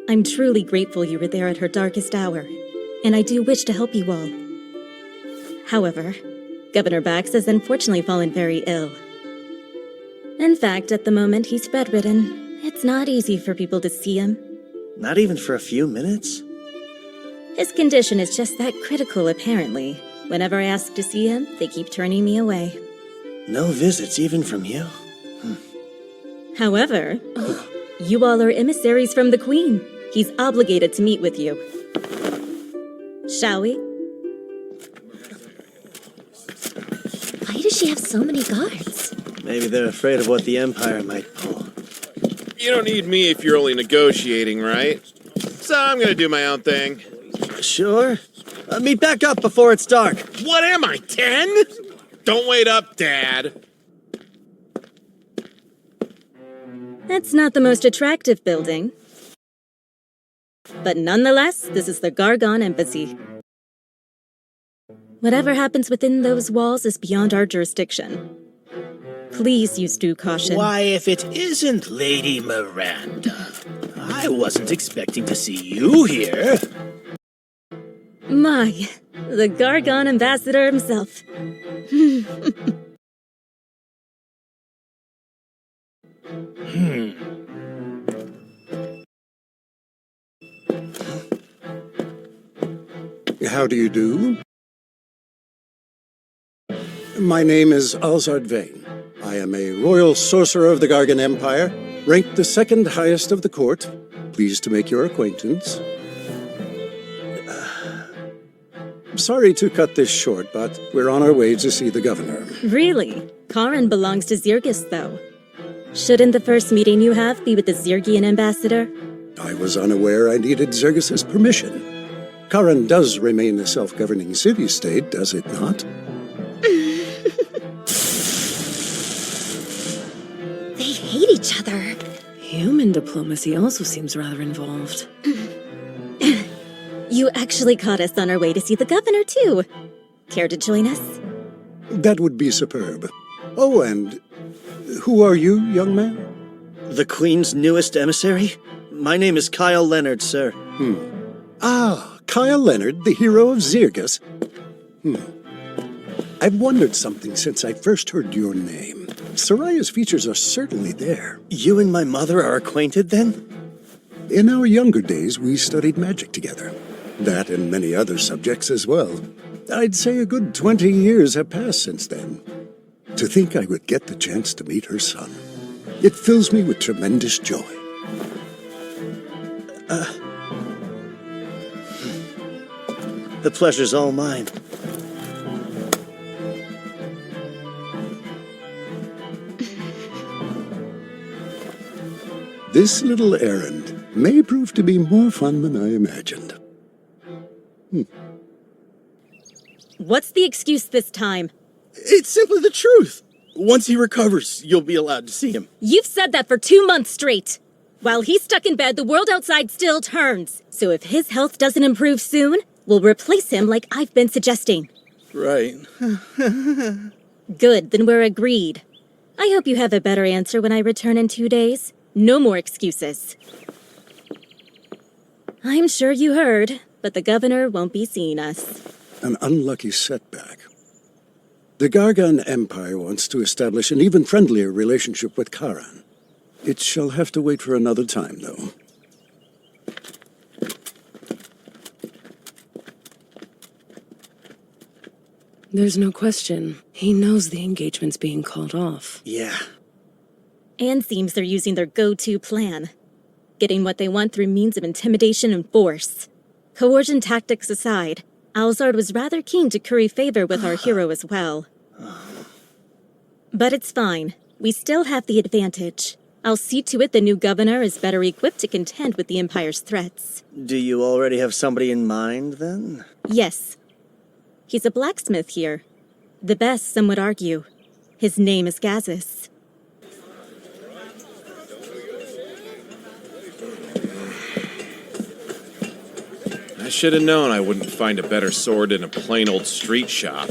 I'm truly grateful you were there at her darkest hour, and I do wish to help you all. However, Governor Bax has unfortunately fallen very ill. In fact, at the moment he's bedridden. It's not easy for people to see him. Not even for a few minutes? His condition is just that critical, apparently. Whenever I ask to see him, they keep turning me away. No visits even from you? However, you all are emissaries from the Queen. He's obligated to meet with you. Shall we? Why does she have so many guards? Maybe they're afraid of what the Empire might pull. You don't need me if you're only negotiating, right? So I'm gonna do my own thing. Sure. Meet back up before it's dark. What am I, 10? Don't wait up, Dad. That's not the most attractive building. But nonetheless, this is the Gargon Embassy. Whatever happens within those walls is beyond our jurisdiction. Please use due caution. Why, if it isn't Lady Miranda, I wasn't expecting to see you here. My, the Gargon Ambassador himself. How do you do? My name is Alzard Vane. I am a royal sorcerer of the Gargan Empire, ranked the second highest of the court. Pleased to make your acquaintance. Sorry to cut this short, but we're on our way to see the governor. Really? Karin belongs to Zirgis, though. Shouldn't the first meeting you have be with the Zirgian ambassador? I was unaware I needed Zergus' permission. Karin does remain a self-governing city-state, does it not? They hate each other. Human diplomacy also seems rather involved. You actually caught us on our way to see the governor, too. Care to join us? That would be superb. Oh, and who are you, young man? The Queen's newest emissary? My name is Kyle Leonard, sir. Ah, Kyle Leonard, the hero of Zirgus. I've wondered something since I first heard your name. Soraya's features are certainly there. You and my mother are acquainted, then? In our younger days, we studied magic together. That and many other subjects as well. I'd say a good 20 years have passed since then. To think I would get the chance to meet her son. It fills me with tremendous joy. The pleasure's all mine. This little errand may prove to be more fun than I imagined. What's the excuse this time? It's simply the truth. Once he recovers, you'll be allowed to see him. You've said that for 2 months straight. While he's stuck in bed, the world outside still turns. So if his health doesn't improve soon, we'll replace him like I've been suggesting. Right. Good, then we're agreed. I hope you have a better answer when I return in 2 days. No more excuses. I'm sure you heard, but the governor won't be seeing us. An unlucky setback. The Gargan Empire wants to establish an even friendlier relationship with Karan. It shall have to wait for another time, though. There's no question. He knows the engagement's being called off. Yeah. And seems they're using their go-to plan. Getting what they want through means of intimidation and force. Coercion tactics aside, Alzard was rather keen to curry favor with our hero as well. But it's fine. We still have the advantage. I'll see to it the new governor is better equipped to contend with the Empire's threats. Do you already have somebody in mind, then? Yes. He's a blacksmith here. The best, some would argue. His name is Gazis. I should have known I wouldn't find a better sword in a plain old street shop.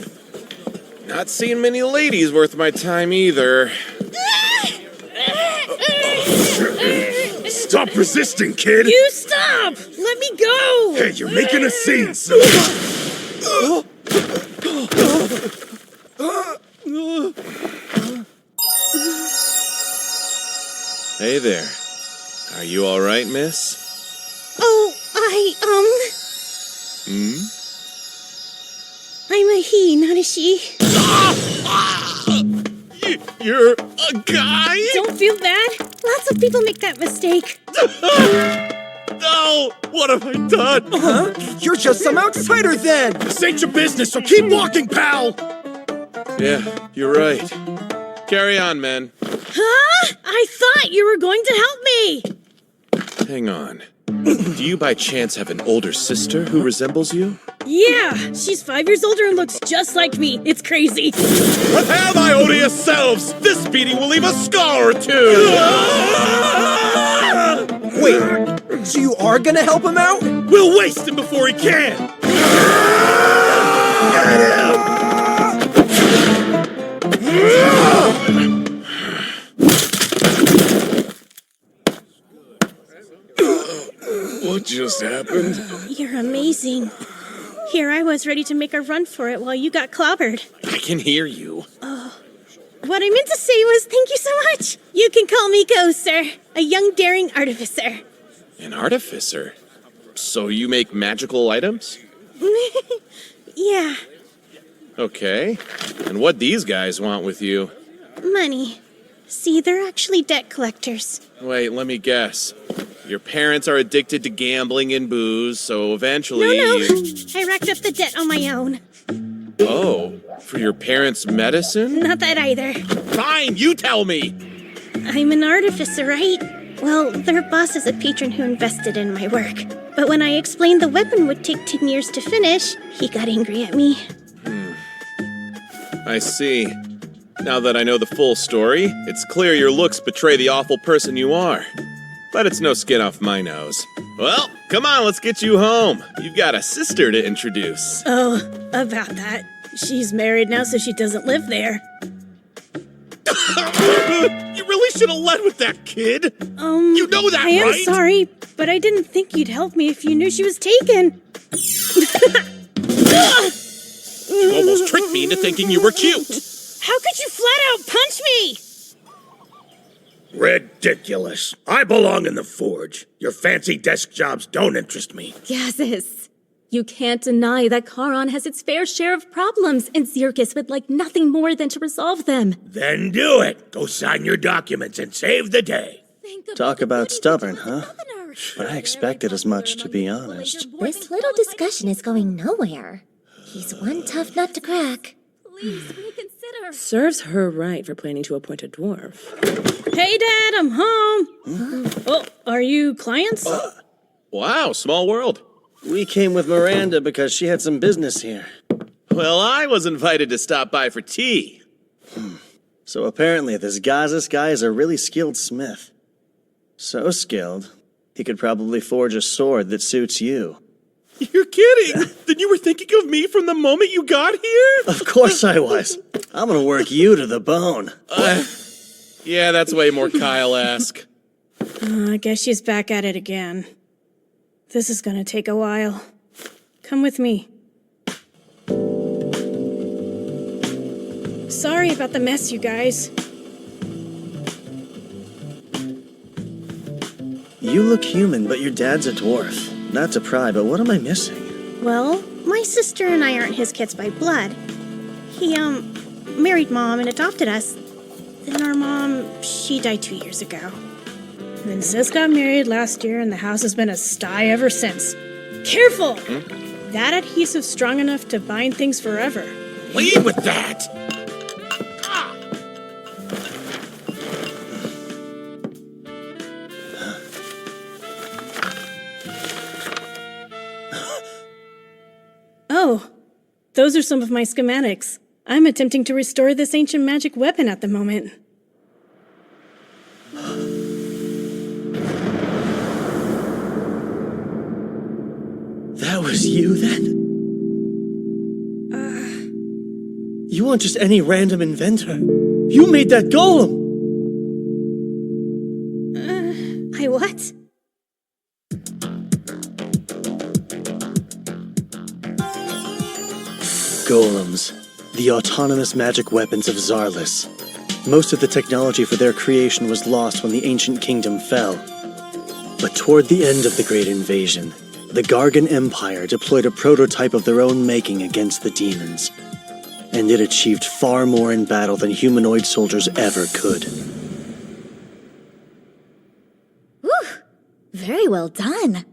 Not seeing many ladies worth my time either. Stop resisting, kid! You stop! Let me go! Hey, you're making a scene, son! Hey there. Are you alright, miss? Oh, I'm a he, not a she. You're a guy? Don't feel bad. Lots of people make that mistake. No! What have I done? Huh? You're just some outsider then! This ain't your business, so keep walking, pal! Yeah, you're right. Carry on, men. Huh? I thought you were going to help me! Hang on. Do you by chance have an older sister who resembles you? Yeah, she's 5 years older and looks just like me. It's crazy. What have I odious selves? This beating will leave a scar or two! Wait, so you are gonna help him out? We'll waste him before he can! What just happened? You're amazing. Here I was ready to make a run for it while you got clobbered. I can hear you. What I meant to say was thank you so much. You can call me Go, sir. A young daring artificer. An artificer? So you make magical items? Yeah, Okay. And what these guys want with you? money. See, they're actually debt collectors. Wait, let me guess. Your parents are addicted to gambling and booze, so eventually No. you... I racked up the debt on my own. Oh, for your parents' medicine? Not that either. Fine, you tell me! I'm an artificer, right? Well, their boss is a patron who invested in my work. But when I explained the weapon would take 10 years to finish, he got angry at me. I see. Now that I know the full story, it's clear your looks betray the awful person you are. But it's no skin off my nose. Well, come on, let's get you home. You've got a sister to introduce. Oh, about that. She's married now, so she doesn't live there. You really should have led with that, kid. You know that, I am right? sorry, but I didn't think you'd help me if you knew she was taken. You almost tricked me into thinking you were cute. How could you flat out punch me? Ridiculous. I belong in the forge. Your fancy desk jobs don't interest me. Gases. You can't deny that Charon has its fair share of problems, and Zirkus would like nothing more than to resolve them. Then do it. Go sign your documents and save the day. Talk about stubborn, huh? But I expected as much, to be honest. This little discussion is going nowhere. He's one tough nut to crack. Please reconsider. Serves her right for planning to appoint a dwarf. Hey, Dad, I'm home. Oh, are you clients? Wow, small world. We came with Miranda because she had some business here. Well, I was invited to stop by for tea. So apparently this Gazis guy is a really skilled smith. So skilled, he could probably forge a sword that suits you. You're kidding! Then you were thinking of me from the moment you got here? Of course I was. I'm gonna work you to the bone. Yeah, that's way more Kyle-esque. I guess she's back at it again. This is gonna take a while. Come with me. Sorry about the mess, you guys. You look human, but your dad's a dwarf. Not to pry, but what am I missing? Well, my sister and I aren't his kids by blood. He, married Mom and adopted us. Then our mom, she died 2 years ago. And then Sis got married last year, and the house has been a sty ever since. Careful! That adhesive's strong enough to bind things forever. Leave with that! Oh, those are some of my schematics. I'm attempting to restore this ancient magic weapon at the moment. That was you, then? You weren't just any random inventor. You made that golem! I what? Golems, the autonomous magic weapons of Zarlis. Most of the technology for their creation was lost when the ancient kingdom fell. But toward the end of the Great Invasion, the Gargan Empire deployed a prototype of their own making against the demons. And it achieved far more in battle than humanoid soldiers ever could. Whew! Very well done.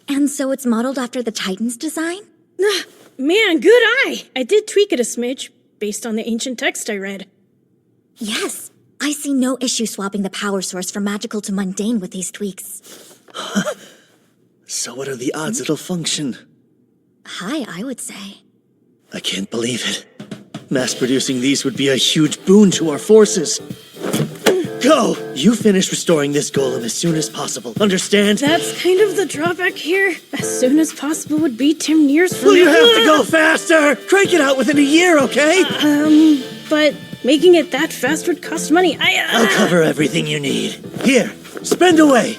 And so it's modeled after the Titan's design? Man, good eye! I did tweak it a smidge, based on the ancient text I read. Yes, I see no issue swapping the power source from magical to mundane with these tweaks. So what are the odds it'll function? High, I would say. I can't believe it. Mass-producing these would be a huge boon to our forces. Go! You finish restoring this golem as soon as possible, understand? That's kind of the drawback here. As soon as possible would be 10 years from now. Will you have to go faster? Crank it out within a year, okay? But making it that fast would cost money. I'll cover everything you need. Here, spend away.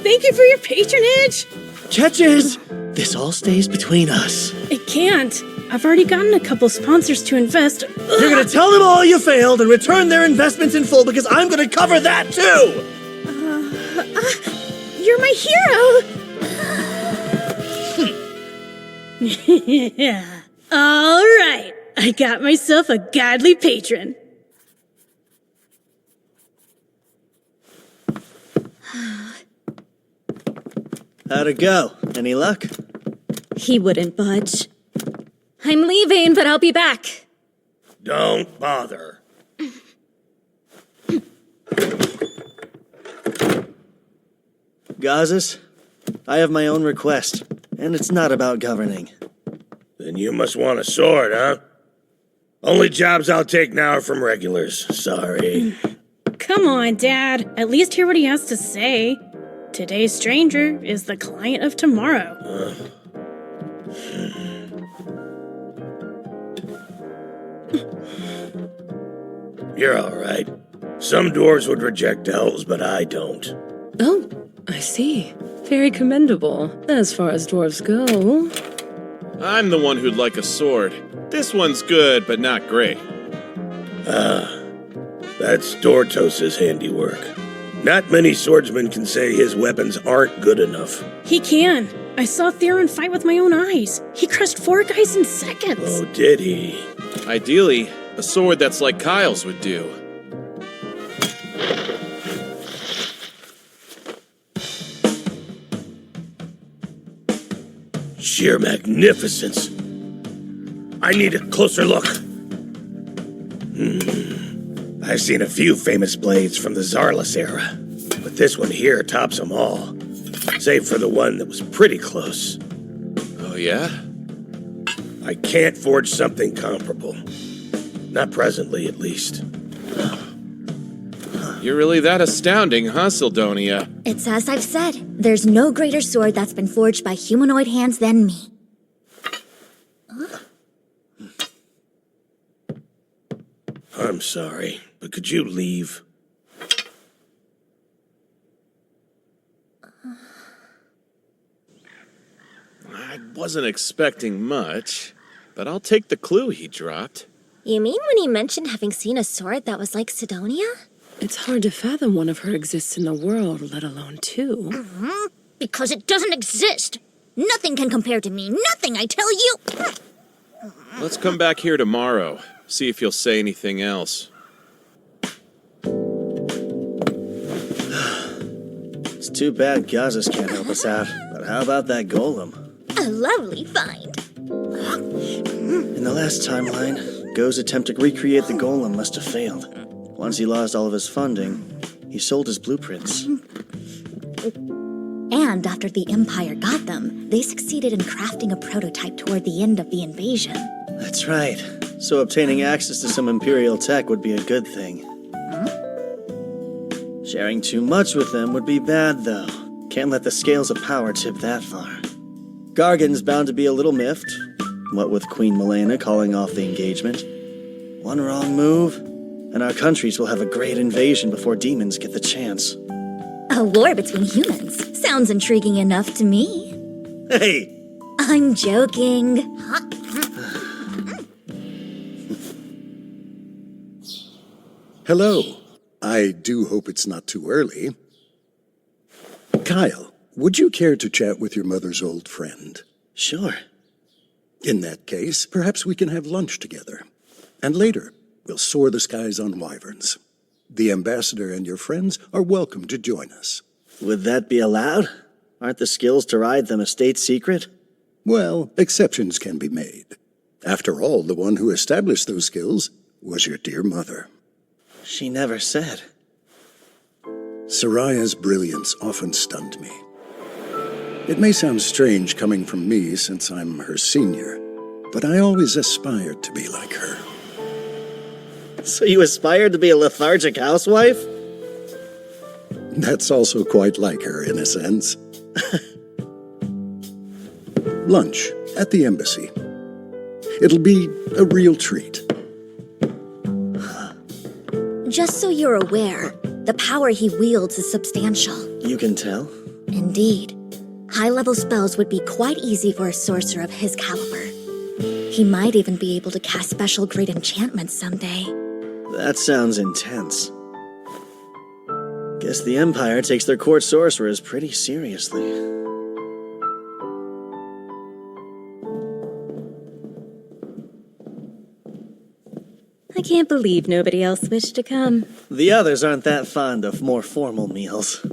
Thank you for your patronage. Catches! This all stays between us. It can't. I've already gotten a couple sponsors to invest. You're gonna tell them all you failed and return their investments in full because I'm gonna cover that too! You're my hero! All right, I got myself a godly patron. How'd it go? Any luck? He wouldn't budge. I'm leaving, but I'll be back. Don't bother. Gazas, I have my own request, and it's not about governing. Then you must want a sword, huh? Only jobs I'll take now are from regulars. Sorry. Come on, Dad. At least hear what he has to say. Today's stranger is the client of tomorrow. You're all right. Some dwarves would reject elves, but I don't. Oh, I see. Very commendable, as far as dwarves go. I'm the one who'd like a sword. This one's good, but not great. That's Dortos's handiwork. Not many swordsmen can say his weapons aren't good enough. He can. I saw Theron fight with my own eyes. He crushed 4 guys in seconds. Oh, did he? Ideally, a sword that's like Kyle's would do. Sheer magnificence. I need a closer look. I've seen a few famous blades from the Zarlis era, but this one here tops them all, save for the one that was pretty close. Oh, yeah? I can't forge something comparable. Not presently, at least. You're really that astounding, huh, Sildonia? It's as I've said. There's no greater sword that's been forged by humanoid hands than me. I'm sorry, but could you leave? I wasn't expecting much, but I'll take the clue he dropped. You mean when he mentioned having seen a sword that was like Sidonia? It's hard to fathom one of her exists in the world, let alone 2. Because it doesn't exist. Nothing can compare to me. Nothing, I tell you. Let's come back here tomorrow. See if you'll say anything else. It's too bad Gazas can't help us out, but how about that golem? A lovely find. In the last timeline, Go's attempt to recreate the golem must have failed. Once he lost all of his funding, he sold his blueprints. And after the Empire got them, they succeeded in crafting a prototype toward the end of the invasion. That's right. So obtaining access to some Imperial tech would be a good thing. Sharing too much with them would be bad, though. Can't let the scales of power tip that far. Gargan's bound to be a little miffed, what with Queen Milena calling off the engagement. One wrong move, and our countries will have a great invasion before demons get the chance. A war between humans. Sounds intriguing enough to me. Hey! I'm joking. Hello. I do hope it's not too early. Kyle, would you care to chat with your mother's old friend? Sure. In that case, perhaps we can have lunch together. And later, we'll soar the skies on wyverns. The ambassador and your friends are welcome to join us. Would that be allowed? Aren't the skills to ride them a state secret? Well, exceptions can be made. After all, the one who established those skills was your dear mother. She never said. Soraya's brilliance often stunned me. It may sound strange coming from me since I'm her senior, but I always aspired to be like her. So you aspired to be a lethargic housewife? That's also quite like her in a sense. Lunch at the embassy. It'll be a real treat. Just so you're aware, the power he wields is substantial. You can tell? Indeed. High-level spells would be quite easy for a sorcerer of his caliber. He might even be able to cast special great enchantments someday. That sounds intense. Guess the Empire takes their court sorcerers pretty seriously. I can't believe nobody else wished to come. The others aren't that fond of more formal meals.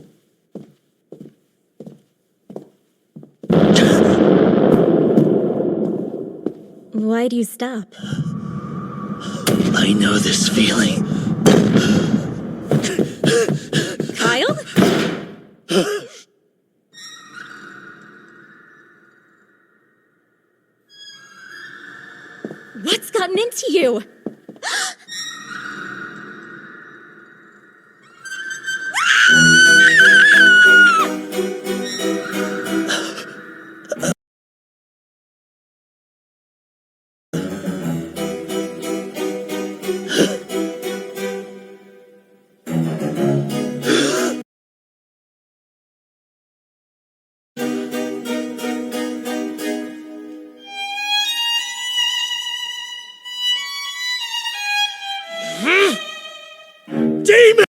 Why do you stop? I know this feeling. Kyle? What's gotten into you? Demon!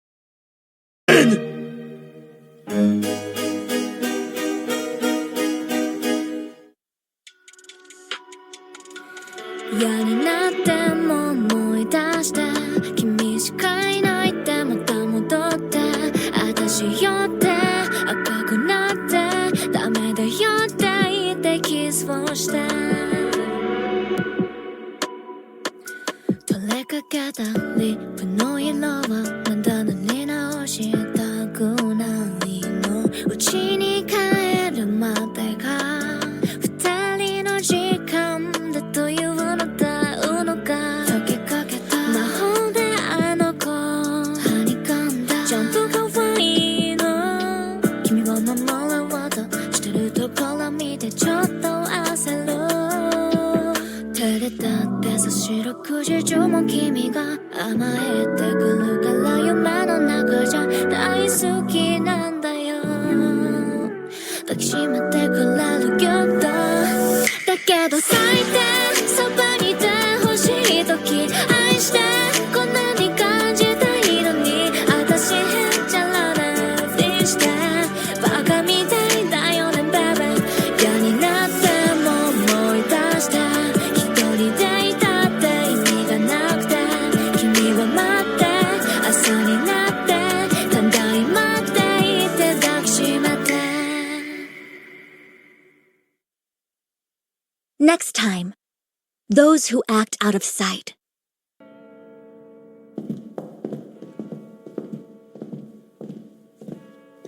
Next time, those who act out of sight.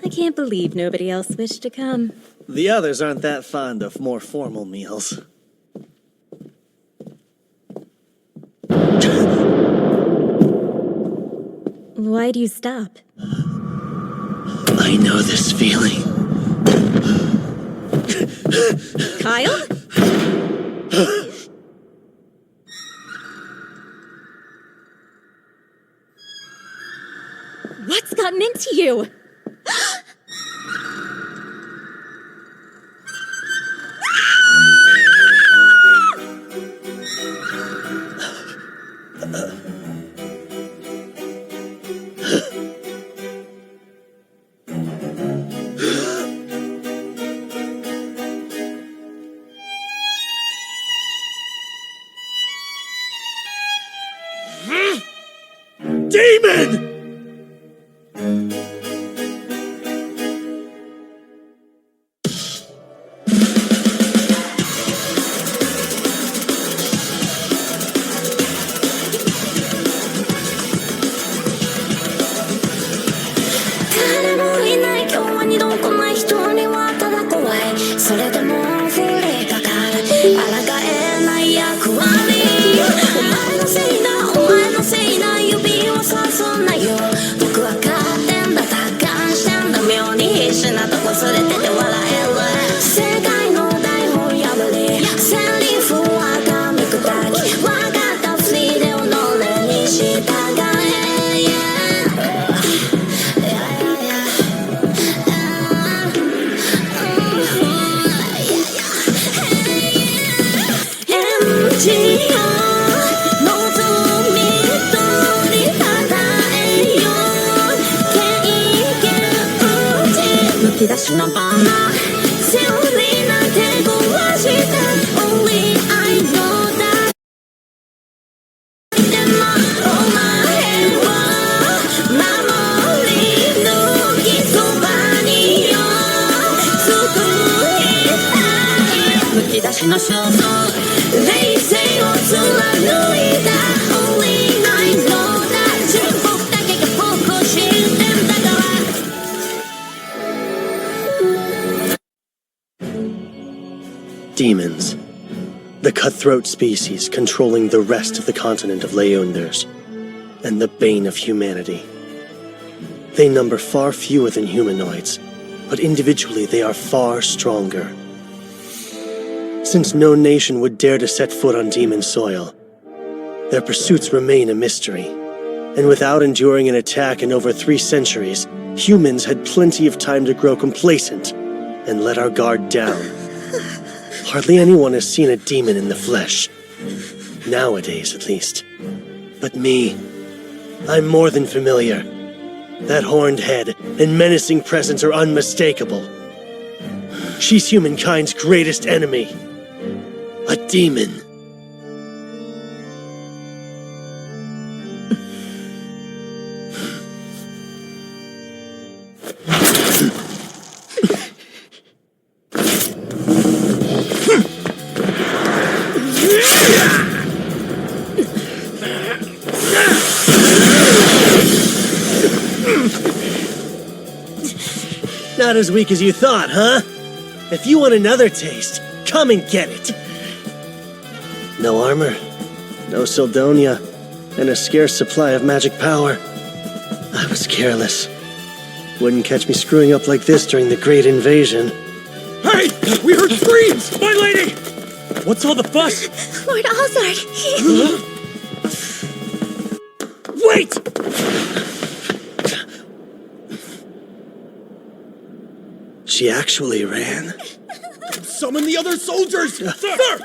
I can't believe nobody else wished to come. The others aren't that fond of more formal meals. Why do you stop? I know this feeling. Kyle? What's gotten into you? Demon! Demons. The cutthroat species controlling the rest of the continent of Leonders, and the bane of humanity. They number far fewer than humanoids, but individually they are far stronger. Since no nation would dare to set foot on demon soil, their pursuits remain a mystery, and without enduring an attack in over 3 centuries, humans had plenty of time to grow complacent and let our guard down. Hardly anyone has seen a demon in the flesh. Nowadays, at least. But me, I'm more than familiar. That horned head and menacing presence are unmistakable. She's humankind's greatest enemy. A demon. Not as weak as you thought, huh? If you want another taste, come and get it. No armor, no Sildonia, and a scarce supply of magic power. I was careless. Wouldn't catch me screwing up like this during the Great Invasion. Hey! We heard screams! My lady! What's all the fuss? Lord Alzard, Wait! She actually ran. Summon the other soldiers! Sir!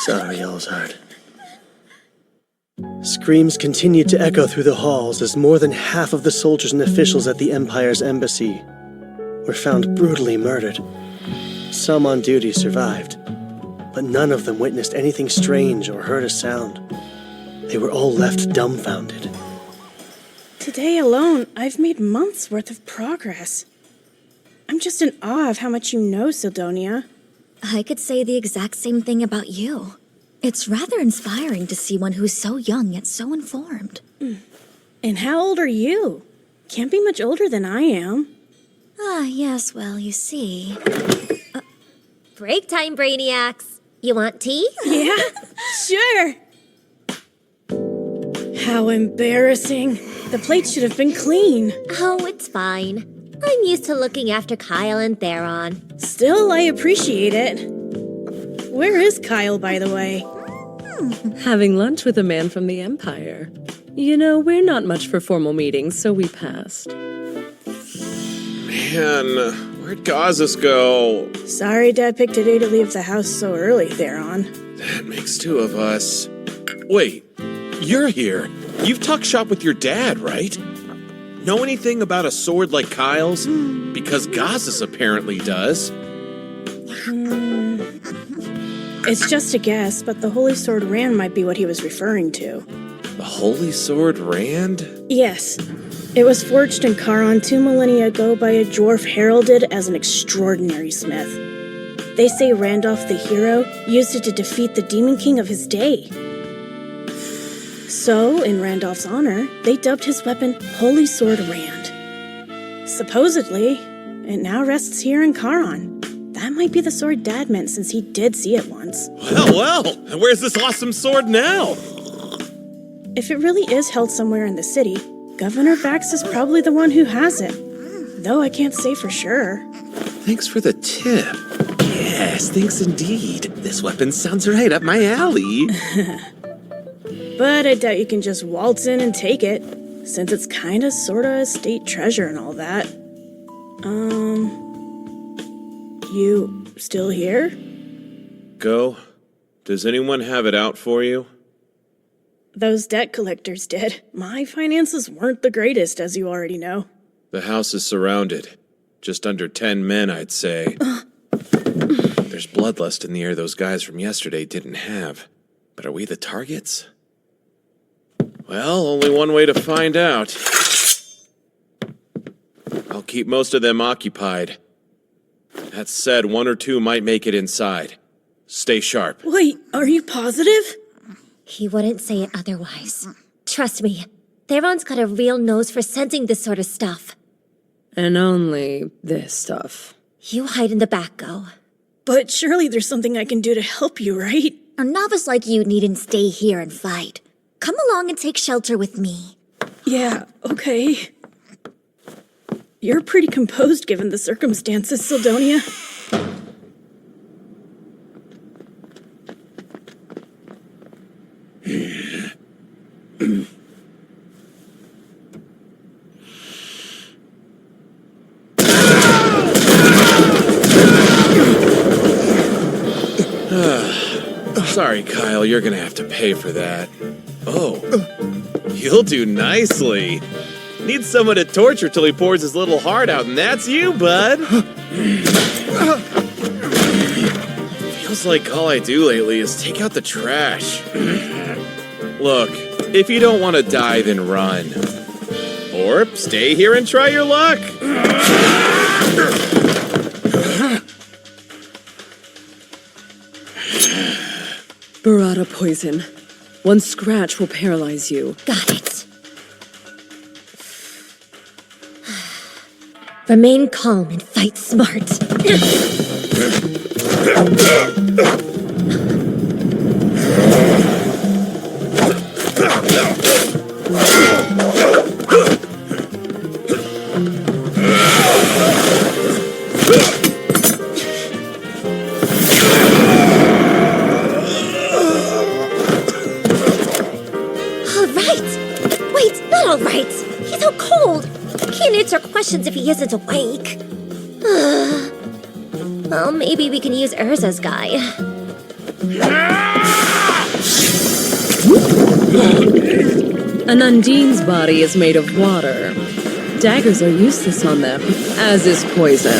Sorry, Alzard. Screams continued to echo through the halls as more than half of the soldiers and officials at the Empire's embassy were found brutally murdered. Some on duty survived, but none of them witnessed anything strange or heard a sound. They were all left dumbfounded. Today alone, I've made months' worth of progress. I'm just in awe of how much you know, Sildonia. I could say the exact same thing about you. It's rather inspiring to see one who's so young yet so informed. And how old are you? Can't be much older than I am. Ah, yes, well, you see... Break time, Brainiacs. You want tea? Yeah, sure. How embarrassing. The plate should have been clean. Oh, it's fine. I'm used to looking after Kyle and Theron. Still, I appreciate it. Where is Kyle, by the way? Having lunch with a man from the Empire. You know, we're not much for formal meetings, so we passed. Man, where'd Gazas go? Sorry Dad picked a day to leave the house so early, Theron. That makes two of us. Wait, you're here. You've talked shop with your dad, right? Know anything about a sword like Kyle's? Because Gazas apparently does. It's just a guess, but the Holy Sword Rand might be what he was referring to. The Holy Sword Rand? Yes. It was forged in Charon 2 millennia ago by a dwarf heralded as an extraordinary smith. They say Randolph the hero used it to defeat the Demon King of his day. So, in Randolph's honor, they dubbed his weapon Holy Sword Rand. Supposedly, it now rests here in Charon. That might be the sword Dad meant since he did see it once. Well, and where's this awesome sword now? If it really is held somewhere in the city, Governor Bax is probably the one who has it. Though I can't say for sure. Thanks for the tip. Yes, thanks indeed. This weapon sounds right up my alley. But I doubt you can just waltz in and take it, since it's kinda sorta a state treasure and all that. You still here? Go. Does anyone have it out for you? Those debt collectors did. My finances weren't the greatest, as you already know. The house is surrounded. Just under 10 men, I'd say. There's bloodlust in the air those guys from yesterday didn't have. But are we the targets? Well, only one way to find out. I'll keep most of them occupied. That said, one or two might make it inside. Stay sharp. Wait, are you positive? He wouldn't say it otherwise. Trust me, Theron's got a real nose for sensing this sort of stuff. And only this stuff. You hide in the back, Go. But surely there's something I can do to help you, right? A novice like you needn't stay here and fight. Come along and take shelter with me. Yeah, okay. You're pretty composed given the circumstances, Sildonia. Sorry, Kyle, you're gonna have to pay for that. Oh, you'll do nicely. Need someone to torture till he pours his little heart out, and that's you, bud. Feels like all I do lately is take out the trash. Look, if you don't want to die, then run. Or stay here and try your luck. Burrata poison. One scratch will paralyze you. Got it. Remain calm and fight smart. Questions if he isn't awake. Well, maybe we can use Urza's guy. An Undine's body is made of water. Daggers are useless on them, as is poison.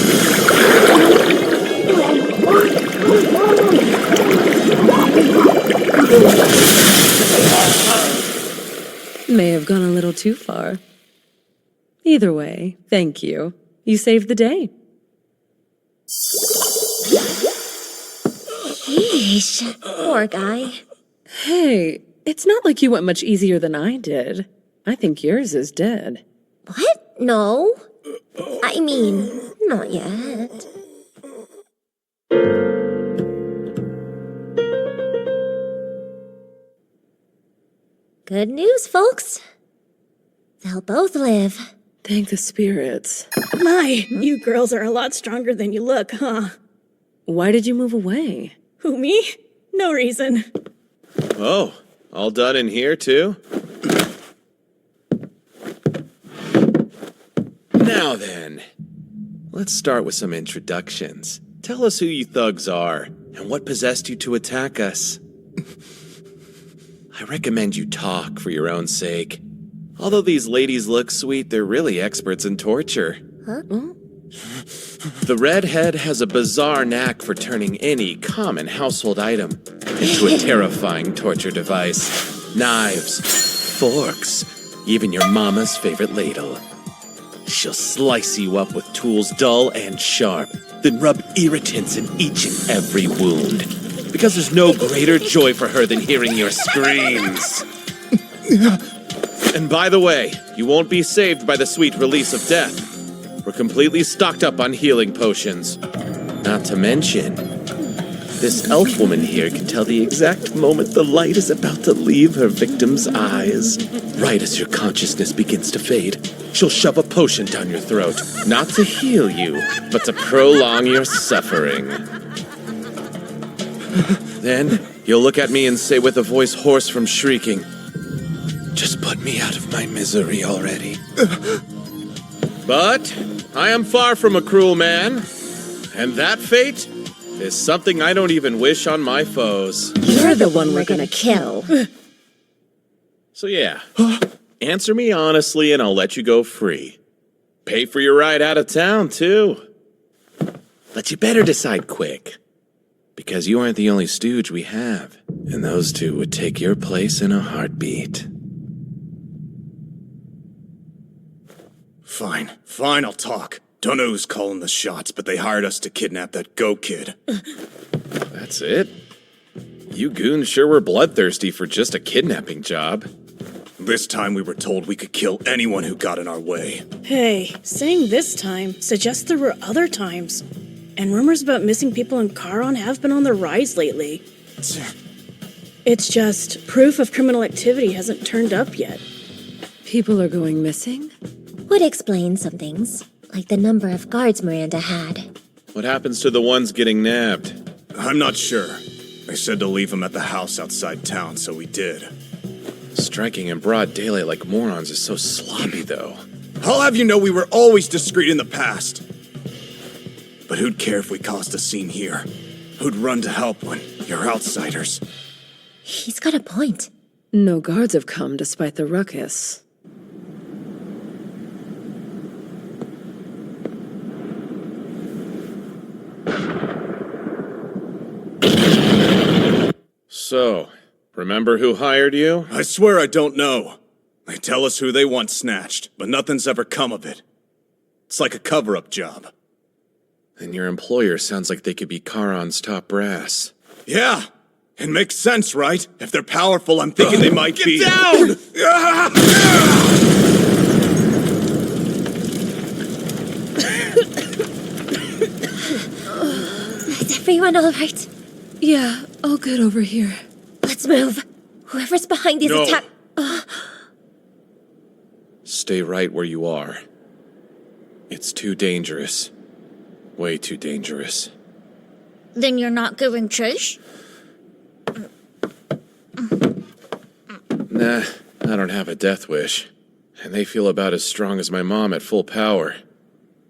May have gone a little too far. Either way, thank you. You saved the day. Yeesh, poor guy. Hey, it's not like you went much easier than I did. I think yours is dead. What? No. I mean, not yet. Good news, folks. They'll both live. Thank the spirits. My, you girls are a lot stronger than you look, huh? Why did you move away? Who, me? No reason. Oh, all done in here, too? Now then, let's start with some introductions. Tell us who you thugs are, and what possessed you to attack us. I recommend you talk for your own sake. Although these ladies look sweet, they're really experts in torture. Huh? The redhead has a bizarre knack for turning any common household item into a terrifying torture device. Knives, forks, even your mama's favorite ladle. She'll slice you up with tools dull and sharp, then rub irritants in each and every wound. Because there's no greater joy for her than hearing your screams. And by the way, you won't be saved by the sweet release of death. We're completely stocked up on healing potions. Not to mention, this elf woman here can tell the exact moment the light is about to leave her victim's eyes. Right as your consciousness begins to fade, she'll shove a potion down your throat, not to heal you, but to prolong your suffering. Then, you'll look at me and say with a voice hoarse from shrieking, "Just put me out of my misery already." But I am far from a cruel man, and that fate is something I don't even wish on my foes. You're the one we're gonna kill. So yeah, answer me honestly and I'll let you go free. Pay for your ride out of town, too. But you better decide quick, because you aren't the only stooge we have, and those two would take your place in a heartbeat. Fine, I'll talk. Don't know who's calling the shots, but they hired us to kidnap that Go Kid. That's it? You goons sure were bloodthirsty for just a kidnapping job. This time we were told we could kill anyone who got in our way. Hey, saying this time suggests there were other times. And rumors about missing in Charon have been on the rise lately. It's just proof of criminal activity hasn't turned up yet. People are going missing? Would explain some things, like the number of guards Miranda had. What happens to the ones getting nabbed? I'm not sure. They said to leave them at the house outside town, so we did. Striking in broad daylight like morons is so sloppy, though. I'll have you know we were always discreet in the past. But who'd care if we caused a scene here? Who'd run to help when you're outsiders? He's got a point. No guards have come despite the ruckus. So, remember who hired you? I swear I don't know. They tell us who they want snatched, but nothing's ever come of it. It's like a cover-up job. And your employer sounds like they could be Charon's top brass. Yeah! It makes sense, right? If they're powerful, I'm thinking they might be— Get down! Is everyone all right? Yeah, all good over here. Let's move. Whoever's behind these No. attack... Stay right where you are. It's too dangerous. Way too dangerous. Then you're not giving chase? Nah, I don't have a death wish. And they feel about as strong as my mom at full power.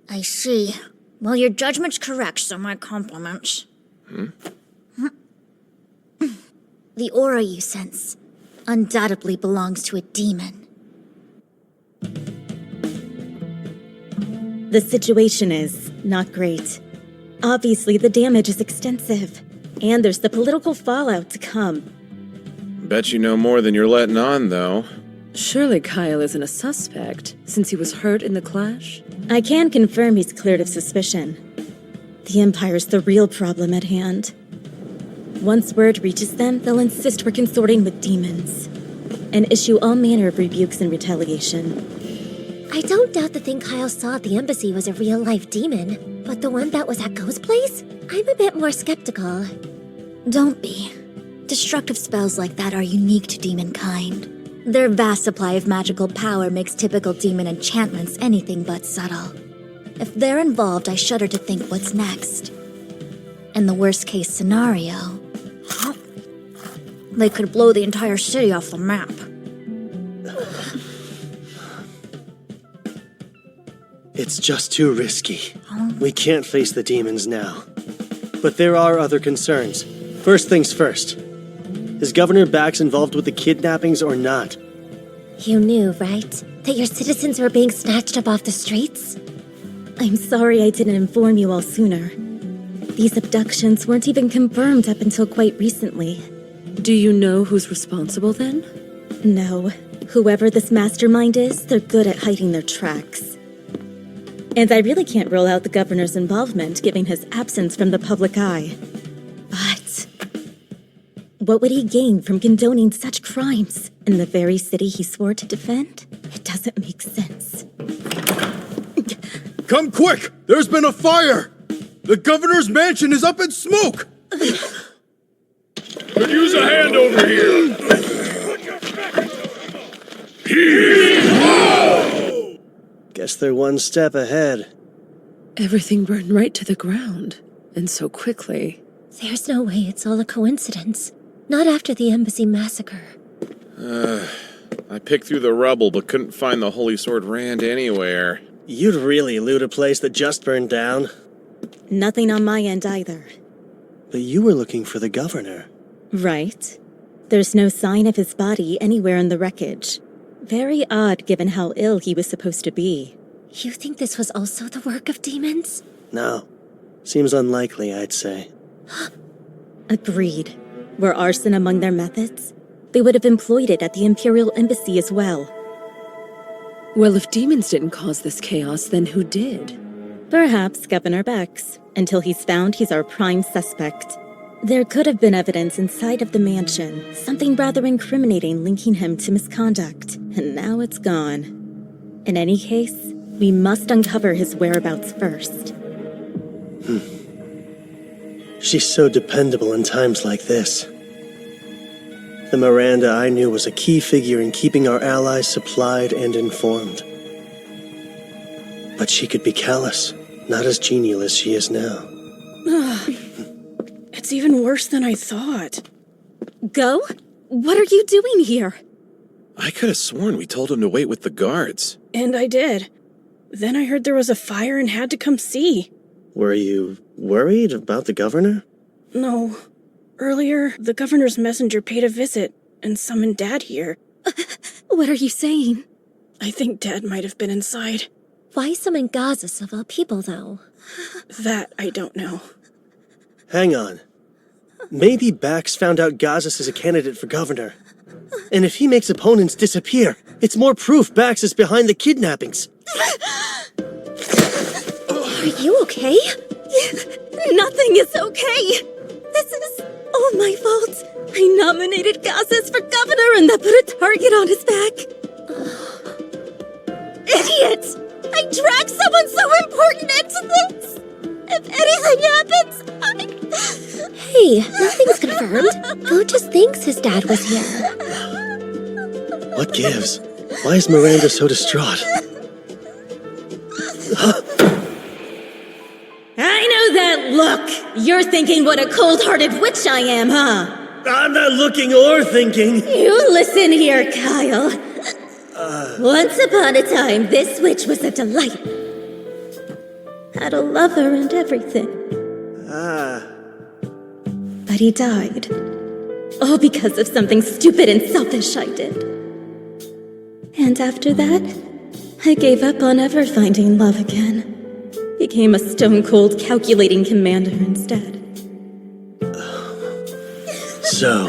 I see. Well, your judgment's correct, so my compliments. The aura you sense undoubtedly belongs to a demon. The situation is not great. Obviously, the damage is extensive. And there's the political fallout to come. Bet you know more than you're letting on, though. Surely Kyle isn't a suspect, since he was hurt in the clash? I can confirm he's cleared of suspicion. The Empire's the real problem at hand. Once word reaches them, they'll insist we're consorting with demons, and issue all manner of rebukes and retaliation. I don't doubt the thing Kyle saw at the embassy was a real-life demon, but the one that was at Ghost Place? I'm a bit more skeptical. Don't be. Destructive spells like that are unique to demon kind. Their vast supply of magical power makes typical demon enchantments anything but subtle. If they're involved, I shudder to think what's next. In the worst-case scenario, they could blow the entire city off the map. It's just too risky. We can't face the demons now. But there are other concerns. First things first. Is Governor Bax involved with the kidnappings or not? You knew, right? That your citizens were being snatched up off the streets? I'm sorry I didn't inform you all sooner. These abductions weren't even confirmed up until quite recently. Do you know who's responsible then? No. Whoever this mastermind is, they're good at hiding their tracks. And I really can't rule out the governor's involvement, given his absence from the public eye. But what would he gain from condoning such crimes in the very city he swore to defend? It doesn't make sense. Come quick! There's been a fire! The governor's mansion is up in smoke! Could use a hand over here! Guess they're one step ahead. Everything burned right to the ground, and so quickly. There's no way it's all a coincidence. Not after the embassy massacre. I picked through the rubble but couldn't find the Holy Sword Rand anywhere. You'd really loot a place that just burned down. Nothing on my end either. But you were looking for the governor. Right. There's no sign of his body anywhere in the wreckage. Very odd given how ill he was supposed to be. You think this was also the work of demons? No. Seems unlikely, I'd say. Agreed. Were arson among their methods? They would have employed it at the Imperial Embassy as well. Well, if demons didn't cause this chaos, then who did? Perhaps Governor Bax. Until he's found, he's our prime suspect. There could have been evidence inside of the mansion, something rather incriminating linking him to misconduct, and now it's gone. In any case, we must uncover his whereabouts first. She's so dependable in times like this. The Miranda I knew was a key figure in keeping our allies supplied and informed. But she could be callous, not as genial as she is now. It's even worse than I thought. Go? What are you doing here? I could have sworn we told him to wait with the guards. And I did. Then I heard there was a fire and had to come see. Were you worried about the governor? No. Earlier, the governor's messenger paid a visit and summoned Dad here. What are you saying? I think Dad might have been inside. Why summon Gazas of all people, though? That I don't know. Hang on. Maybe Bax found out Gazas is a candidate for governor. And if he makes opponents disappear, it's more proof Bax is behind the kidnappings. Are you okay? Nothing is okay. This is all my fault. I nominated Gazas for governor and that put a target on his back. Idiot! I dragged someone so important into this! If anything happens, Hey, nothing's confirmed. Go just thinks his dad was here. What gives? Why is Miranda so distraught? I know that look! You're thinking what a cold-hearted witch I am, huh? I'm not looking or thinking. You listen here, Kyle. Once upon a time, this witch was a delight. Had a lover and everything. But he died. All because of something stupid and selfish I did. And after that, I gave up on ever finding love again. Became a stone-cold calculating commander instead. So,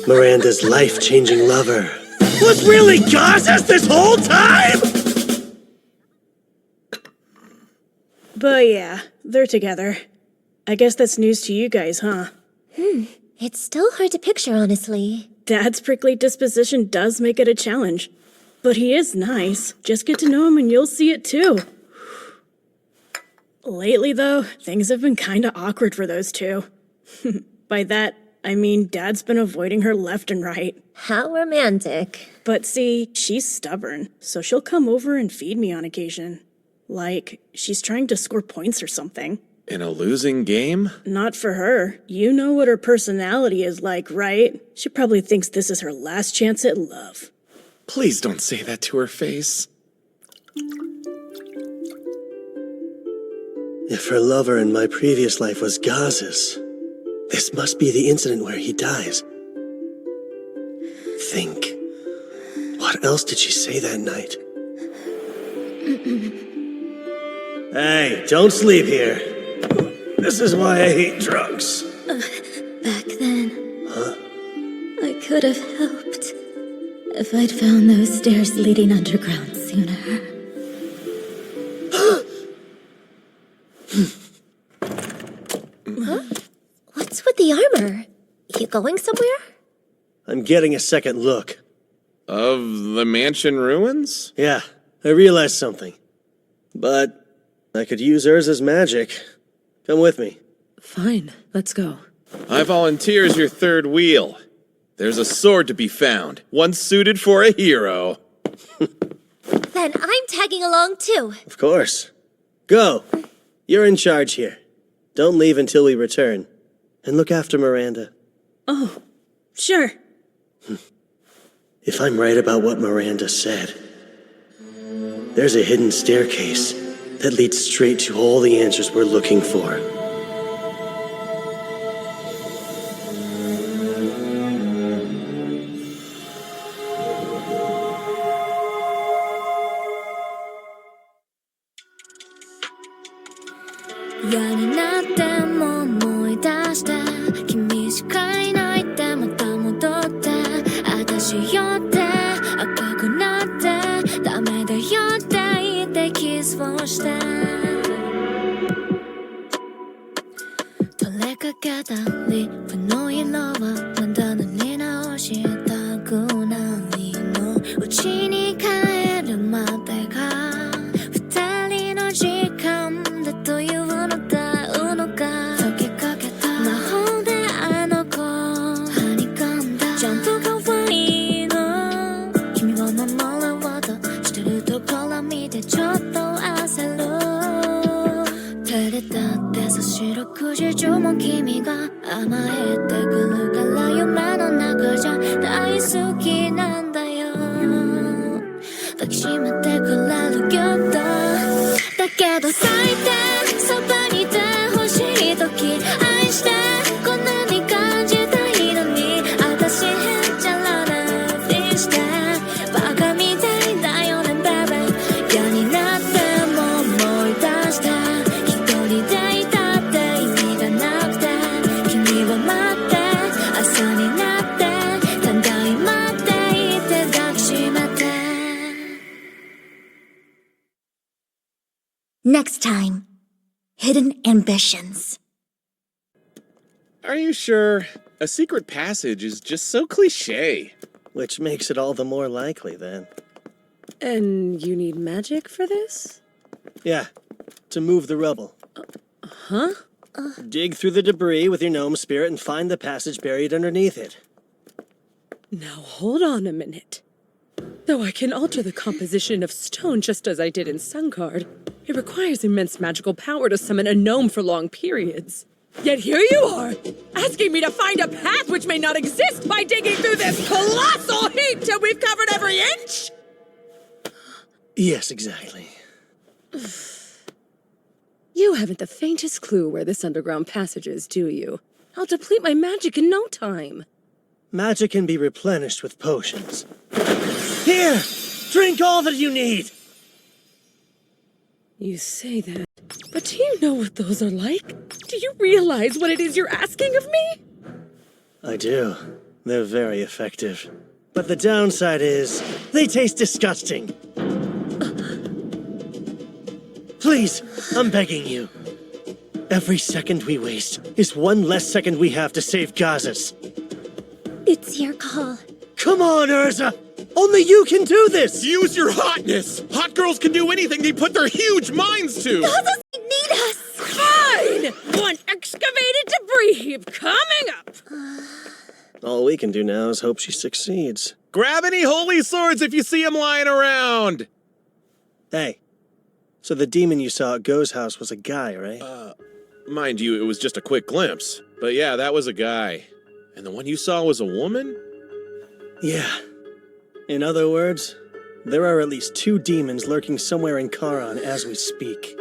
Miranda's life-changing lover Was really Gazas this whole time? But yeah, they're together. I guess that's news to you guys, huh? It's still hard to picture, honestly. Dad's prickly disposition does make it a challenge. But he is nice. Just get to know him and you'll see it too. Lately, though, things have been kinda awkward for those two. By that, I mean, Dad's been avoiding her left and right. How romantic. But see, she's stubborn, so she'll come over and feed me on occasion. Like, she's trying to score points or something. In a losing game? Not for her. You know what her personality is like, right? She probably thinks this is her last chance at love. Please don't say that to her face. If her lover in my previous life was Gaz's, this must be the incident where he dies. Think. What else did she say that night? Hey, don't sleep here. This is why I hate drugs. Back then, Huh? I could have helped if I'd found those stairs leading underground sooner. Huh? What's with the armor? You going somewhere? I'm getting a second look. Of the mansion ruins? Yeah, I realized something. But I could use Urza's magic. Come with me. Fine, let's go. I volunteer as your third wheel. There's a sword to be found, one suited for a hero. Then I'm tagging along too. Of course. Go. You're in charge here. Don't leave until we return. And look after Miranda. Oh, sure. If I'm right about what Miranda said, there's a hidden staircase that leads straight to all the answers we're looking for. Next time, hidden ambitions. Are you sure? A secret passage is just so cliché. Which makes it all the more likely, then. And you need magic for this? Yeah, to move the rubble. Huh? Dig through the debris with your gnome spirit and find the passage buried underneath it. Now hold on a minute. Though I can alter the composition of stone just as I did in Sungard, it requires immense magical power to summon a gnome for long periods. Yet here you are, asking me to find a path which may not exist by digging through this colossal heap till we've covered every inch? Yes, exactly. You haven't the faintest clue where this underground passage is, do you? I'll deplete my magic in no time. Magic can be replenished with potions. Here! Drink all that you need! You say that, but do you know what those are like? Do you realize what it is you're asking of me? I do. They're very effective. But the downside is, they taste disgusting. Please, I'm begging you. Every second we waste is one less second we have to save Gazas. It's your call. Come on, Urza! Only you can do this! Use your hotness! Hot girls can do anything they put their huge minds to! Gazas need us! Fine! One excavated debris heap coming up! All we can do now is hope she succeeds. Grab any holy swords if you see them lying around! Hey, so the demon you saw at Go's house was a guy, right? Mind you, it was just a quick glimpse. But yeah, that was a guy. And the one you saw was a woman? Yeah. In other words, there are at least 2 demons lurking somewhere in Charon as we speak.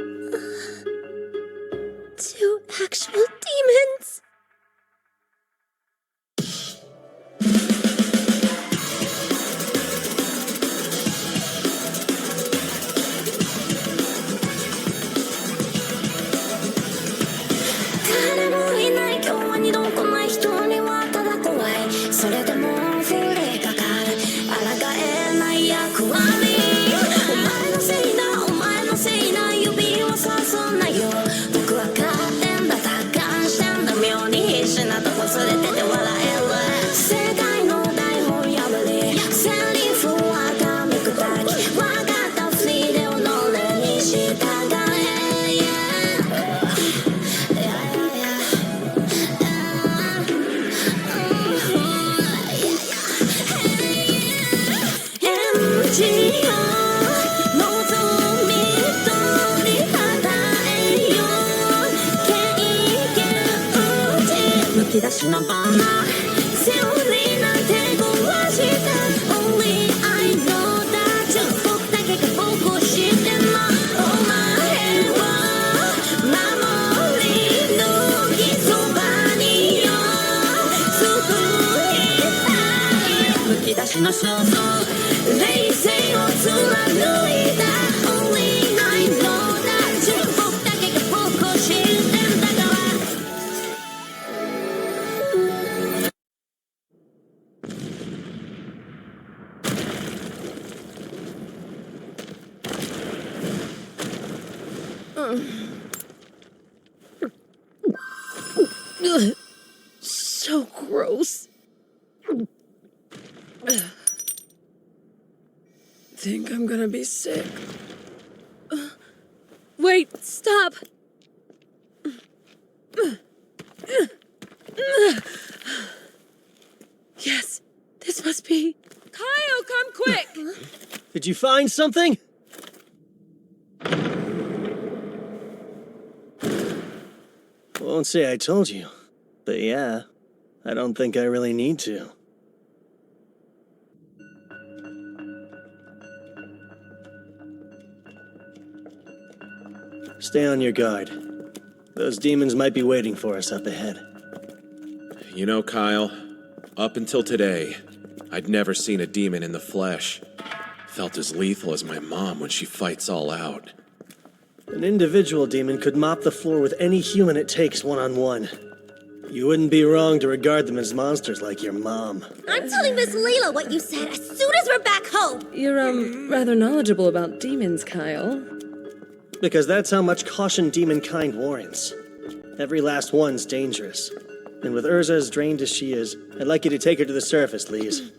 2 actual demons? So gross. Think I'm gonna be sick. Wait, stop! Yes, this must be... Kyle, come quick! Did you find something? Won't say I told you, but yeah, I don't think I really need to. Stay on your guard. Those demons might be waiting for us up ahead. You know, Kyle, up until today, I'd never seen a demon in the flesh. Felt as lethal as my mom when she fights all out. An individual demon could mop the floor with any human it takes one-on-one. You wouldn't be wrong to regard them as monsters like your mom. I'm telling Miss Layla what you said as soon as we're back home. You're, rather knowledgeable about demons, Kyle. Because that's how much caution demonkind warrants. Every last one's dangerous. And with Urza as drained as she is, I'd like you to take her to the surface, Lise.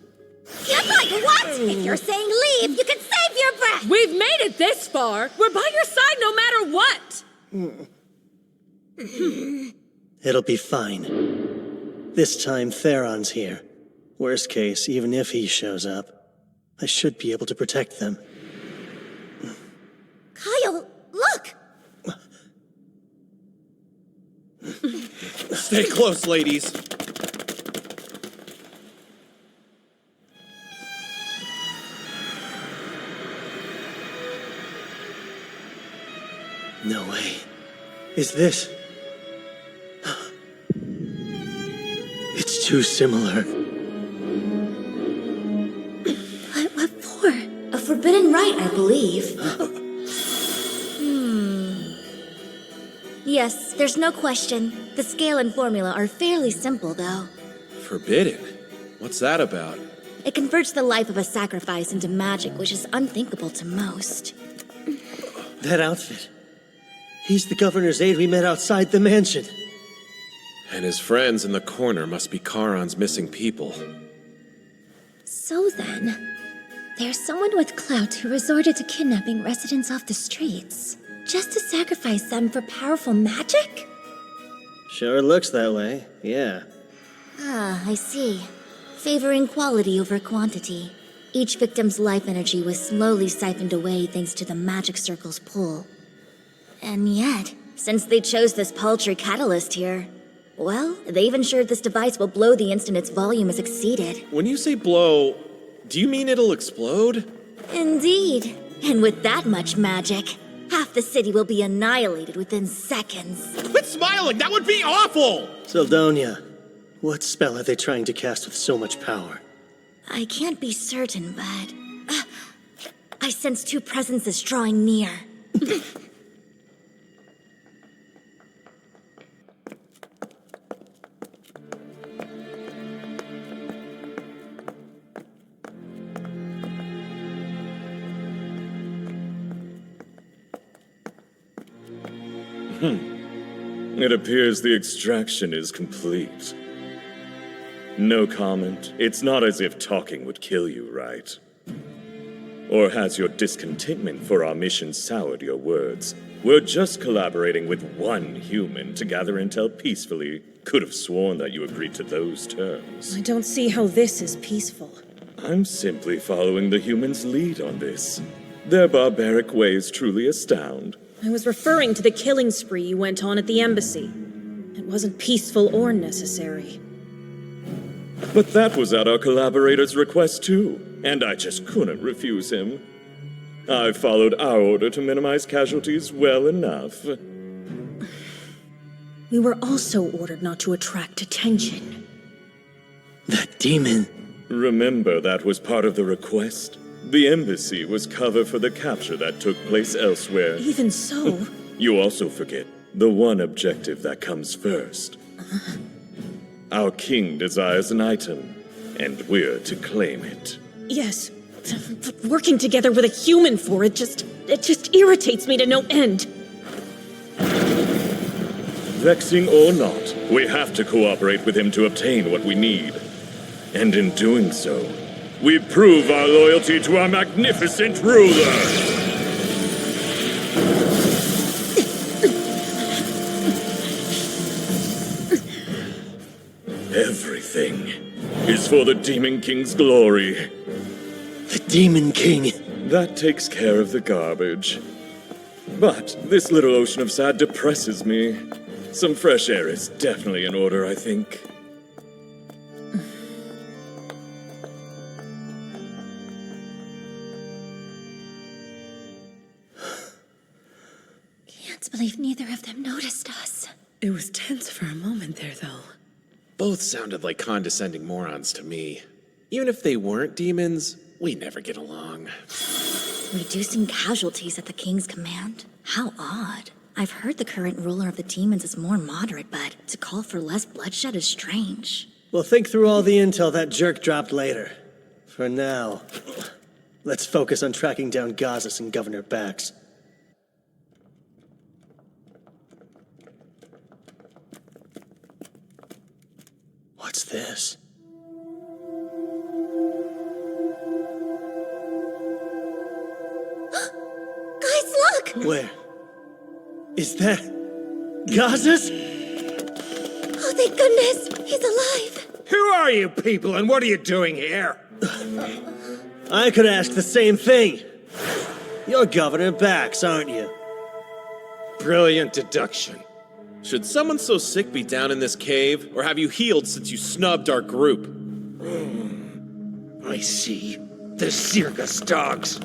You're like, what? If you're saying leave, you can save your breath. We've made it this far. We're by your side no matter what. It'll be fine. This time, Theron's here. Worst case, even if he shows up, I should be able to protect them. Kyle, look! Stay close, ladies. No way. Is this... It's too similar. What for? A forbidden rite, I believe. Yes, there's no question. The scale and formula are fairly simple, though. Forbidden? What's that about? It converts the life of a sacrifice into magic, which is unthinkable to most. That outfit. He's the governor's aide we met outside the mansion. And his friends in the corner must be Charon's missing people. So then, there's someone with clout who resorted to kidnapping residents off the streets, just to sacrifice them for powerful magic? Sure looks that way, yeah. Ah, I see. favoring quality over quantity. Each victim's life energy was slowly siphoned away thanks to the magic circle's pull. And yet, since they chose this paltry catalyst here, well, they've ensured this device will blow the instant its volume is exceeded. When you say blow, do you mean it'll explode? Indeed. And with that much magic, half the city will be annihilated within seconds. Quit smiling! That would be awful! Seldonia, what spell are they trying to cast with so much power? I can't be certain, but I sense two presences drawing near. It appears the extraction is complete. No comment. It's not as if talking would kill you, right? Or has your discontentment for our mission soured your words? We're just collaborating with one human to gather intel peacefully. Could have sworn that you agreed to those terms. I don't see how this is peaceful. I'm simply following the human's lead on this. Their barbaric ways truly astound. I was referring to the killing spree you went on at the embassy. It wasn't peaceful or necessary. But that was at our collaborator's request too, and I just couldn't refuse him. I followed our order to minimize casualties well enough. We were also ordered not to attract attention. That demon. Remember, that was part of the request. The embassy was cover for the capture that took place elsewhere. Even so... You also forget the one objective that comes first. Our king desires an item, and we're to claim it. Yes, but working together with a human for it just irritates me to no end. Vexing or not, we have to cooperate with him to obtain what we need. And in doing so, we prove our loyalty to our magnificent ruler! Everything is for the Demon King's glory. The Demon King? That takes care of the garbage. But this little ocean of sad depresses me. Some fresh air is definitely in order, I think. Can't believe neither of them noticed us. It was tense for a moment there, though. Both sounded like condescending morons to me. Even if they weren't demons, we never get along. Reducing casualties at the king's command? How odd. I've heard the current ruler of the demons is more moderate, but to call for less bloodshed is strange. We'll think through all the intel that jerk dropped later. For now, let's focus on tracking down Gazas and Governor Bax. What's this? Guys, look! Where? Is that... Gazas? Oh, thank goodness! He's alive! Who are you people, and what are you doing here? I could ask the same thing. You're Governor Bax, aren't you? Brilliant deduction. Should someone so sick be down in this cave, or have you healed since you snubbed our group? I see. The circus dogs.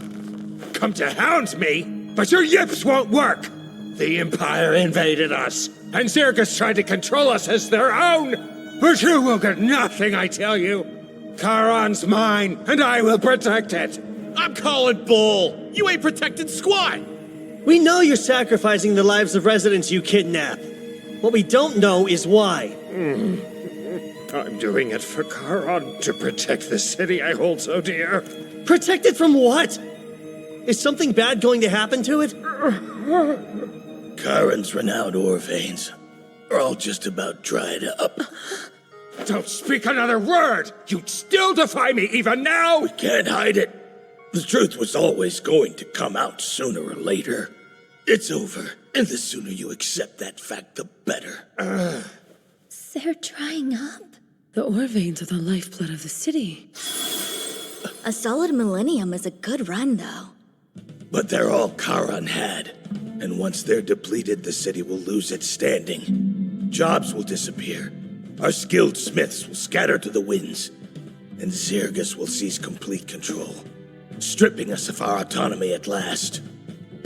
Come to hound me, but your yips won't work. The Empire invaded us, and Circus tried to control us as their own. But you will get nothing, I tell you. Charon's mine, and I will protect it. I'm calling bull. You ain't protected squat. We know you're sacrificing the lives of residents you kidnap. What we don't know is why. I'm doing it for Charon, to protect the city I hold so dear. Protect it from what? Is something bad going to happen to it? Charon's renowned ore veins are all just about dried up. Don't speak another word! You'd still defy me even now! We can't hide it. The truth was always going to come out sooner or later. It's over, and the sooner you accept that fact, the better. They're drying up. The ore veins are the lifeblood of the city. A solid millennium is a good run, though. But they're all Charon had. And once they're depleted, the city will lose its standing. Jobs will disappear. Our skilled smiths will scatter to the winds. And Zirgus will seize complete control, stripping us of our autonomy at last.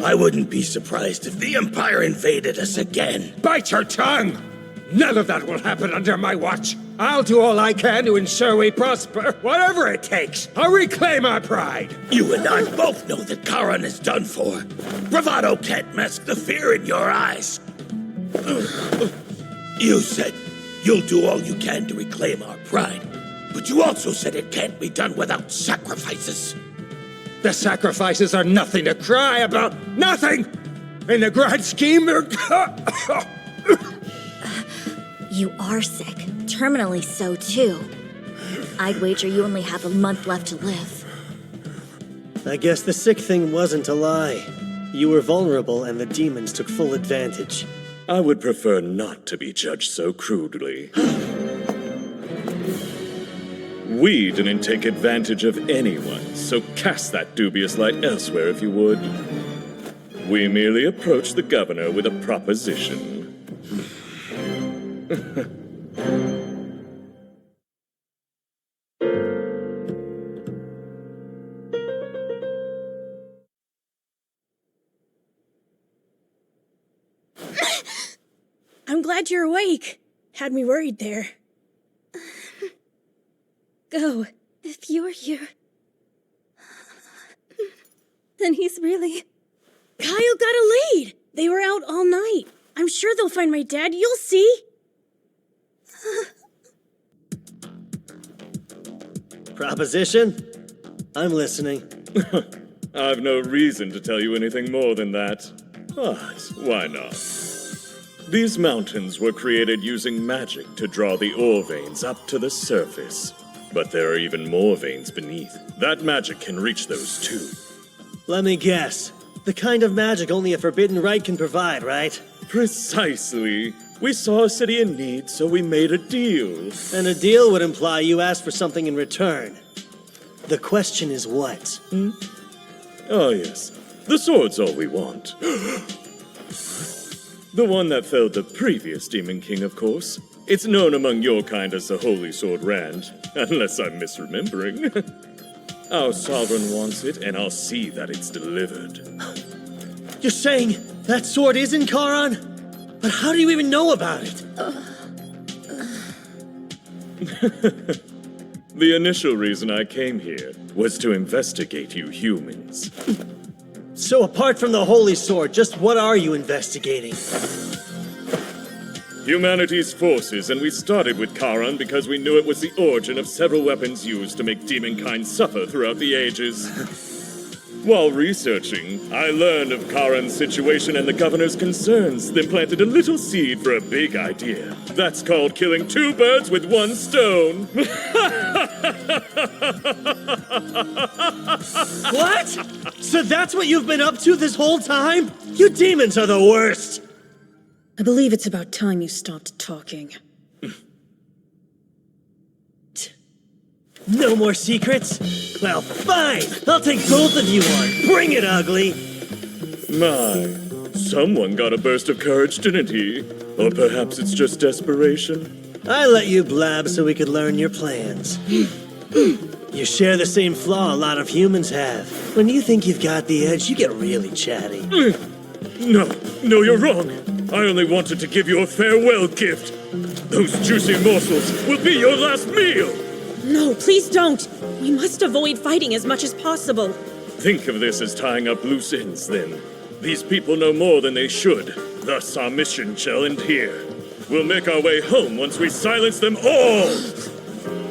I wouldn't be surprised if the Empire invaded us again. Bite your tongue! None of that will happen under my watch. I'll do all I can to ensure we prosper, whatever it takes. I'll reclaim our pride. You and I both know that Charon is done for. Bravado can't mask the fear in your eyes. You said you'll do all you can to reclaim our pride, but you also said it can't be done without sacrifices. The sacrifices are nothing to cry about. Nothing! In the grand scheme, they're... You are sick. Terminally so, too. I'd wager you only have a month left to live. I guess the sick thing wasn't a lie. You were vulnerable and the demons took full advantage. I would prefer not to be judged so crudely. We didn't take advantage of anyone, so cast that dubious light elsewhere if you would. We merely approached the governor with a proposition. I'm glad you're awake. Had me worried there. Go. If you're here, then he's really... Kyle got a lead! They were out all night. I'm sure they'll find my dad. You'll see. Proposition? I'm listening. I've no reason to tell you anything more than that. But why not? These mountains were created using magic to draw the ore veins up to the surface. But there are even more veins beneath. That magic can reach those too. Let me guess. The kind of magic only a forbidden rite can provide, right? Precisely. We saw a city in need, so we made a deal. And a deal would imply you asked for something in return. The question is what? Oh yes, the sword's all we want. The one that felled the previous Demon King, of course. It's known among your kind as the Holy Sword Rand, unless I'm misremembering. Our sovereign wants it, and I'll see that it's delivered. You're saying that sword is in Charon? But how do you even know about it? The initial reason I came here was to investigate you humans. So apart from the Holy Sword, just what are you investigating? Humanity's forces, and we started with Charon because we knew it was the origin of several weapons used to make demonkind suffer throughout the ages. While researching, I learned of Charon's situation and the governor's concerns, then planted a little seed for a big idea. That's called killing two birds with one stone. What? So that's what you've been up to this whole time? You demons are the worst! I believe it's about time you stopped talking. No more secrets? Well, fine! I'll take both of you on! Bring it, ugly! My, someone got a burst of courage, didn't he? Or perhaps it's just desperation? I let you blab so we could learn your plans. You share the same flaw a lot of humans have. When you think you've got the edge, you get really chatty. No, you're wrong. I only wanted to give you a farewell gift. Those juicy morsels will be your last meal! No, please don't! We must avoid fighting as much as possible. Think of this as tying up loose ends, then. These people know more than they should. Thus, our mission shall end here. We'll make our way home once we silence them all!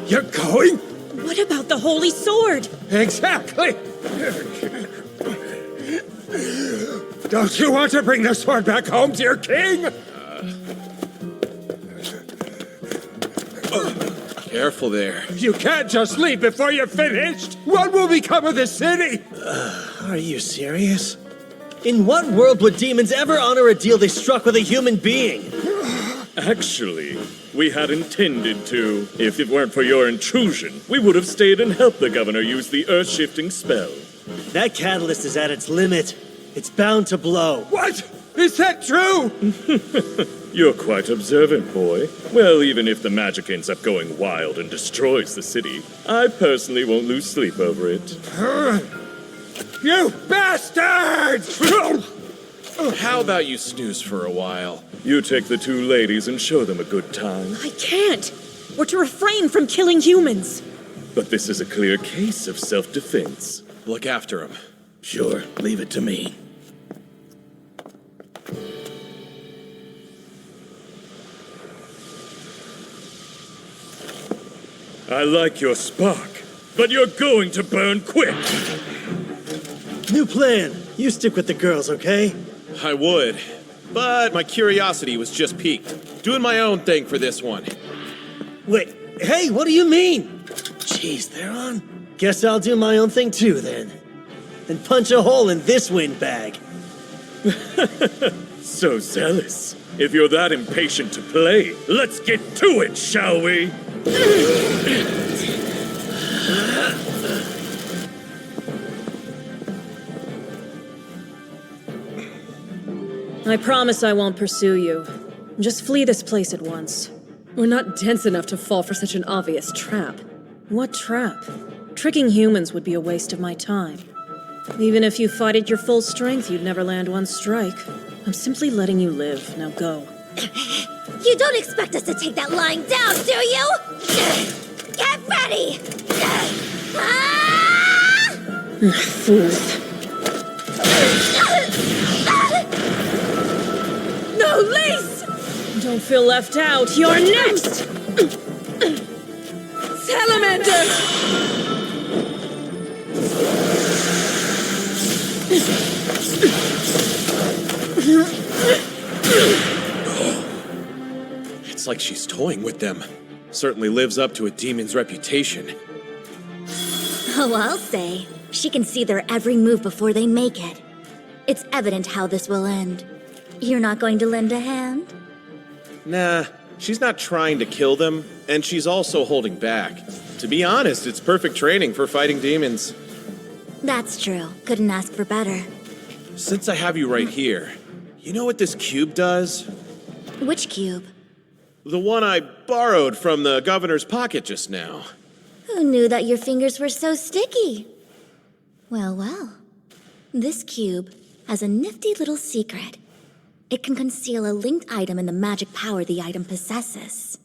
You're going? What about the Holy Sword? Exactly! Don't you want to bring the sword back home to your king? Careful there. You can't just leave before you're finished! What will become of this city? Are you serious? In what world would demons ever honor a deal they struck with a human being? Actually, We had intended to. If it weren't for your intrusion, we would have stayed and helped the governor use the earth-shifting spell. That catalyst is at its limit. It's bound to blow. What? Is that true? You're quite observant, boy. Well, even if the magic ends up going wild and destroys the city, I personally won't lose sleep over it. You bastards! How about you snooze for a while? You take the two ladies and show them a good time. I can't. We're to refrain from killing humans. But this is a clear case of self-defense. Look after him. Sure, leave it to me. I like your spark, but you're going to burn quick. New plan. You stick with the girls, okay? I would, but my curiosity was just piqued. Doing my own thing for this one. Wait, hey, what do you mean? Jeez, they're on. Guess I'll do my own thing too, then. And punch a hole in this windbag. So zealous. If you're that impatient to play, let's get to it, shall we? I promise I won't pursue you. Just flee this place at once. We're not dense enough to fall for such an obvious trap. What trap? Tricking humans would be a waste of my time. Even if you fought at your full strength, you'd never land one strike. I'm simply letting you live. Now go. You don't expect us to take that lying down, do you? Get ready! Fools. No, Lise! Don't feel left out. You're next! Salamander! It's like she's toying with them. Certainly lives up to a demon's reputation. Oh, I'll say. She can see their every move before they make it. It's evident how this will end. You're not going to lend a hand? Nah, she's not trying to kill them, and she's also holding back. To be honest, it's perfect training for fighting demons. That's true. Couldn't ask for better. Since I have you right here, you know what this cube does? Which cube? The one I borrowed from the governor's pocket just now. Who knew that your fingers were so sticky? Well, well. This cube has a nifty little secret. It can conceal a linked item in the magic power the item possesses.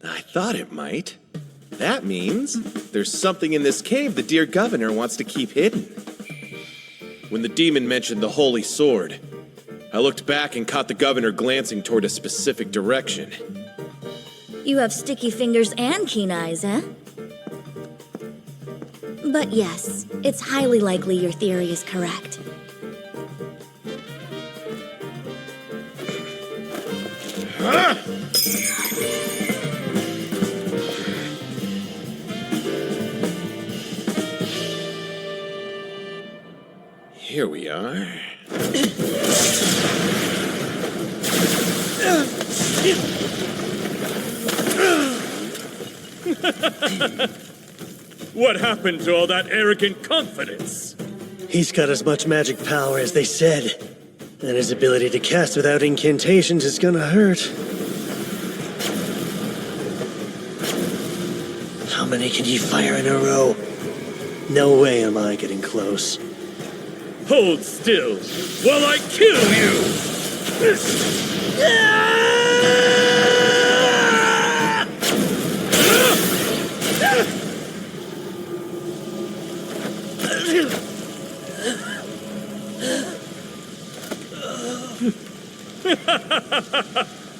I thought it might. That means there's something in this cave the dear governor wants to keep hidden. When the demon mentioned the holy sword, I looked back and caught the governor glancing toward a specific direction. You have sticky fingers and keen eyes, eh? But yes, it's highly likely your theory is correct. Here we are. What happened to all that arrogant confidence? He's got as much magic power as they said. And his ability to cast without incantations is gonna hurt. How many can you fire in a row? No way am I getting close. Hold still while I kill you!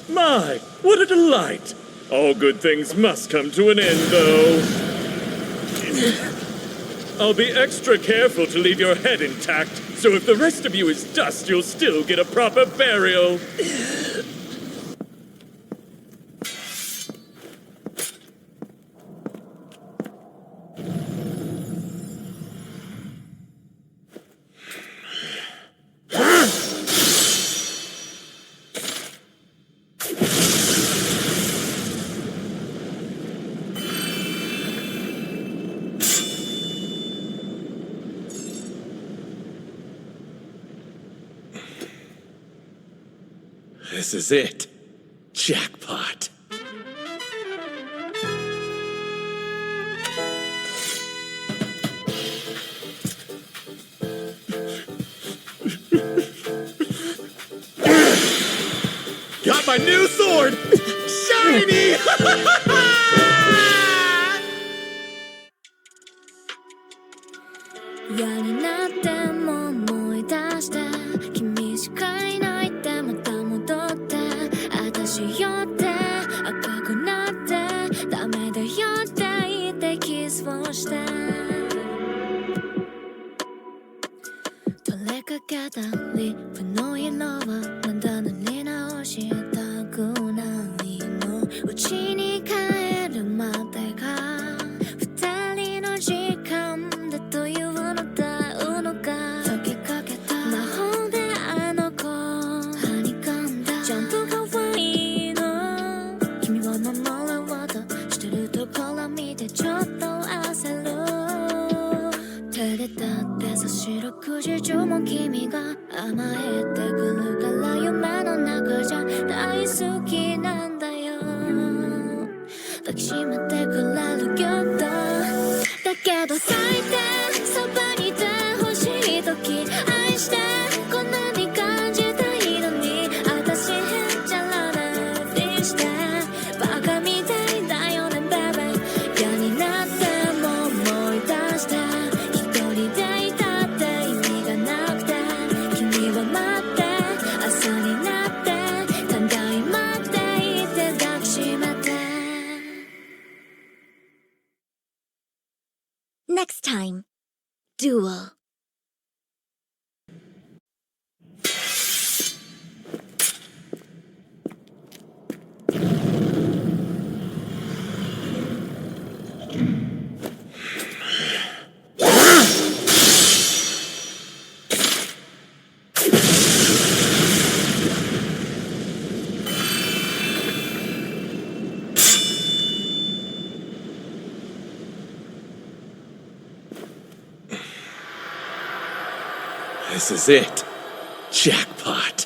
My, what a delight! All good things must come to an end, though. I'll be extra careful to leave your head intact, so if the rest of you is dust, you'll still get a proper burial. This is it. Jackpot. Got my new sword! Shiny! 嫌になっても思い出して君しかいないってまた戻って私よって赤くなってダメだよって言ってキスをして取れかけたリップの色はまだ塗り直したくないのうちに帰るまでが二人の時間だというのだうのが解きかけた魔法であの子はにかんだちゃんと可愛いの君を守ろうとしてるところ見てちょっと焦る照れたってさ白時中も君が甘えてくるから夢の中じゃ大好きなんだよ抱きしめてくれるけどだけど最低そばにいてほしい時愛してこんなに感じたいのに私へっちゃらなふりしてバカみたいだよねベベ嫌になっても思い出して一人でいたって意味がなくて君は待って朝になってただいまって言って抱きしめてNext time, Duel. This is it. Jackpot.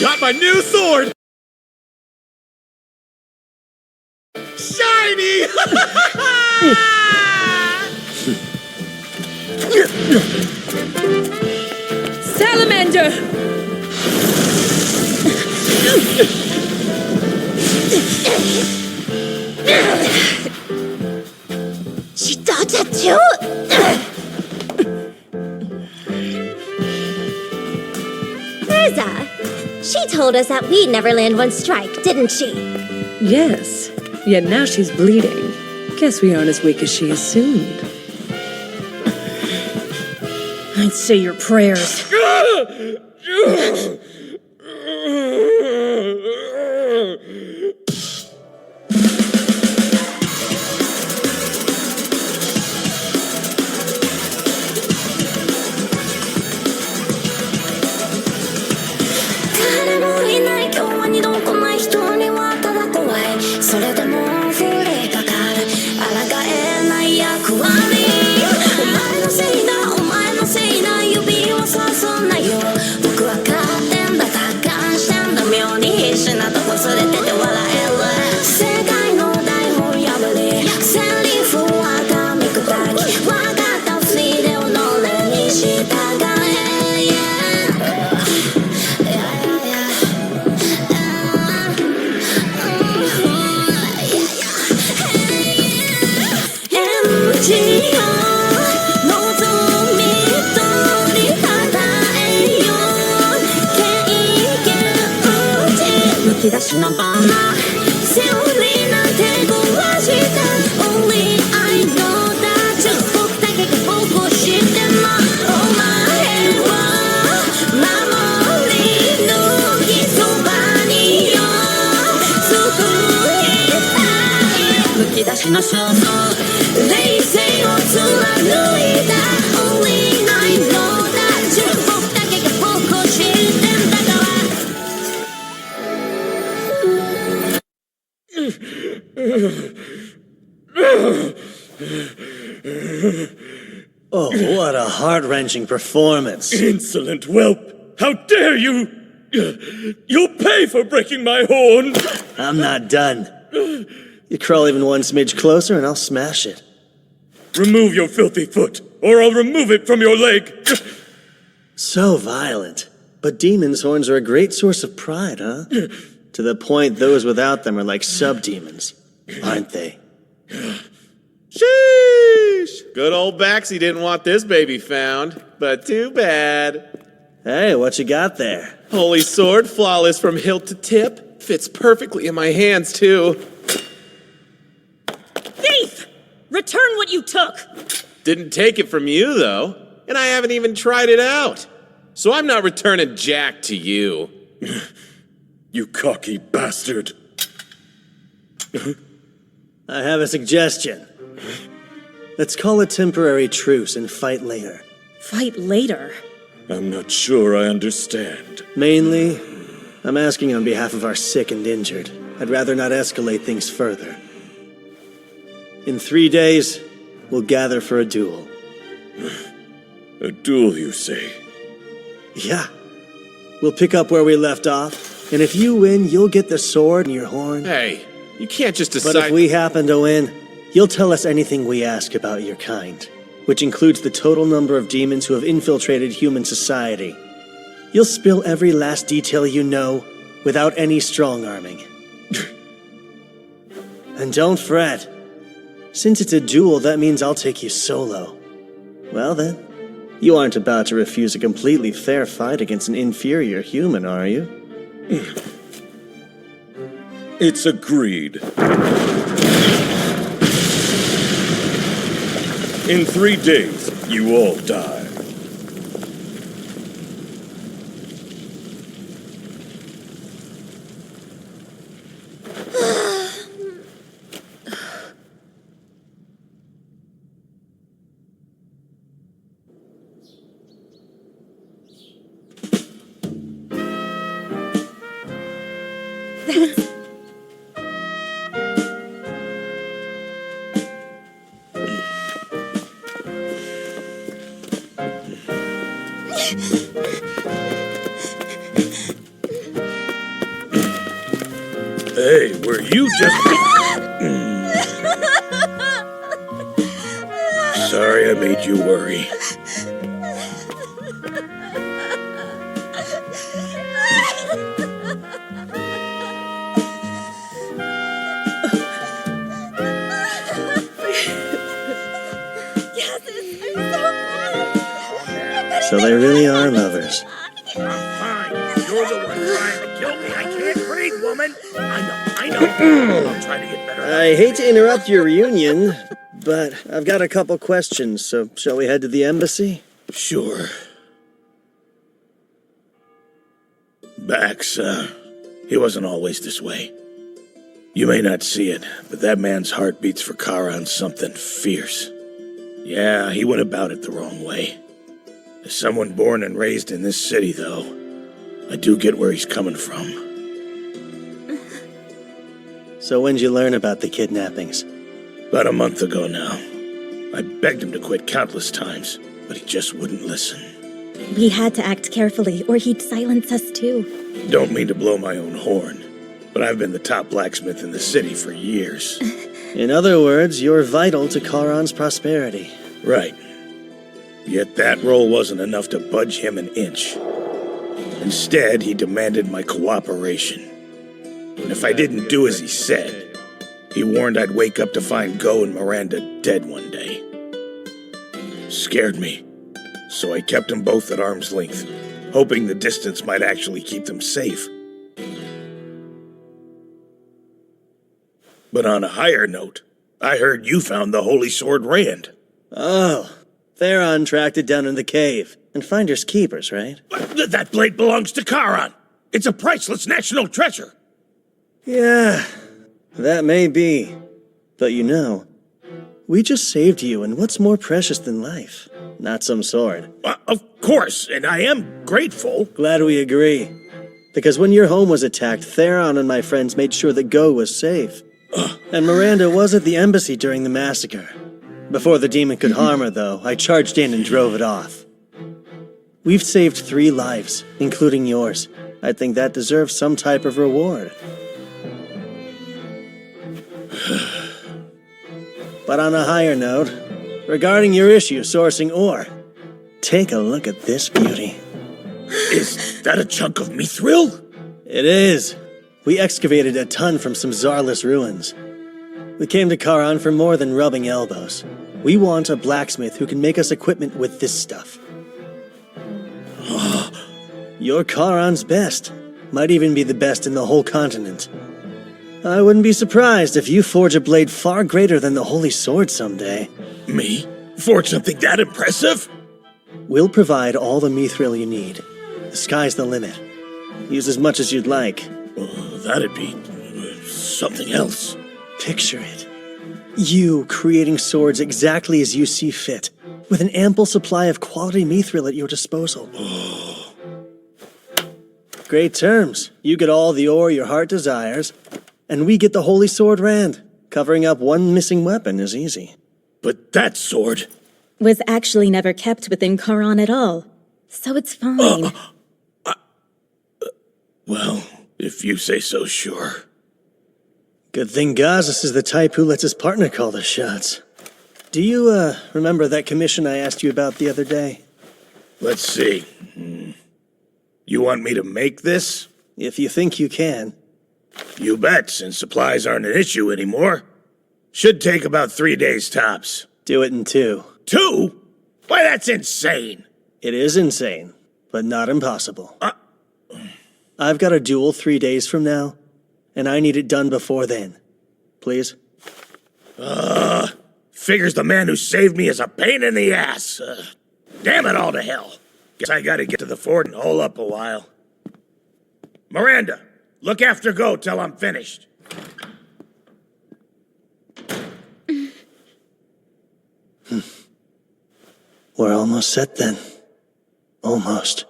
Got my new sword! Shiny! Salamander! She dodged it too? Mirza, she told us that we'd never land one strike, didn't she? Yes, yet now she's bleeding. Guess we aren't as weak as she assumed. I'd say your prayers. Oh, what a heart-wrenching performance. Insolent whelp! How dare you! You'll pay for breaking my horn! I'm not done. You crawl even one smidge closer and I'll smash it. Remove your filthy foot, or I'll remove it from your leg! So violent. But demons' horns are a great source of pride, huh? To the point those without them are like sub-demons, aren't they? Sheesh! Good old Baxi didn't want this baby found, but too bad. Hey, what you got there? Holy sword, flawless from hilt to tip. Fits perfectly in my hands, too. Thief! Return what you took! Didn't take it from you, though, and I haven't even tried it out. So I'm not returning Jack to you. You cocky bastard. I have a suggestion. Let's call a temporary truce and fight later. Fight later? I'm not sure I understand. Mainly, I'm asking on behalf of our sick and injured. I'd rather not escalate things further. In 3 days, we'll gather for a duel. A duel, you say? Yeah. We'll pick up where we left off, and if you win, you'll get the sword and your horn. Hey, you can't just decide... But if we happen to win, you'll tell us anything we ask about your kind, which includes the total number of demons who have infiltrated human society. You'll spill every last detail you know, without any strong-arming. And don't fret. Since it's a duel, that means I'll take you solo. Well then, you aren't about to refuse a completely fair fight against an inferior human, are you? It's agreed. In 3 days, you all die. Hey, were you just... Sorry I made you worry. So they really are lovers. Fine. You're the one trying to kill me. I can't breathe, woman. I know. I'm trying to get better. I hate to interrupt your reunion, but I've got a couple questions, so shall we head to the embassy? Sure. Bax, he wasn't always this way. You may not see it, but that man's heart beats for Charon's something fierce. Yeah, he went about it the wrong way. As someone born and raised in this city, though, I do get where he's coming from. So when'd you learn about the kidnappings? About a month ago now. I begged him to quit countless times, but he just wouldn't listen. We had to act carefully, or he'd silence us too. Don't mean to blow my own horn, but I've been the top blacksmith in the city for years. In other words, you're vital to Charon's prosperity. Right. Yet that role wasn't enough to budge him an inch. Instead, he demanded my cooperation. And if I didn't do as he said, he warned I'd wake up to find Go and Miranda dead one day. Scared me, so I kept them both at arm's length, hoping the distance might actually keep them safe. But on a higher note, I heard you found the Holy Sword Rand. Oh, Theron tracked it down in the cave. And finders keepers, right? That blade belongs to Charon. It's a priceless national treasure. Yeah, that may be. But you know, we just saved you, and what's more precious than life? Not some sword. Of course, and I am grateful. Glad we agree. Because when your home was attacked, Theron and my friends made sure that Go was safe. And Miranda was at the embassy during the massacre. Before the demon could harm her, though, I charged in and drove it off. We've saved 3 lives, including yours. I think that deserves some type of reward. But on a higher note, regarding your issue sourcing ore, take a look at this beauty. Is that a chunk of mithril? It is. We excavated a ton from some Zarless ruins. We came to Charon for more than rubbing elbows. We want a blacksmith who can make us equipment with this stuff. You're Charon's best. Might even be the best in the whole continent. I wouldn't be surprised if you forge a blade far greater than the Holy Sword someday. Me? Forge something that impressive? We'll provide all the mithril you need. The sky's the limit. Use as much as you'd like. That'd be something else. Picture it. You creating swords exactly as you see fit, with an ample supply of quality mithril at your disposal. Great terms. You get all the ore your heart desires, and we get the Holy Sword Rand. Covering up one missing weapon is easy. But that sword was actually never kept within Charon at all, so it's fine. Well, if you say so, sure. Good thing Gazas is the type who lets his partner call the shots. Do you, remember that commission I asked you about the other day? Let's see. You want me to make this? If you think you can. You bet, since supplies aren't an issue anymore. Should take about 3 days tops. Do it in 2. 2? Why, that's insane! It is insane, but not impossible. I've got a duel 3 days from now, and I need it done before then. Please? Figures the man who saved me is a pain in the ass. Damn it all to hell. Guess I gotta get to the fort and hole up a while. Miranda, look after Go till I'm finished. We're almost set then. Almost.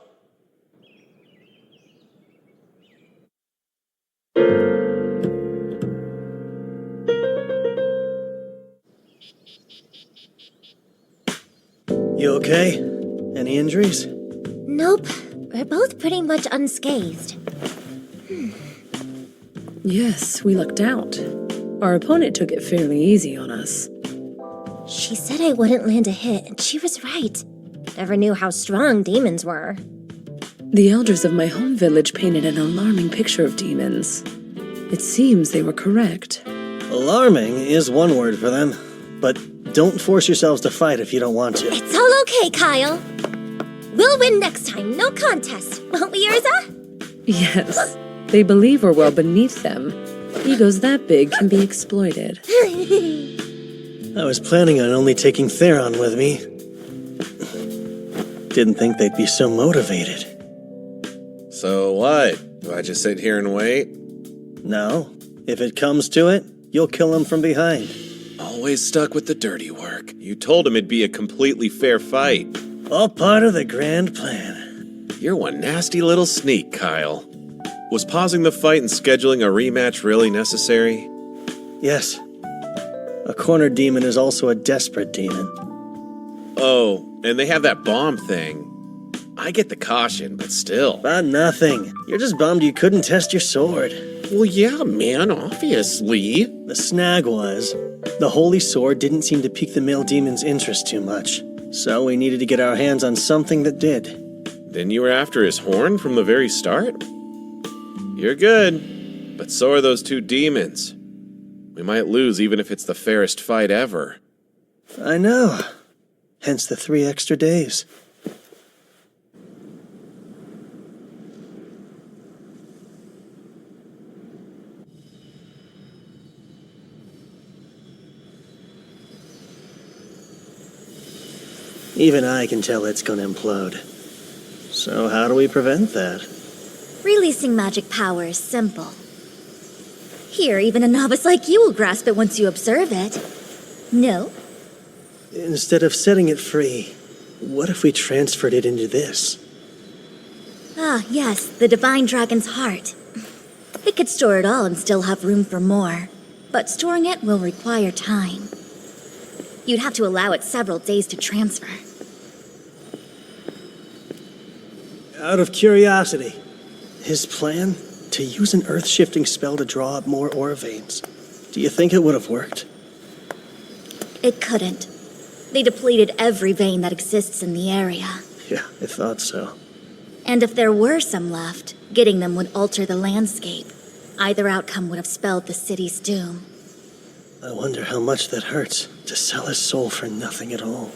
You okay? Any injuries? Nope. We're both pretty much unscathed. Yes, we lucked out. Our opponent took it fairly easy on us. She said I wouldn't land a hit, and she was right. Never knew how strong demons were. The elders of my home village painted an alarming picture of demons. It seems they were correct. Alarming is one word for them, but don't force yourselves to fight if you don't want to. It's all okay, Kyle. We'll win next time, no contest, won't we, Urza? Yes, they believe we're well beneath them. Egos that big can be exploited. I was planning on only taking Theron with me. Didn't think they'd be so motivated. So what? Do I just sit here and wait? No. If it comes to it, you'll kill him from behind. Always stuck with the dirty work. You told him it'd be a completely fair fight. All part of the grand plan. You're one nasty little sneak, Kyle. Was pausing the fight and scheduling a rematch really necessary? Yes. A cornered demon is also a desperate demon. Oh, and they have that bomb thing. I get the caution, but still. But nothing. You're just bummed you couldn't test your sword. Well, yeah, man, obviously. The snag was, the Holy Sword didn't seem to pique the male demon's interest too much. So we needed to get our hands on something that did. Then you were after his horn from the very start? You're good, but so are those 2 demons. We might lose even if it's the fairest fight ever. I know. Hence the 3 extra days. Even I can tell it's gonna implode. So how do we prevent that? Releasing magic power is simple. Here, even a novice like you will grasp it once you observe it. No? Instead of setting it free, what if we transferred it into this? Ah, yes, the Divine Dragon's Heart. It could store it all and still have room for more. but storing it will require time. You'd have to allow it several days to transfer. Out of curiosity, his plan? To use an earth-shifting spell to draw up more ore veins. Do you think it would have worked? It couldn't. They depleted every vein that exists in the area. Yeah, I thought so. And if there were some left, getting them would alter the landscape. Either outcome would have spelled the city's doom. I wonder how much that hurts, to sell his soul for nothing at all.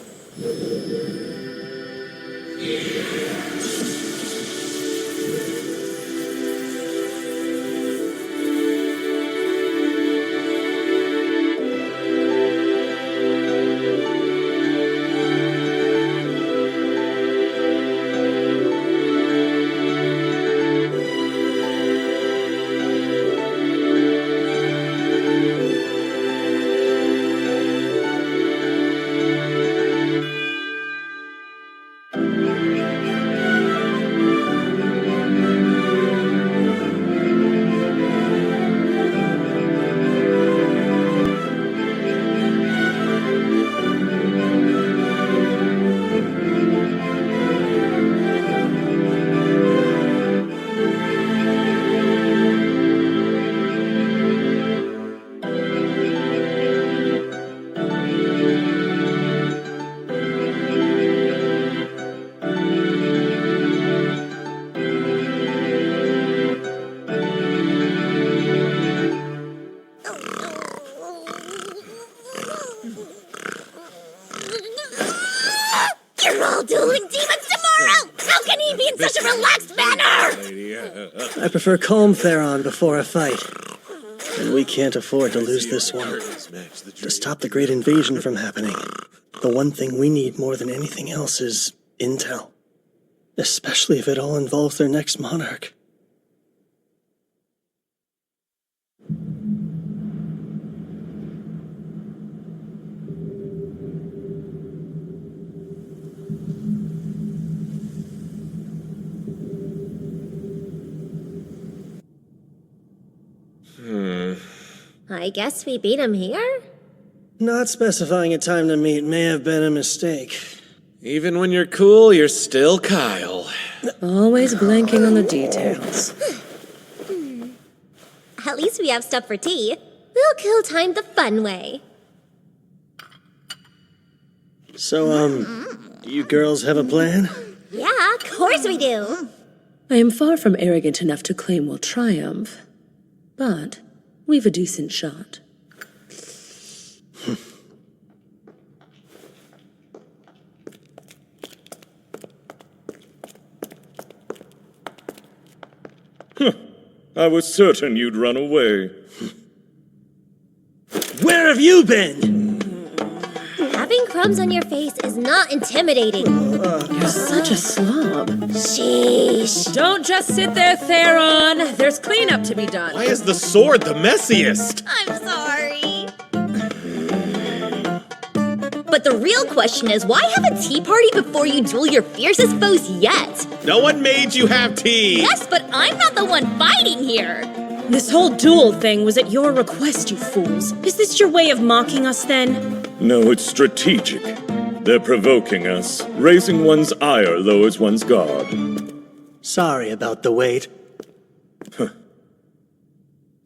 You're all dueling demons tomorrow! How can he be in such a relaxed manner? I prefer calm Theron before a fight. And we can't afford to lose this one. To stop the great invasion from happening, the one thing we need more than anything else is intel. Especially if it all involves their next monarch. I guess we beat him here? Not specifying a time to meet may have been a mistake. Even when you're cool, you're still Kyle. Always blanking on the details. At least we have stuff for tea. We'll kill time the fun way. So, you girls have a plan? Yeah, of course we do. I am far from arrogant enough to claim we'll triumph, but we've a decent shot. I was certain you'd run away. Where have you been? Having crumbs on your face is not intimidating. You're such a slob. Sheesh. Don't just sit there, Theron. There's cleanup to be done. Why is the sword the messiest? I'm sorry. But the real question is, why have a tea party before you duel your fiercest foes yet? No one made you have tea! Yes, but I'm not the one fighting here. This whole duel thing was at your request, you fools. Is this your way of mocking us, then? No, it's strategic. They're provoking us. Raising one's ire lowers one's guard. Sorry about the wait.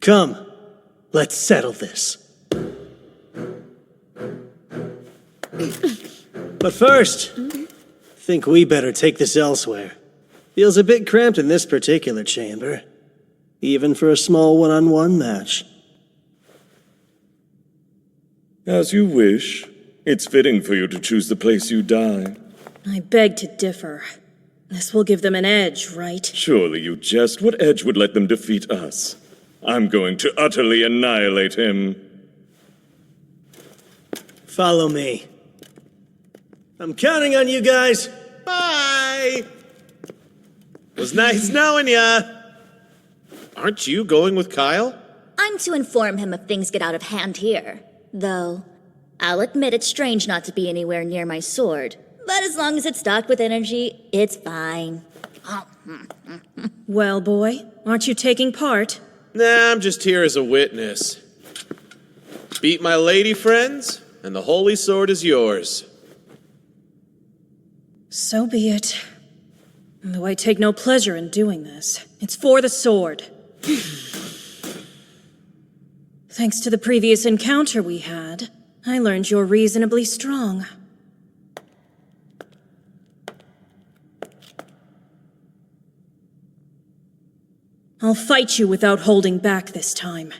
Come, let's settle this. But first, think we better take this elsewhere. Feels a bit cramped in this particular chamber. Even for a small one-on-one match. As you wish. It's fitting for you to choose the place you die. I beg to differ. This will give them an edge, right? Surely you jest. What edge would let them defeat us? I'm going to utterly annihilate him. Follow me. I'm counting on you guys. Bye! Was nice knowing ya. Aren't you going with Kyle? I'm to inform him if things get out of hand here. Though, I'll admit it's strange not to be anywhere near my sword. But as long as it's stocked with energy, it's fine. Well, boy, aren't you taking part? Nah, I'm just here as a witness. Beat my lady friends, and the holy sword is yours. So be it. Though I take no pleasure in doing this, it's for the sword. Thanks to the previous encounter we had, I learned you're reasonably strong. I'll fight you without holding back this time.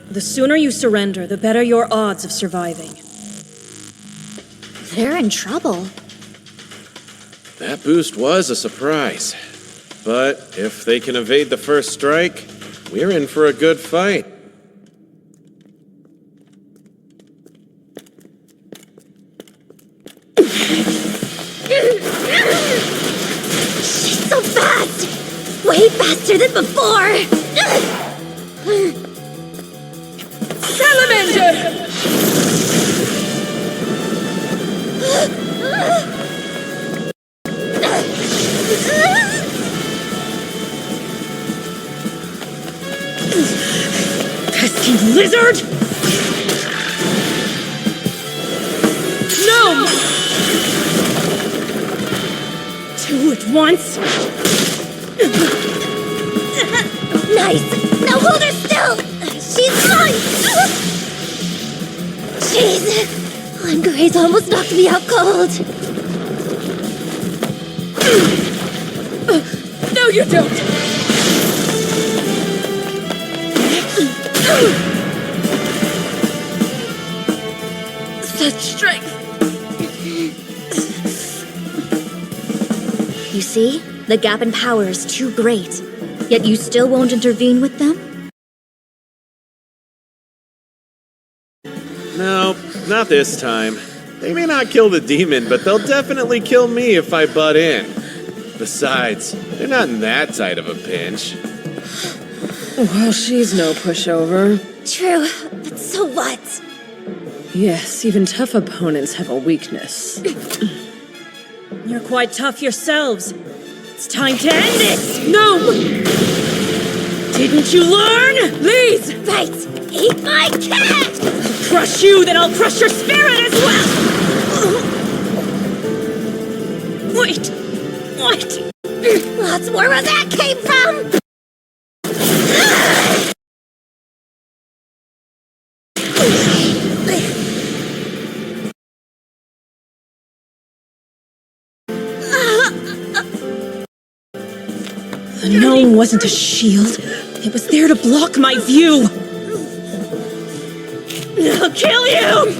The sooner you surrender, the better your odds of surviving. They're in trouble. That boost was a surprise. But if they can evade the first strike, we're in for a good fight. She's so fast! Way faster than before! Salamander! Pesky lizard! No! Two at once? Nice! Now hold her still! She's mine! Jeez! One graze almost knocked me out cold. No, you don't! Such strength! You see? The gap in power is too great. Yet you still won't intervene with them? No, not this time. They may not kill the demon, but they'll definitely kill me if I butt in. Besides, they're not in that tight of a pinch. Well, she's no pushover. True, but so what? Yes, even tough opponents have a weakness. You're quite tough yourselves. It's time to end this! No! Didn't you learn? Please! Right! Eat my cat! I'll crush you, then I'll crush your spirit as well! Wait! What? Lots more where that came from! The gnome wasn't a shield. It was there to block my view. I'll kill you!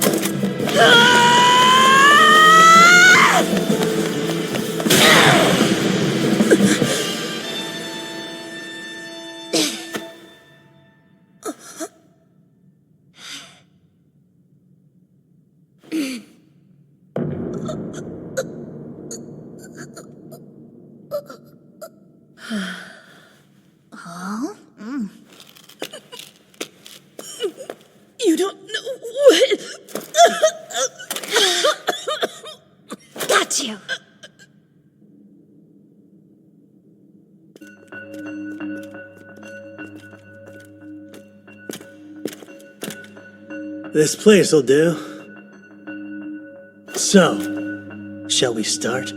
You don't know what... Got you! This place'll do. So, shall we start?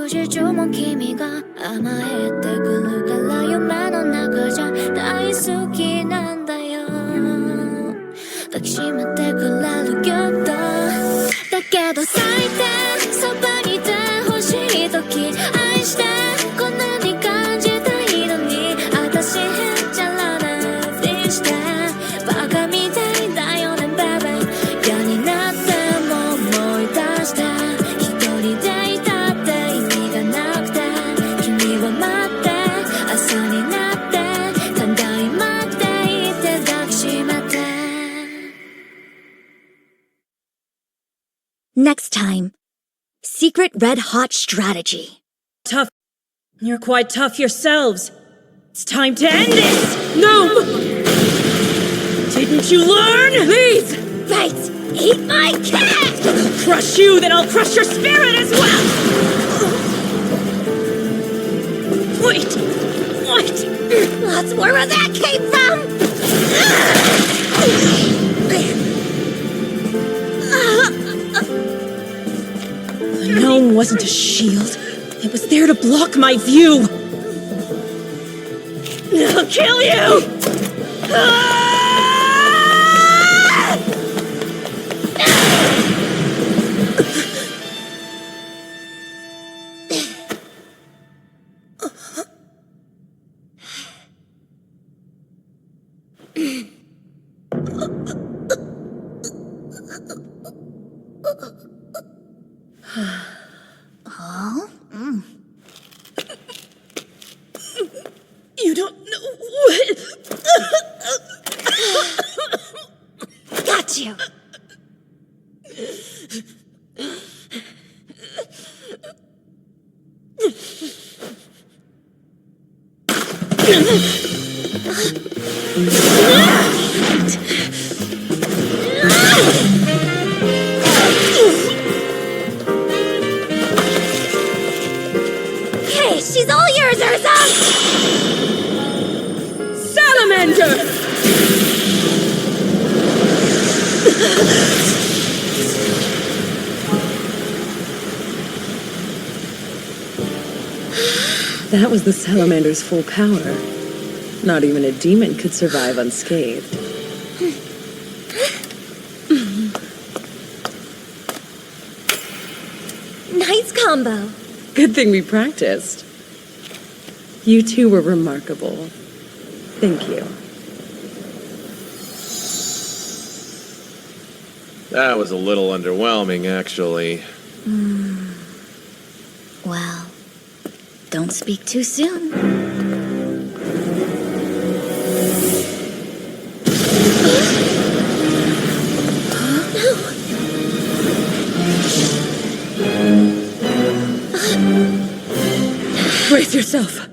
少し注文君が甘えてくるから夢の中じゃ大好きなんだよ抱きしめてくれるけどだけど最低そばにいてほしい時愛してこんなに感じたいのに私へっちゃらなふりしてバカみたいだよねベベ嫌になっても思い出して一人でいたって意味がなくて君は待って朝になってただいまって言って抱きしめてNext time, secret red hot strategy. Tough. You're quite tough yourselves. It's time to end this! No! Didn't you learn? Please! Right! Eat my cat! I'll crush you, then I'll crush your spirit as well! Wait! What? Lots more where that came from! The gnome wasn't a shield. It was there to block my view. I'll kill you! You don't know what... Got you! Hey, she's all yours, Urza! Salamander! That was the salamander's full power. Not even a demon could survive unscathed. Nice combo. Good thing we practiced. You two were remarkable. Thank you. That was a little underwhelming, actually. Well, don't speak too soon. Brace yourself.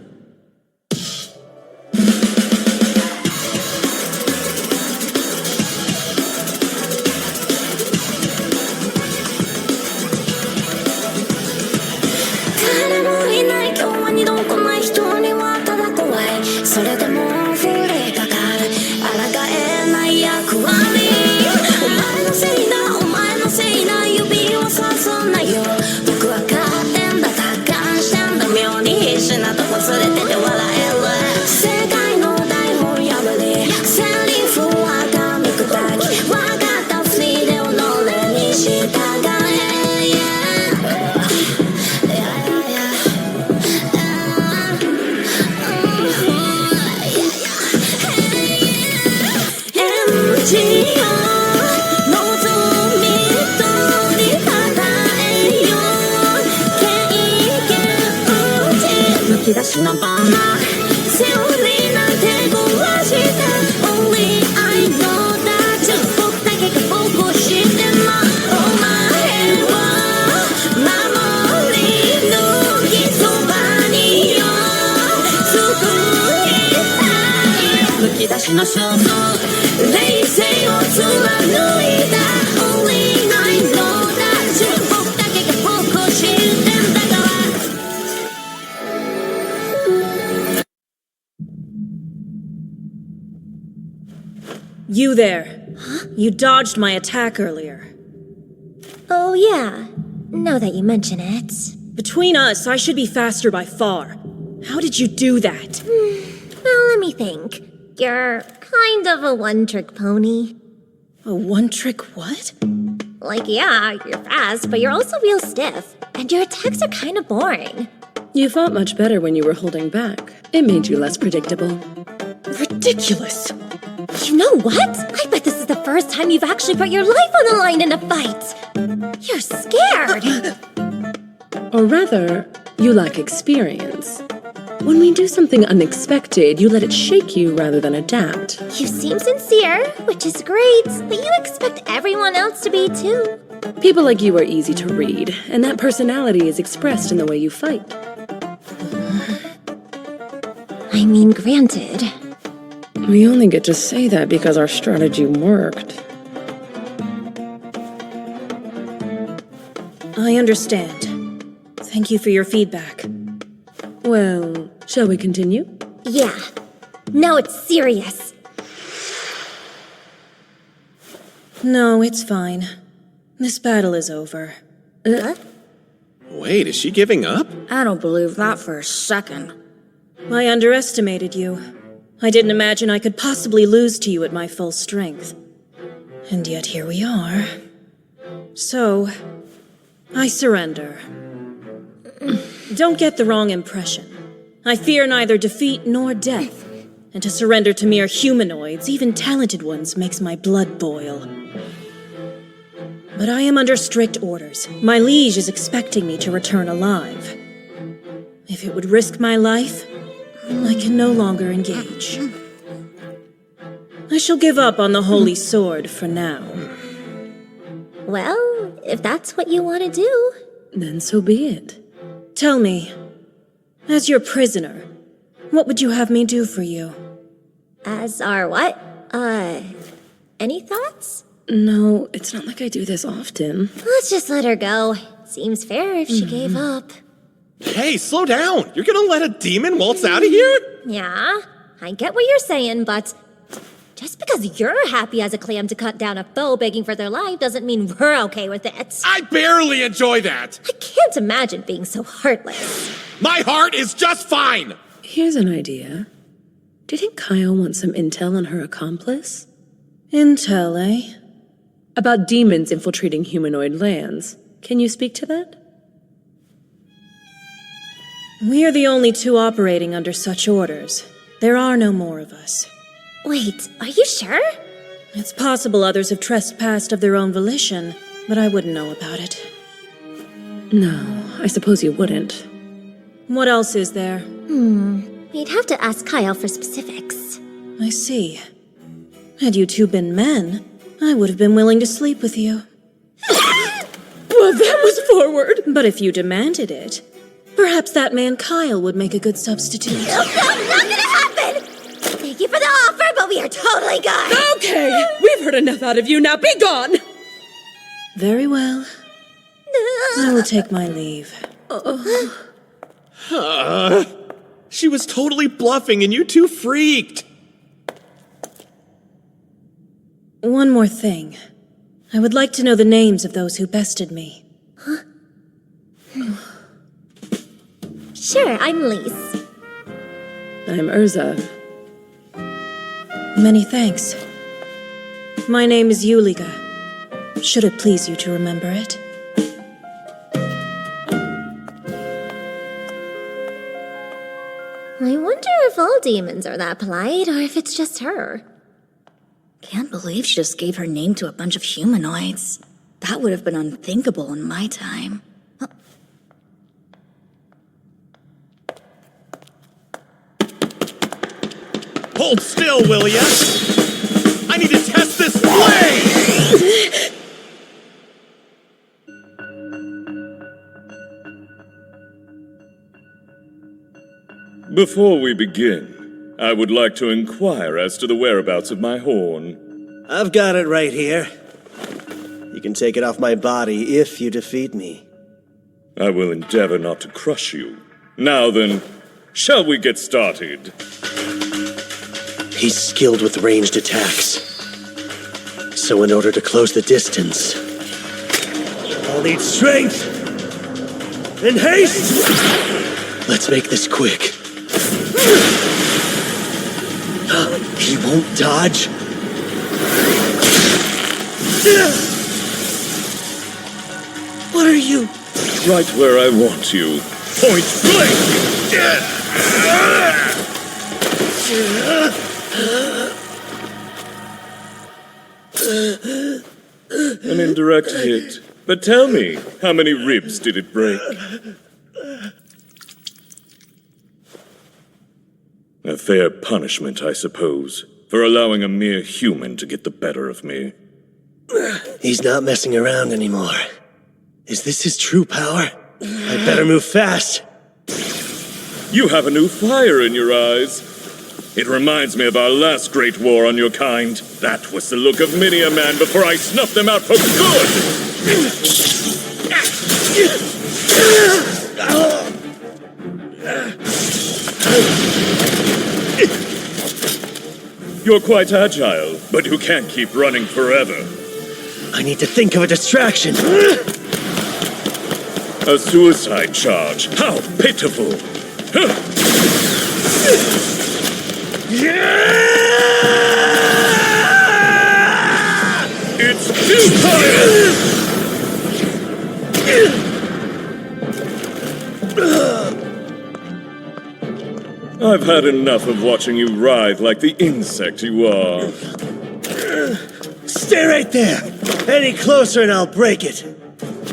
You there. Huh? You dodged my attack earlier. Oh, yeah. Now that you mention it. Between us, I should be faster by far. How did you do that? Well, let me think. You're kind of a one-trick pony. A one-trick what? Like, yeah, you're fast, but you're also real stiff. And your attacks are kind of boring. You fought much better when you were holding back. It made you less predictable. Ridiculous! You know what? I bet this is the first time you've actually put your life on the line in a fight. You're scared. Or rather, you lack experience. When we do something unexpected, you let it shake you rather than adapt. You seem sincere, which is great, but you expect everyone else to be too. People like you are easy to read, and that personality is expressed in the way you fight. I mean, granted. We only get to say that because our strategy worked. I understand. Thank you for your feedback. Well, shall we continue? Yeah. Now it's serious. No, it's fine. This battle is over. What? Wait, is she giving up? I don't believe that for a second. I underestimated you. I didn't imagine I could possibly lose to you at my full strength. And yet here we are. So, I surrender. Don't get the wrong impression. I fear neither defeat nor death. And to surrender to mere humanoids, even talented ones, makes my blood boil. But I am under strict orders. My liege is expecting me to return alive. If it would risk my life, I can no longer engage. I shall give up on the holy sword for now. Well, if that's what you want to do. Then so be it. Tell me, as your prisoner, what would you have me do for you? As our what? Any thoughts? No, it's not like I do this often. Let's just let her go. Seems fair if she gave up. Hey, slow down! You're gonna let a demon waltz out of here? Yeah, I get what you're saying, but just because you're happy as a clam to cut down a foe begging for their life doesn't mean we're okay with it. I barely enjoy that! I can't imagine being so heartless. My heart is just fine! Here's an idea. Do you think Kyle wants some intel on her accomplice? Intel, eh? About demons infiltrating humanoid lands. Can you speak to that? We are the only two operating under such orders. There are no more of us. Wait, are you sure? It's possible others have trespassed of their own volition, but I wouldn't know about it. No, I suppose you wouldn't. What else is there? We'd have to ask Kyle for specifics. I see. Had you two been men, I would have been willing to sleep with you. Well, that was forward! But if you demanded it, perhaps that man Kyle would make a good substitute. Nope, not gonna happen! Thank you for the offer, but we are totally good! Okay, we've heard enough out of you, now be gone! Very well. I will take my leave. She was totally bluffing and you two freaked! One more thing. I would like to know the names of those who bested me. Sure, I'm Lise. I'm Urza. Many thanks. My name is Yuliga. Should it please you to remember it? I wonder if all demons are that polite, or if it's just her. Can't believe she just gave her name to a bunch of humanoids. That would have been unthinkable in my time. Hold still, will ya? I need to test this blade! Before we begin, I would like to inquire as to the whereabouts of my horn. I've got it right here. You can take it off my body if you defeat me. I will endeavor not to crush you. Now then, shall we get started? He's skilled with ranged attacks. So in order to close the distance, I'll need strength In haste! Let's make this quick. He won't dodge. What are you? Right where I want you. Point blank! An indirect hit. But tell me, how many ribs did it break? A fair punishment, I suppose, for allowing a mere human to get the better of me. He's not messing around anymore. Is this his true power? I'd better move fast. You have a new fire in your eyes. It reminds me of our last great war on your kind. That was the look of many a man before I snuffed them out for good! You're quite agile, but you can't keep running forever. I need to think of a distraction. A suicide charge. How pitiful! It's too high! I've had enough of watching you writhe like the insect you are. Stay right there! Any closer and I'll break it.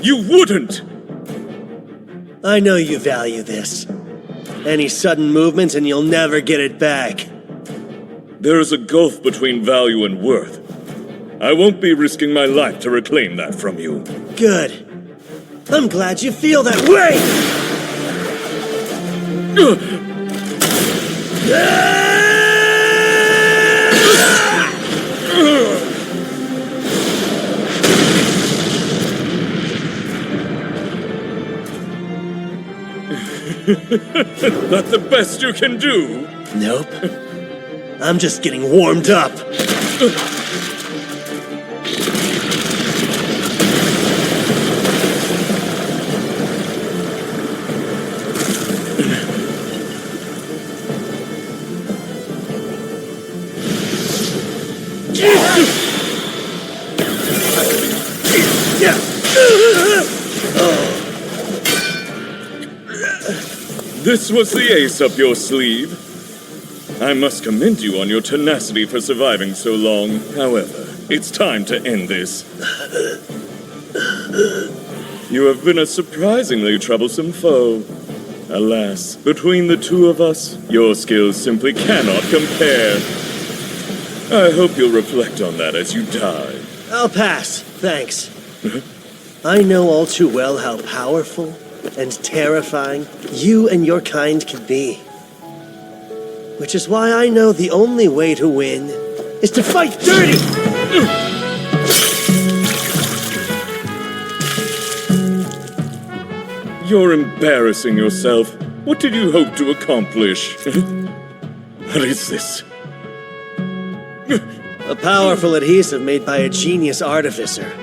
You wouldn't! I know you value this. Any sudden movement and you'll never get it back. There is a gulf between value and worth. I won't be risking my life to reclaim that from you. Good. I'm glad you feel that way! That's the best you can do? Nope. I'm just getting warmed up. This was the ace up your sleeve. I must commend you on your tenacity for surviving so long. However, it's time to end this. You have been a surprisingly troublesome foe. Alas, between the two of us, your skills simply cannot compare. I hope you'll reflect on that as you die. I'll pass, thanks. I know all too well how powerful and terrifying you and your kind can be. Which is why I know the only way to win is to fight dirty! You're embarrassing yourself. What did you hope to accomplish? What is this? A powerful adhesive made by a genius artificer.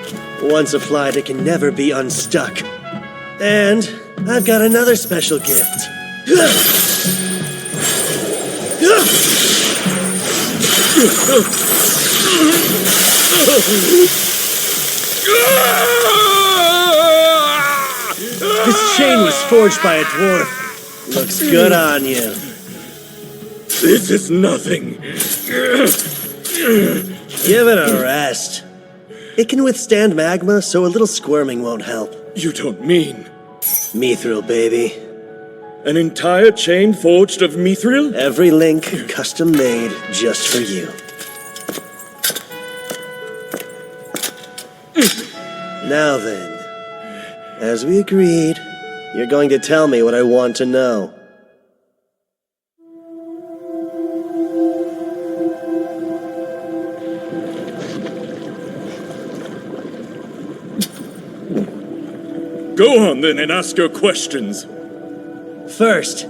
Once applied, it can never be unstuck. And I've got another special gift. This chain was forged by a dwarf. Looks good on you. This is nothing. Give it a rest. It can withstand magma, so a little squirming won't help. You don't mean... Mithril, baby. An entire chain forged of mithril? Every link custom made just for you. Now then, as we agreed, you're going to tell me what I want to know. Go on then and ask your questions. First,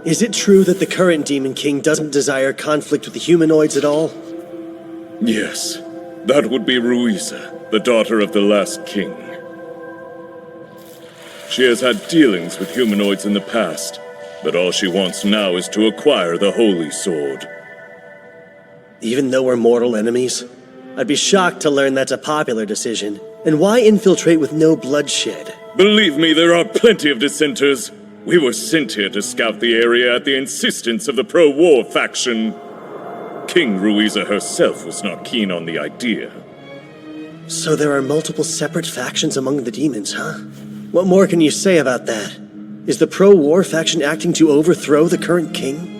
is it true that the current Demon King doesn't desire conflict with the humanoids at all? Yes, that would be Ruiza, the daughter of the last king. She has had dealings with humanoids in the past, but all she wants now is to acquire the Holy Sword. Even though we're mortal enemies, I'd be shocked to learn that's a popular decision. And why infiltrate with no bloodshed? Believe me, there are plenty of dissenters. We were sent here to scout the area at the insistence of the pro-war faction. King Ruiza herself was not keen on the idea. So there are multiple separate factions among the demons, huh? What more can you say about that? Is the pro-war faction acting to overthrow the current king?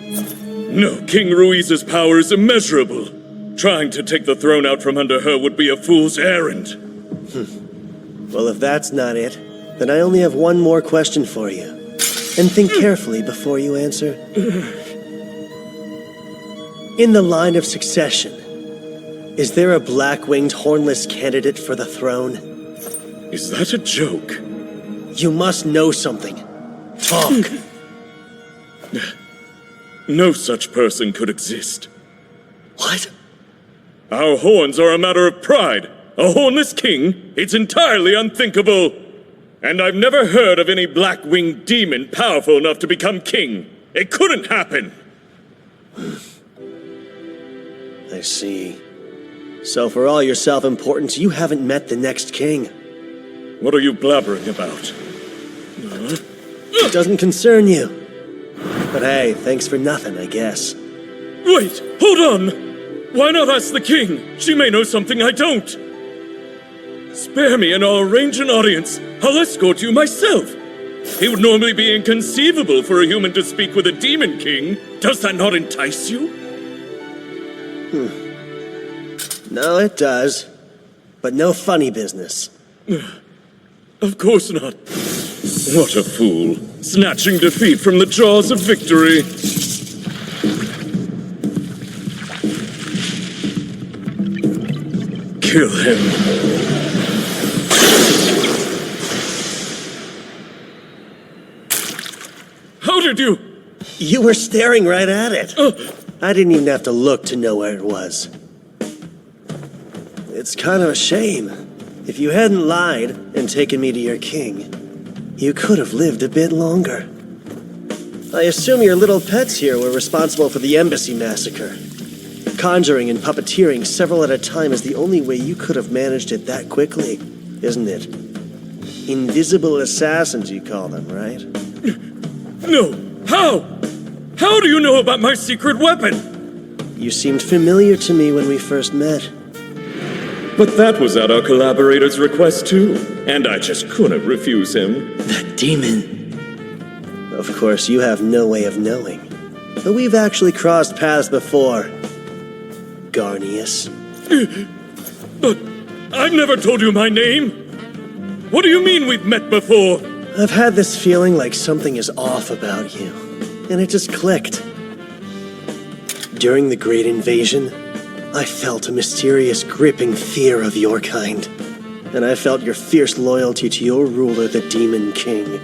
No, King Ruiza's power is immeasurable. Trying to take the throne out from under her would be a fool's errand. Well, if that's not it, then I only have one more question for you. And think carefully before you answer. In the line of succession, is there a black-winged hornless candidate for the throne? Is that a joke? You must know something. Talk. No such person could exist. What? Our horns are a matter of pride. A hornless king? It's entirely unthinkable. And I've never heard of any black-winged demon powerful enough to become king. It couldn't happen. I see. So for all your self-importance, you haven't met the next king. What are you blabbering about? It doesn't concern you. But hey, thanks for nothing, I guess. Wait, hold on! Why not ask the king? She may know something I don't. Spare me and I'll arrange an audience. I'll escort you myself. It would normally be inconceivable for a human to speak with a demon king. Does that not entice you? No, it does. But no funny business. Of course not. What a fool. Snatching defeat from the jaws of victory. Kill him. How did you? You were staring right at it. I didn't even have to look to know where it was. It's kind of a shame. If you hadn't lied and taken me to your king, you could have lived a bit longer. I assume your little pets here were responsible for the embassy massacre. Conjuring and puppeteering several at a time is the only way you could have managed it that quickly, isn't it? Invisible assassins, you call them, right? No! How? How do you know about my secret weapon? You seemed familiar to me when we first met. But that was at our collaborator's request too, and I just couldn't refuse him. That demon. Of course, you have no way of knowing. But we've actually crossed paths before. Garnius. But I've never told you my name. What do you mean we've met before? I've had this feeling like something is off about you, and it just clicked. During the Great Invasion, I felt a mysterious, gripping fear of your kind, and I felt your fierce loyalty to your ruler, the Demon King.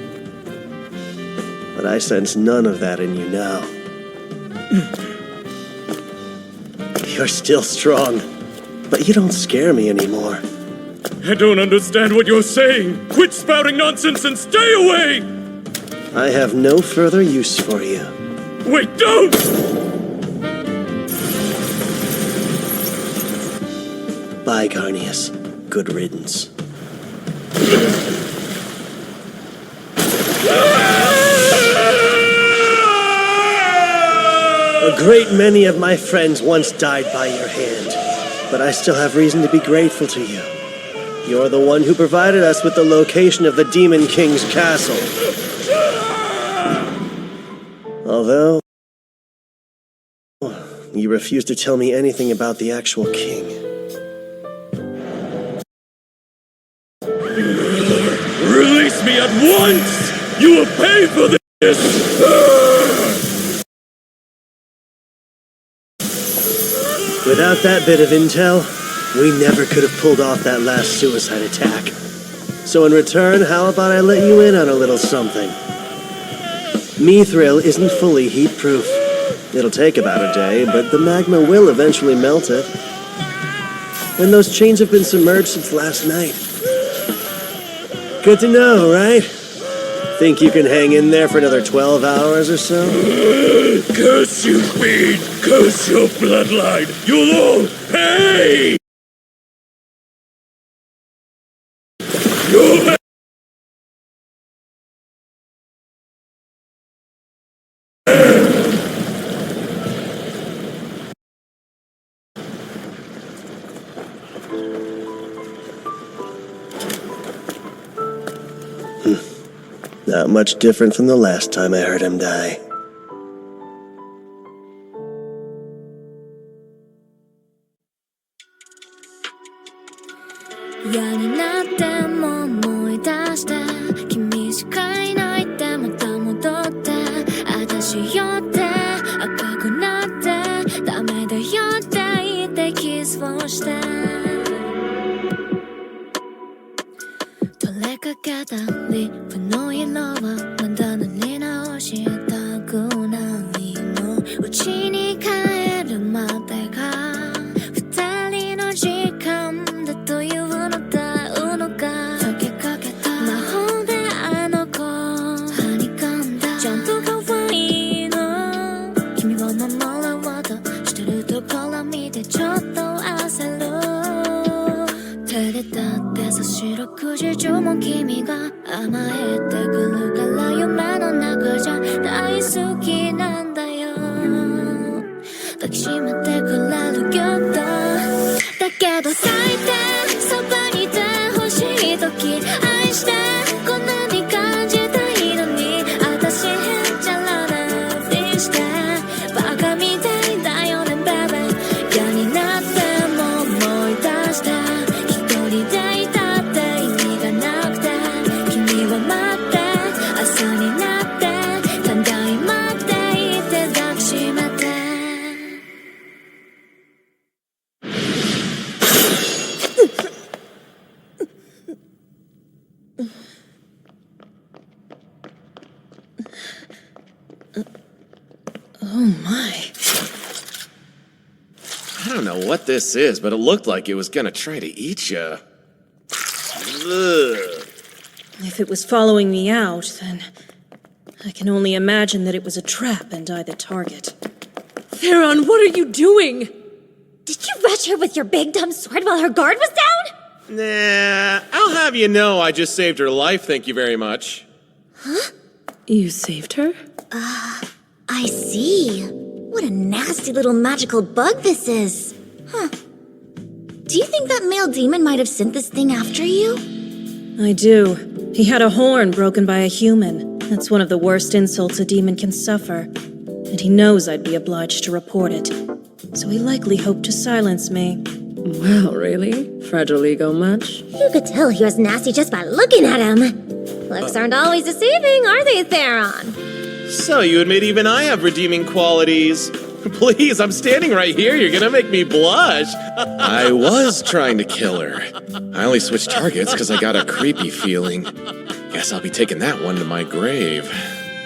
But I sense none of that in you now. You're still strong, but you don't scare me anymore. I don't understand what you're saying. Quit spouting nonsense and stay away! I have no further use for you. Wait, don't! Bye, Garnius. Good riddance. A great many of my friends once died by your hand, but I still have reason to be grateful to you. You're the one who provided us with the location of the Demon King's castle. Although, you refuse to tell me anything about the actual king. Release me at once! You will pay for this! Without that bit of intel, we never could have pulled off that last suicide attack. So in return, how about I let you in on a little something? Mithril isn't fully heat-proof. It'll take about a day, but the magma will eventually melt it. And those chains have been submerged since last night. Good to know, right? Think you can hang in there for another 12 hours or so? Curse you, fiend! Curse your bloodline! You'll all pay! You'll Not much different from the last time I heard him die. Oh my. I don't know what this is, but it looked like it was gonna try to eat you. If it was following me out, then I can only imagine that it was a trap and I the target. Theron, what are you doing? Did you rush her with your big dumb sword while her guard was down? Nah, I'll have you know I just saved her life, thank you very much. Huh? You saved her? I see. What a nasty little magical bug this is. Huh. Do you think that male demon might have sent this thing after you? I do. He had a horn broken by a human. That's one of the worst insults a demon can suffer. And he knows I'd be obliged to report it. So he likely hoped to silence me. Wow, really? Fragile ego much? You could tell he was nasty just by looking at him. Looks aren't always deceiving, are they, Theron? So you admit even I have redeeming qualities. Please, I'm standing right here. You're gonna make me blush. I was trying to kill her. I only switched targets because I got a creepy feeling. Guess I'll be taking that one to my grave.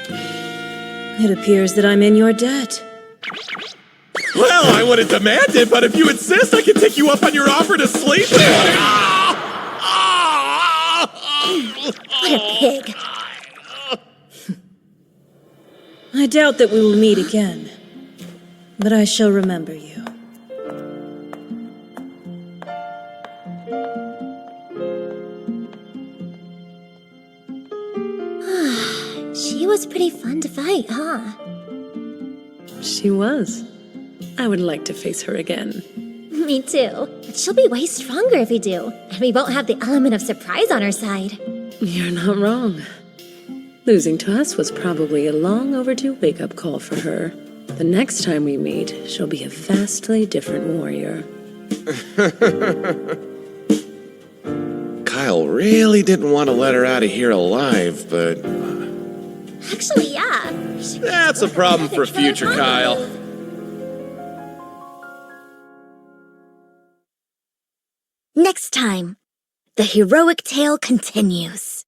It appears that I'm in your debt. Well, I wouldn't demand it, but if you insist, I can take you up on your offer to sleep. What a pig. I doubt that we will meet again, but I shall remember you. She was pretty fun to fight, huh? She was. I would like to face her again. Me too. But she'll be way stronger if we do, and we won't have the element of surprise on our side. You're not wrong. Losing to us was probably a long overdue wake-up call for her. The next time we meet, she'll be a vastly different warrior. Kyle really didn't want to let her out of here alive, but... Actually, yeah. That's a problem for future Kyle. Next time, the heroic tale continues.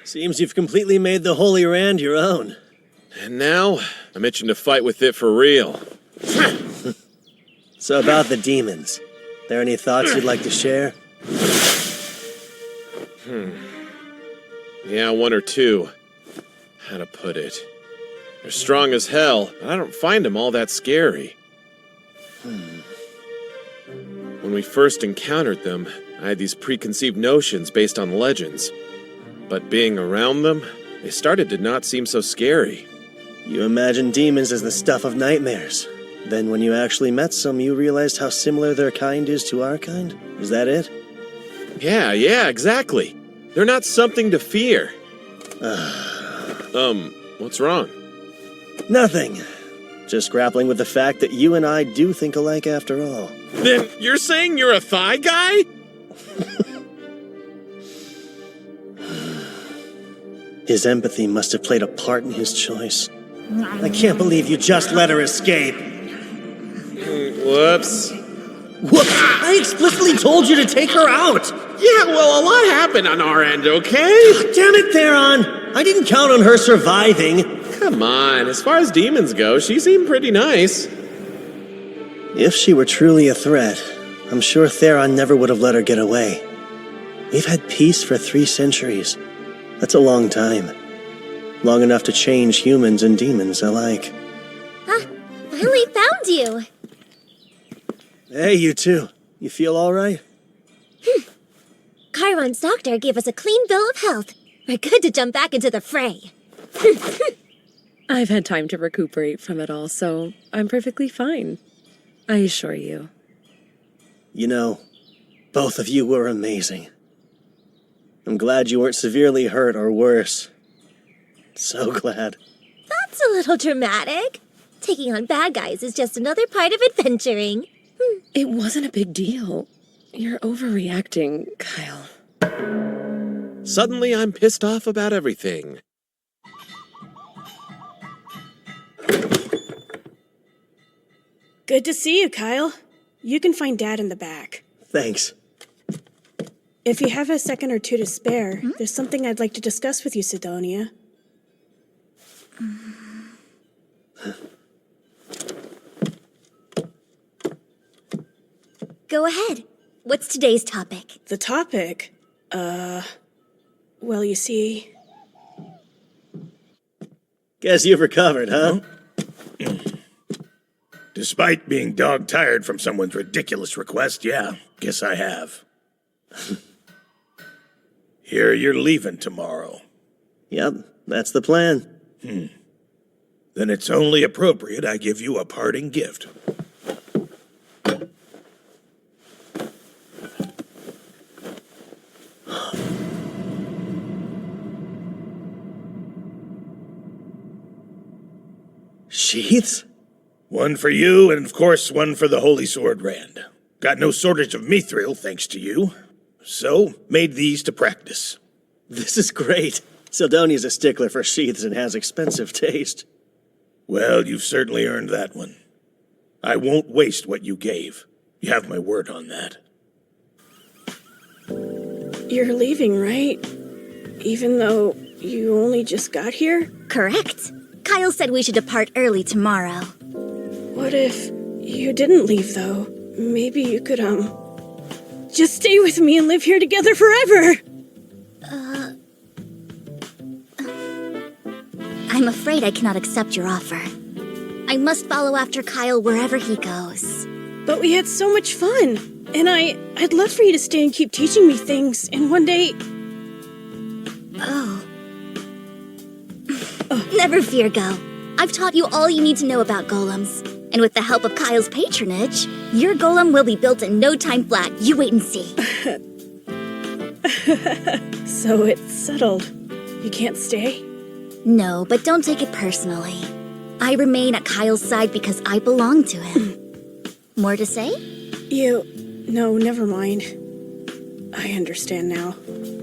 Seems you've completely made the Holy Rand your own. And now, I'm itching to fight with it for real. So about the demons. There any thoughts you'd like to share? Yeah, one or two. How to put it? They're strong as hell, but I don't find them all that scary. When we first encountered them, I had these preconceived notions based on legends. But being around them, they started to not seem so scary. You imagined demons as the stuff of nightmares. Then when you actually met some, you realized how similar their kind is to our kind? Is that it? Yeah, exactly. They're not something to fear. What's wrong? Nothing. Just grappling with the fact that you and I do think alike after all. Then you're saying you're a thigh guy? His empathy must have played a part in his choice. I can't believe you just let her escape. Whoops. Whoops! I explicitly told you to take her out! Yeah, well, a lot happened on our end, okay? Damn it, Theron! I didn't count on her surviving. Come on, as far as demons go, she seemed pretty nice. If she were truly a threat, I'm sure Theron never would have let her get away. We've had peace for 3 centuries. That's a long time. Long enough to change humans and demons alike. Finally found you! Hey, you two. You feel all right? Chiron's doctor gave us a clean bill of health. We're good to jump back into the fray. I've had time to recuperate from it all, so I'm perfectly fine. I assure you. You know, both of you were amazing. I'm glad you weren't severely hurt or worse. So glad. That's a little dramatic. Taking on bad guys is just another part of adventuring. It wasn't a big deal. You're overreacting, Kyle. Suddenly, I'm pissed off about everything. Good to see you, Kyle. You can find Dad in the back. Thanks. If you have a second or two to spare, there's something I'd like to discuss with you, Sidonia. Go ahead. What's today's topic? The topic? Well, you see... Guess you've recovered, huh? Despite being dog-tired from someone's ridiculous request, yeah, guess I have. Here, you're leaving tomorrow. Yep, that's the plan. Then it's only appropriate I give you a parting gift. Sheaths? One for you, and of course one for the Holy Sword Rand. Got no shortage of mithril, thanks to you. So, made these to practice. This is great. Sidonia's a stickler for sheaths and has expensive taste. Well, you've certainly earned that one. I won't waste what you gave. You have my word on that. You're leaving, right? Even though you only just got here? Correct. Kyle said we should depart early tomorrow. What if you didn't leave, though? Maybe you could, just stay with me and live here together forever! I'm afraid I cannot accept your offer. I must follow after Kyle wherever he goes. But we had so much fun, and I'd love for you to stay and keep teaching me things, and one day... Oh. Never fear, Go. I've taught you all you need to know about golems. And with the help of Kyle's patronage, your golem will be built in no time flat. You wait and see. So it's settled. You can't stay? No, but don't take it personally. I remain at Kyle's side because I belong to him. More to say? No, never mind. I understand now.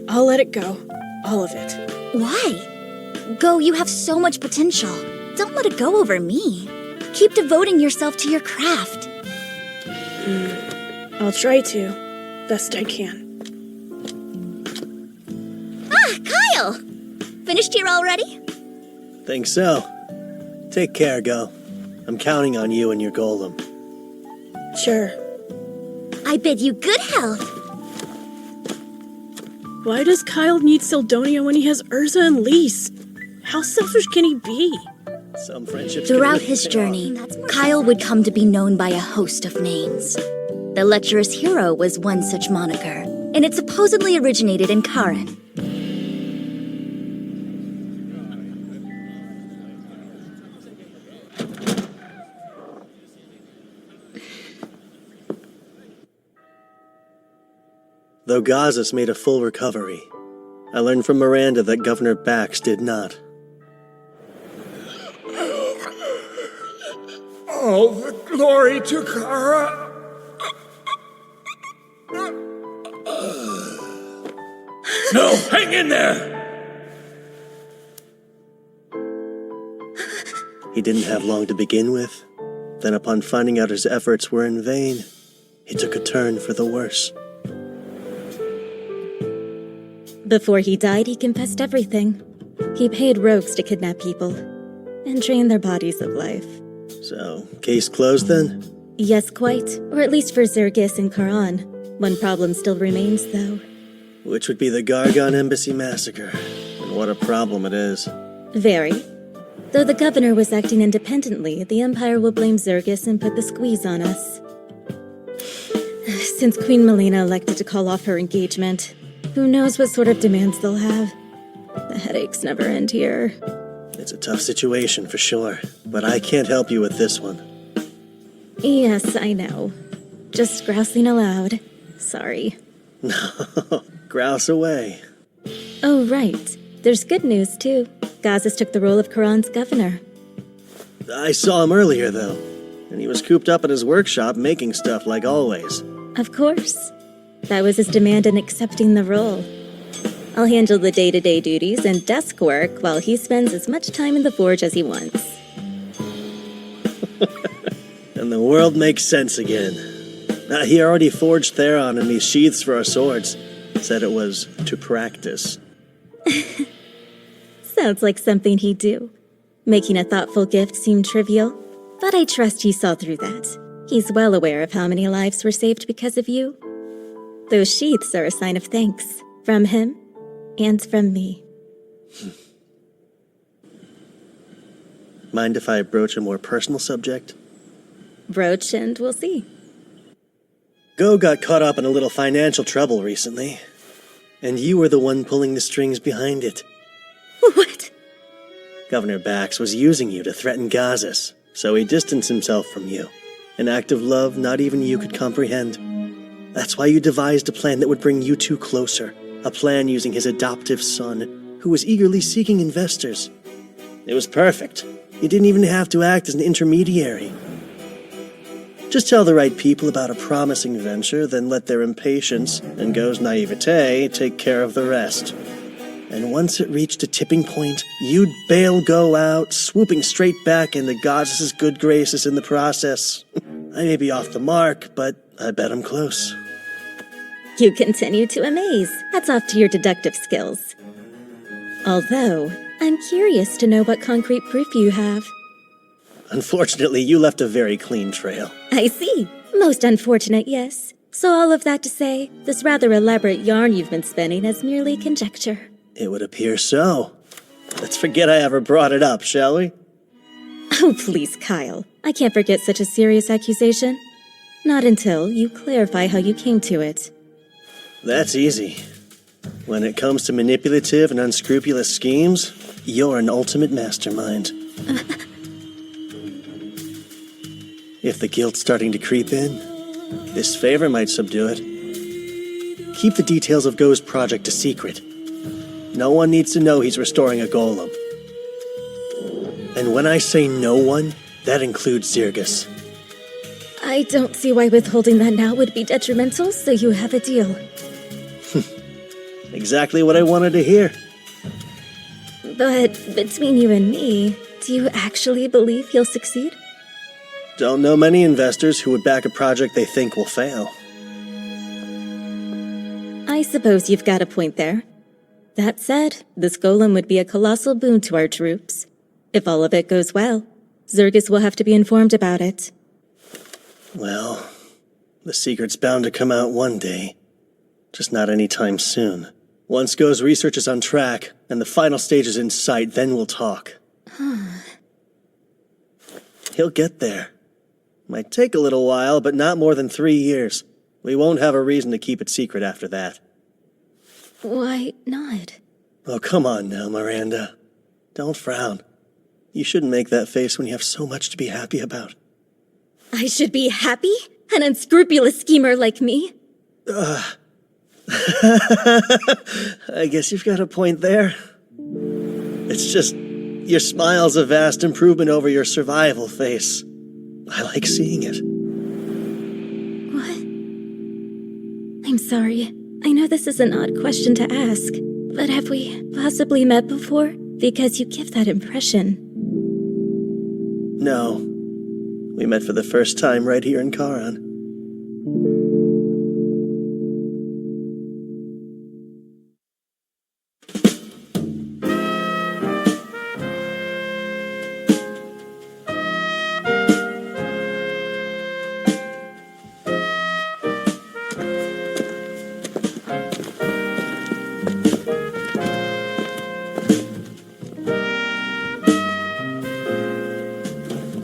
I'll let it go. All of it. Why? Go, you have so much potential. Don't let it go over me. Keep devoting yourself to your craft. I'll try to. Best I can. Ah, Kyle! Finished here already? Think so. Take care, Go. I'm counting on you and your golem. Sure. I bid you good health. Why does Kyle need Sildonia when he has Urza and Lise? How selfish can he be? Some friendships. Throughout his journey, Kyle would come to be known by a host of names. The lecherous hero was one such moniker, and it supposedly originated in Karen. Though Gazas made a full recovery, I learned from Miranda that Governor Bax did not. All the glory to Kara. No, hang in there! He didn't have long to begin with. Then upon finding out his efforts were in vain, he took a turn for the worse. Before he died, he confessed everything. He paid rogues to kidnap people and drain their bodies of life. So, case closed then? Yes, quite. Or at least for Zergis and Karan. One problem still remains, though. Which would be the Gargon Embassy massacre. And what a problem it is. Very. Though the governor was acting independently, the Empire will blame Zergis and put the squeeze on us. Since Queen Melina elected to call off her engagement, who knows what sort of demands they'll have. The headaches never end here. It's a tough situation for sure, but I can't help you with this one. Yes, I know. Just grousing aloud. Sorry. No, grouse away. Oh, right. There's good news, too. Gazas took the role of Karan's governor. I saw him earlier, though, and he was cooped up in his workshop making stuff like always. Of course. That was his demand in accepting the role. I'll handle the day-to-day duties and desk work while he spends as much time in the forge as he wants. And the world makes sense again. He already forged Theron and these sheaths for our swords. Said it was to practice. Sounds like something he'd do. Making a thoughtful gift seem trivial, but I trust he saw through that. He's well aware of how many lives were saved because of you. Those sheaths are a sign of thanks, from him and from me. Mind if I broach a more personal subject? Broach and we'll see. Go got caught up in a little financial trouble recently, and you were the one pulling the strings behind it. What? Governor Bax was using you to threaten Gazas, so he distanced himself from you. An act of love not even you could comprehend. That's why you devised a plan that would bring you two closer. A plan using his adoptive son, who was eagerly seeking investors. It was perfect. You didn't even have to act as an intermediary. Just tell the right people about a promising venture, then let their impatience and Go's naivete take care of the rest. And once it reached a tipping point, you'd bail Go out, swooping straight back into Goddess's good graces in the process. I may be off the mark, but I bet I'm close. You continue to amaze. Hats off to your deductive skills. Although, I'm curious to know what concrete proof you have. Unfortunately, you left a very clean trail. I see. Most unfortunate, yes. So all of that to say, this rather elaborate yarn you've been spinning is merely conjecture. It would appear so. Let's forget I ever brought it up, shall we? Oh, please, Kyle. I can't forget such a serious accusation. Not until you clarify how you came to it. That's easy. When it comes to manipulative and unscrupulous schemes, you're an ultimate mastermind. If the guilt's starting to creep in, this favor might subdue it. Keep the details of Go's project a secret. No one needs to know he's restoring a golem. And when I say no one, that includes Zergis. I don't see why withholding that now would be detrimental, so you have a deal. Exactly what I wanted to hear. But between you and me, do you actually believe he'll succeed? Don't know many investors who would back a project they think will fail. I suppose you've got a point there. That said, this golem would be a colossal boon to our troops. If all of it goes well, Zergus will have to be informed about it. Well, the secret's bound to come out one day. Just not anytime soon. Once Go's research is on track, and the final stage is in sight, then we'll talk. He'll get there. Might take a little while, but not more than 3 years. We won't have a reason to keep it secret after that. Why not? Oh, come on now, Miranda. Don't frown. You shouldn't make that face when you have so much to be happy about. I should be happy? An unscrupulous schemer like me? I guess you've got a point there. It's just, your smile's a vast improvement over your survival face. I like seeing it. What? I'm sorry. I know this is an odd question to ask, but have we possibly met before? Because you give that impression. No. We met for the first time right here in Karan.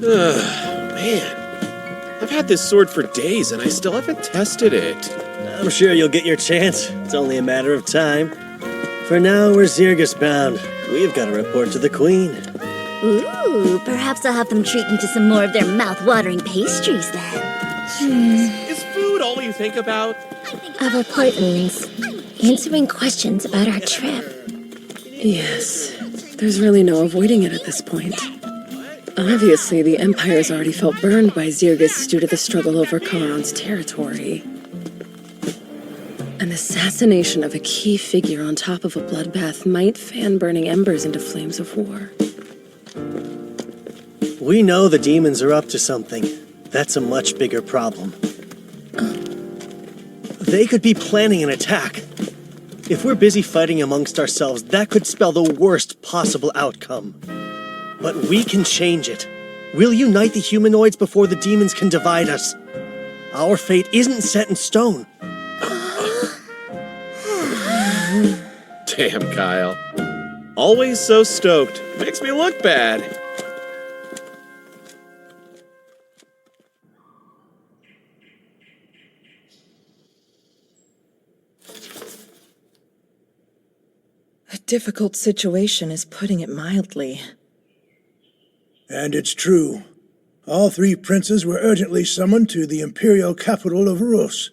Man, I've had this sword for days and I still haven't tested it. I'm sure you'll get your chance. It's only a matter of time. For now, we're Zergus bound. We've got to report to the Queen. Ooh, perhaps I'll have them treat me to some more of their mouth-watering pastries then. Is food all you think about? Our appointments. Answering questions about our trip. Yes, there's really no avoiding it at this point. Obviously, the Empire's already felt burned by Zergus due to the struggle over Karan's territory. An assassination of a key figure on top of a bloodbath might fan burning embers into flames of war. We know the demons are up to something. That's a much bigger problem. They could be planning an attack. If we're busy fighting amongst ourselves, that could spell the worst possible outcome. But we can change it. We'll unite the humanoids before the demons can divide us. Our fate isn't set in stone. Damn, Kyle. Always so stoked. Makes me look bad. A difficult situation is putting it mildly. And it's true. All three princes were urgently summoned to the imperial capital of Rus.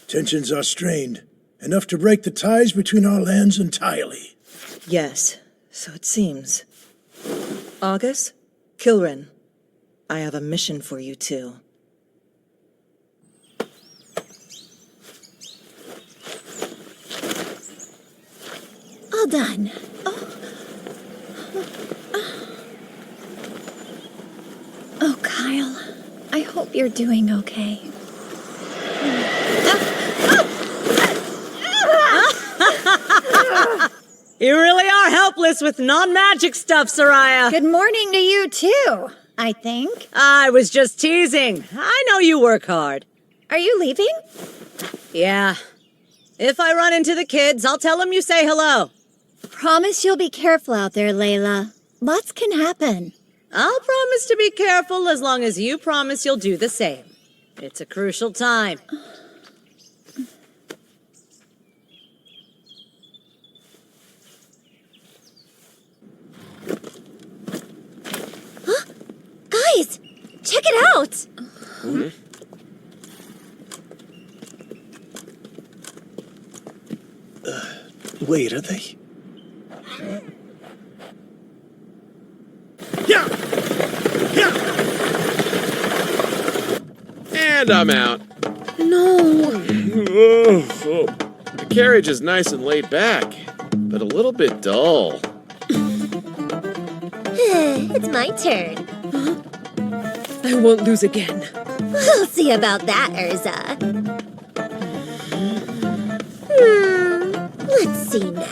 Tensions are strained, enough to break the ties between our lands entirely. Yes, so it seems. August, Kilrin, I have a mission for you two. All done. Oh, Kyle. I hope you're doing okay. You really are helpless with non-magic stuff, Soraya. Good morning to you, too, I think. I was just teasing. I know you work hard. Are you leaving? Yeah. If I run into the kids, I'll tell them you say hello. Promise you'll be careful out there, Layla. Lots can happen. I'll promise to be careful as long as you promise you'll do the same. It's a crucial time. Huh? Guys, check it out! Wait, are they? And I'm out. No. The carriage is nice and laid back, but a little bit dull. It's my turn. I won't lose again. We'll see about that, Urza. Let's see now.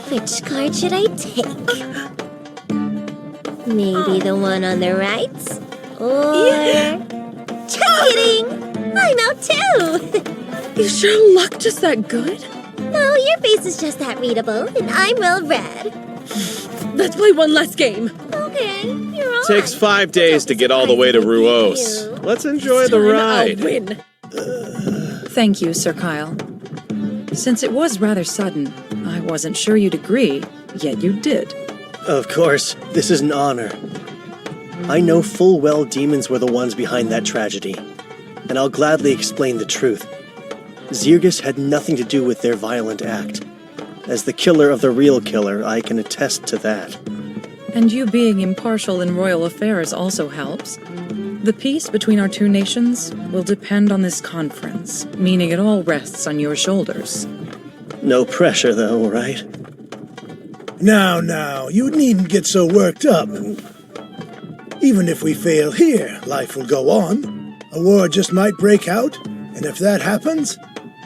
Which card should I take? Maybe the one on the right? Or... Just kidding! I'm out too! You sure look just that good? No, your face is just that readable, and I'm well read. Let's play one last game. Okay, you're on. Takes 5 days to get all the way to Ruos. Let's enjoy the ride. I'll win. Thank you, Sir Kyle. Since it was rather sudden, I wasn't sure you'd agree, yet you did. Of course, this is an honor. I know full well demons were the ones behind that tragedy, and I'll gladly explain the truth. Zirgus had nothing to do with their violent act. As the killer of the real killer, I can attest to that. And you being impartial in royal affairs also helps. The peace between our two nations will depend on this conference, meaning it all rests on your shoulders. No pressure, though, right? Now, you needn't get so worked up. Even if we fail here, life will go on. A war just might break out, and if that happens,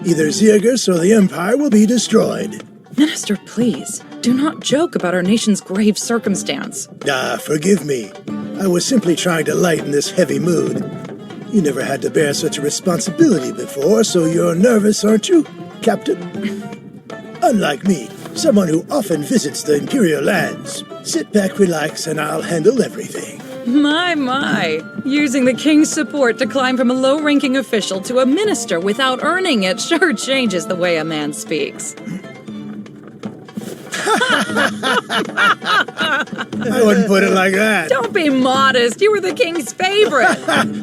either Zirgus or the Empire will be destroyed. Minister, please, do not joke about our nation's grave circumstance. Forgive me. I was simply trying to lighten this heavy mood. You never had to bear such a responsibility before, so you're nervous, aren't you, Captain? Unlike me, someone who often visits the Imperial lands. Sit back, relax, and I'll handle everything. My. Using the king's support to climb from a low-ranking official to a minister without earning it sure changes the way a man speaks. I wouldn't put it like that. Don't be modest. You were the king's favorite.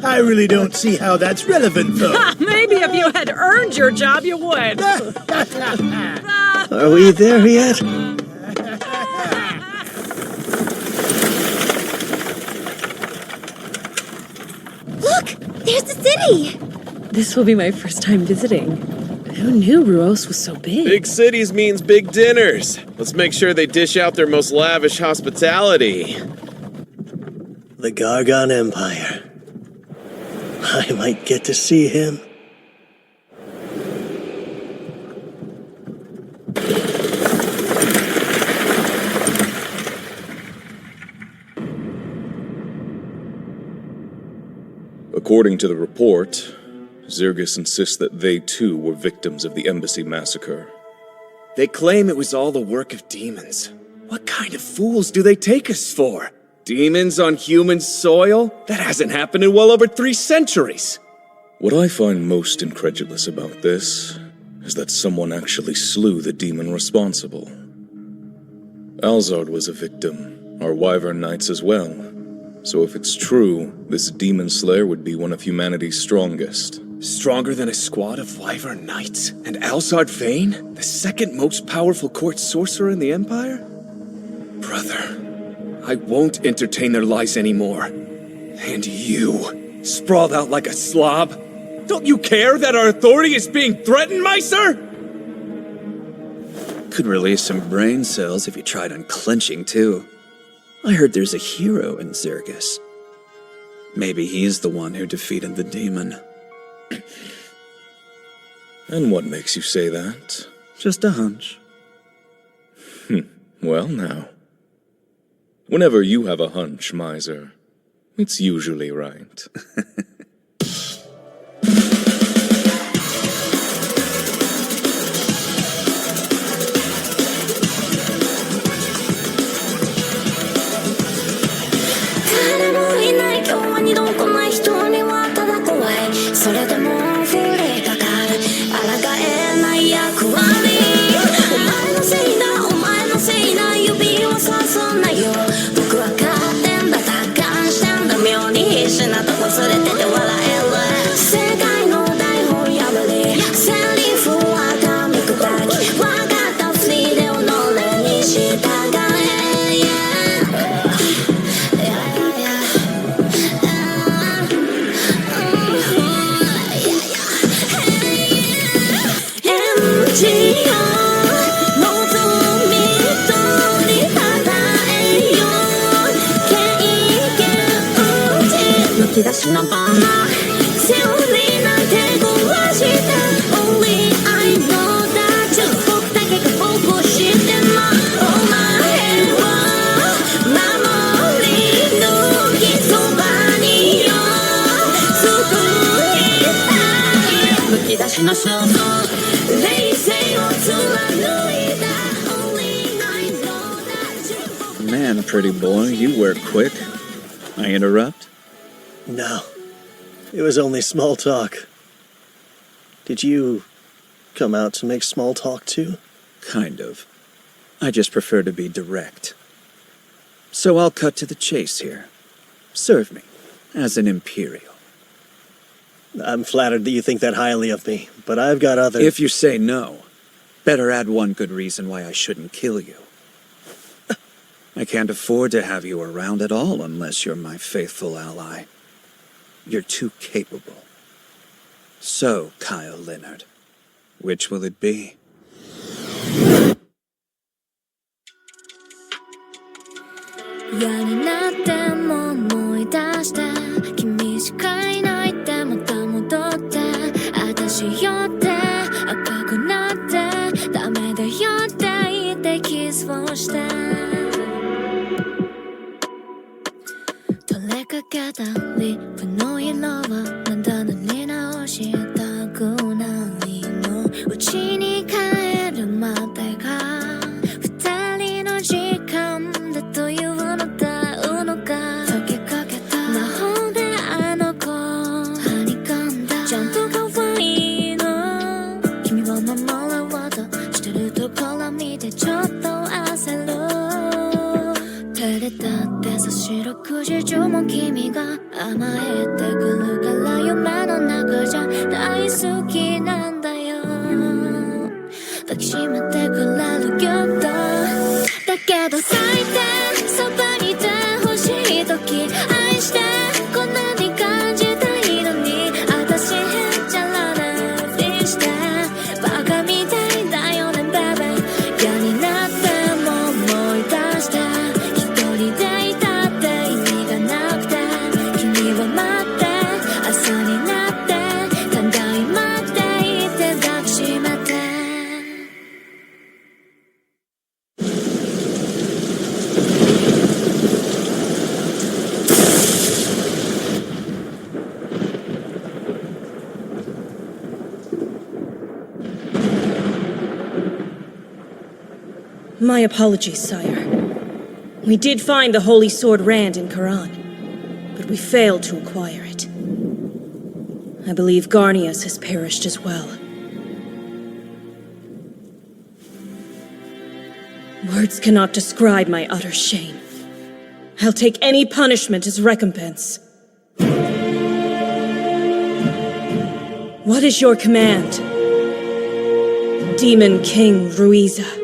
I really don't see how that's relevant, though. Maybe if you had earned your job, you would. Are we there yet? Look! There's the city! This will be my first time visiting. Who knew Ruos was so big? Big cities means big dinners. Let's make sure they dish out their most lavish hospitality. The Gargon Empire. I might get to see him. According to the report, Zirgus insists that they too were victims of the embassy massacre. They claim it was all the work of demons. What kind of fools do they take us for? Demons on human soil? That hasn't happened in well over 3 centuries. What I find most incredulous about this is that someone actually slew the demon responsible. Alzard was a victim, our Wyvern Knights as well. So if it's true, this demon slayer would be one of humanity's strongest. Stronger than a squad of Wyvern Knights? And Alzard Vane, the second most powerful court sorcerer in the Empire? Brother, I won't entertain their lies anymore. And you, sprawled out like a slob, don't you care that our authority is being threatened, my sir? Could release some brain cells if you tried unclenching, too. I heard there's a hero in Zirgus. Maybe he's the one who defeated the demon. And what makes you say that? Just a hunch. Well now. Whenever you have a hunch, miser, it's usually right. の衝動冷静を貫いた Only I know that you Man, pretty boy, you work quick. I interrupt? No. It was only small talk. Did you come out to make small talk too? Kind of. I just prefer to be direct. So I'll cut to the chase here. Serve me, as an Imperial. I'm flattered that you think that highly of me, but I've got other... If you say no, better add one good reason why I shouldn't kill you. I can't afford to have you around at all unless you're my faithful ally. You're too capable. So, Kyle Leonard, which will it be? My apologies, sire. We did find the Holy Sword Rand in Quran, but we failed to acquire it. I believe Garnius has perished as well. Words cannot describe my utter shame. I'll take any punishment as recompense. What is your command? Demon King Ruiza.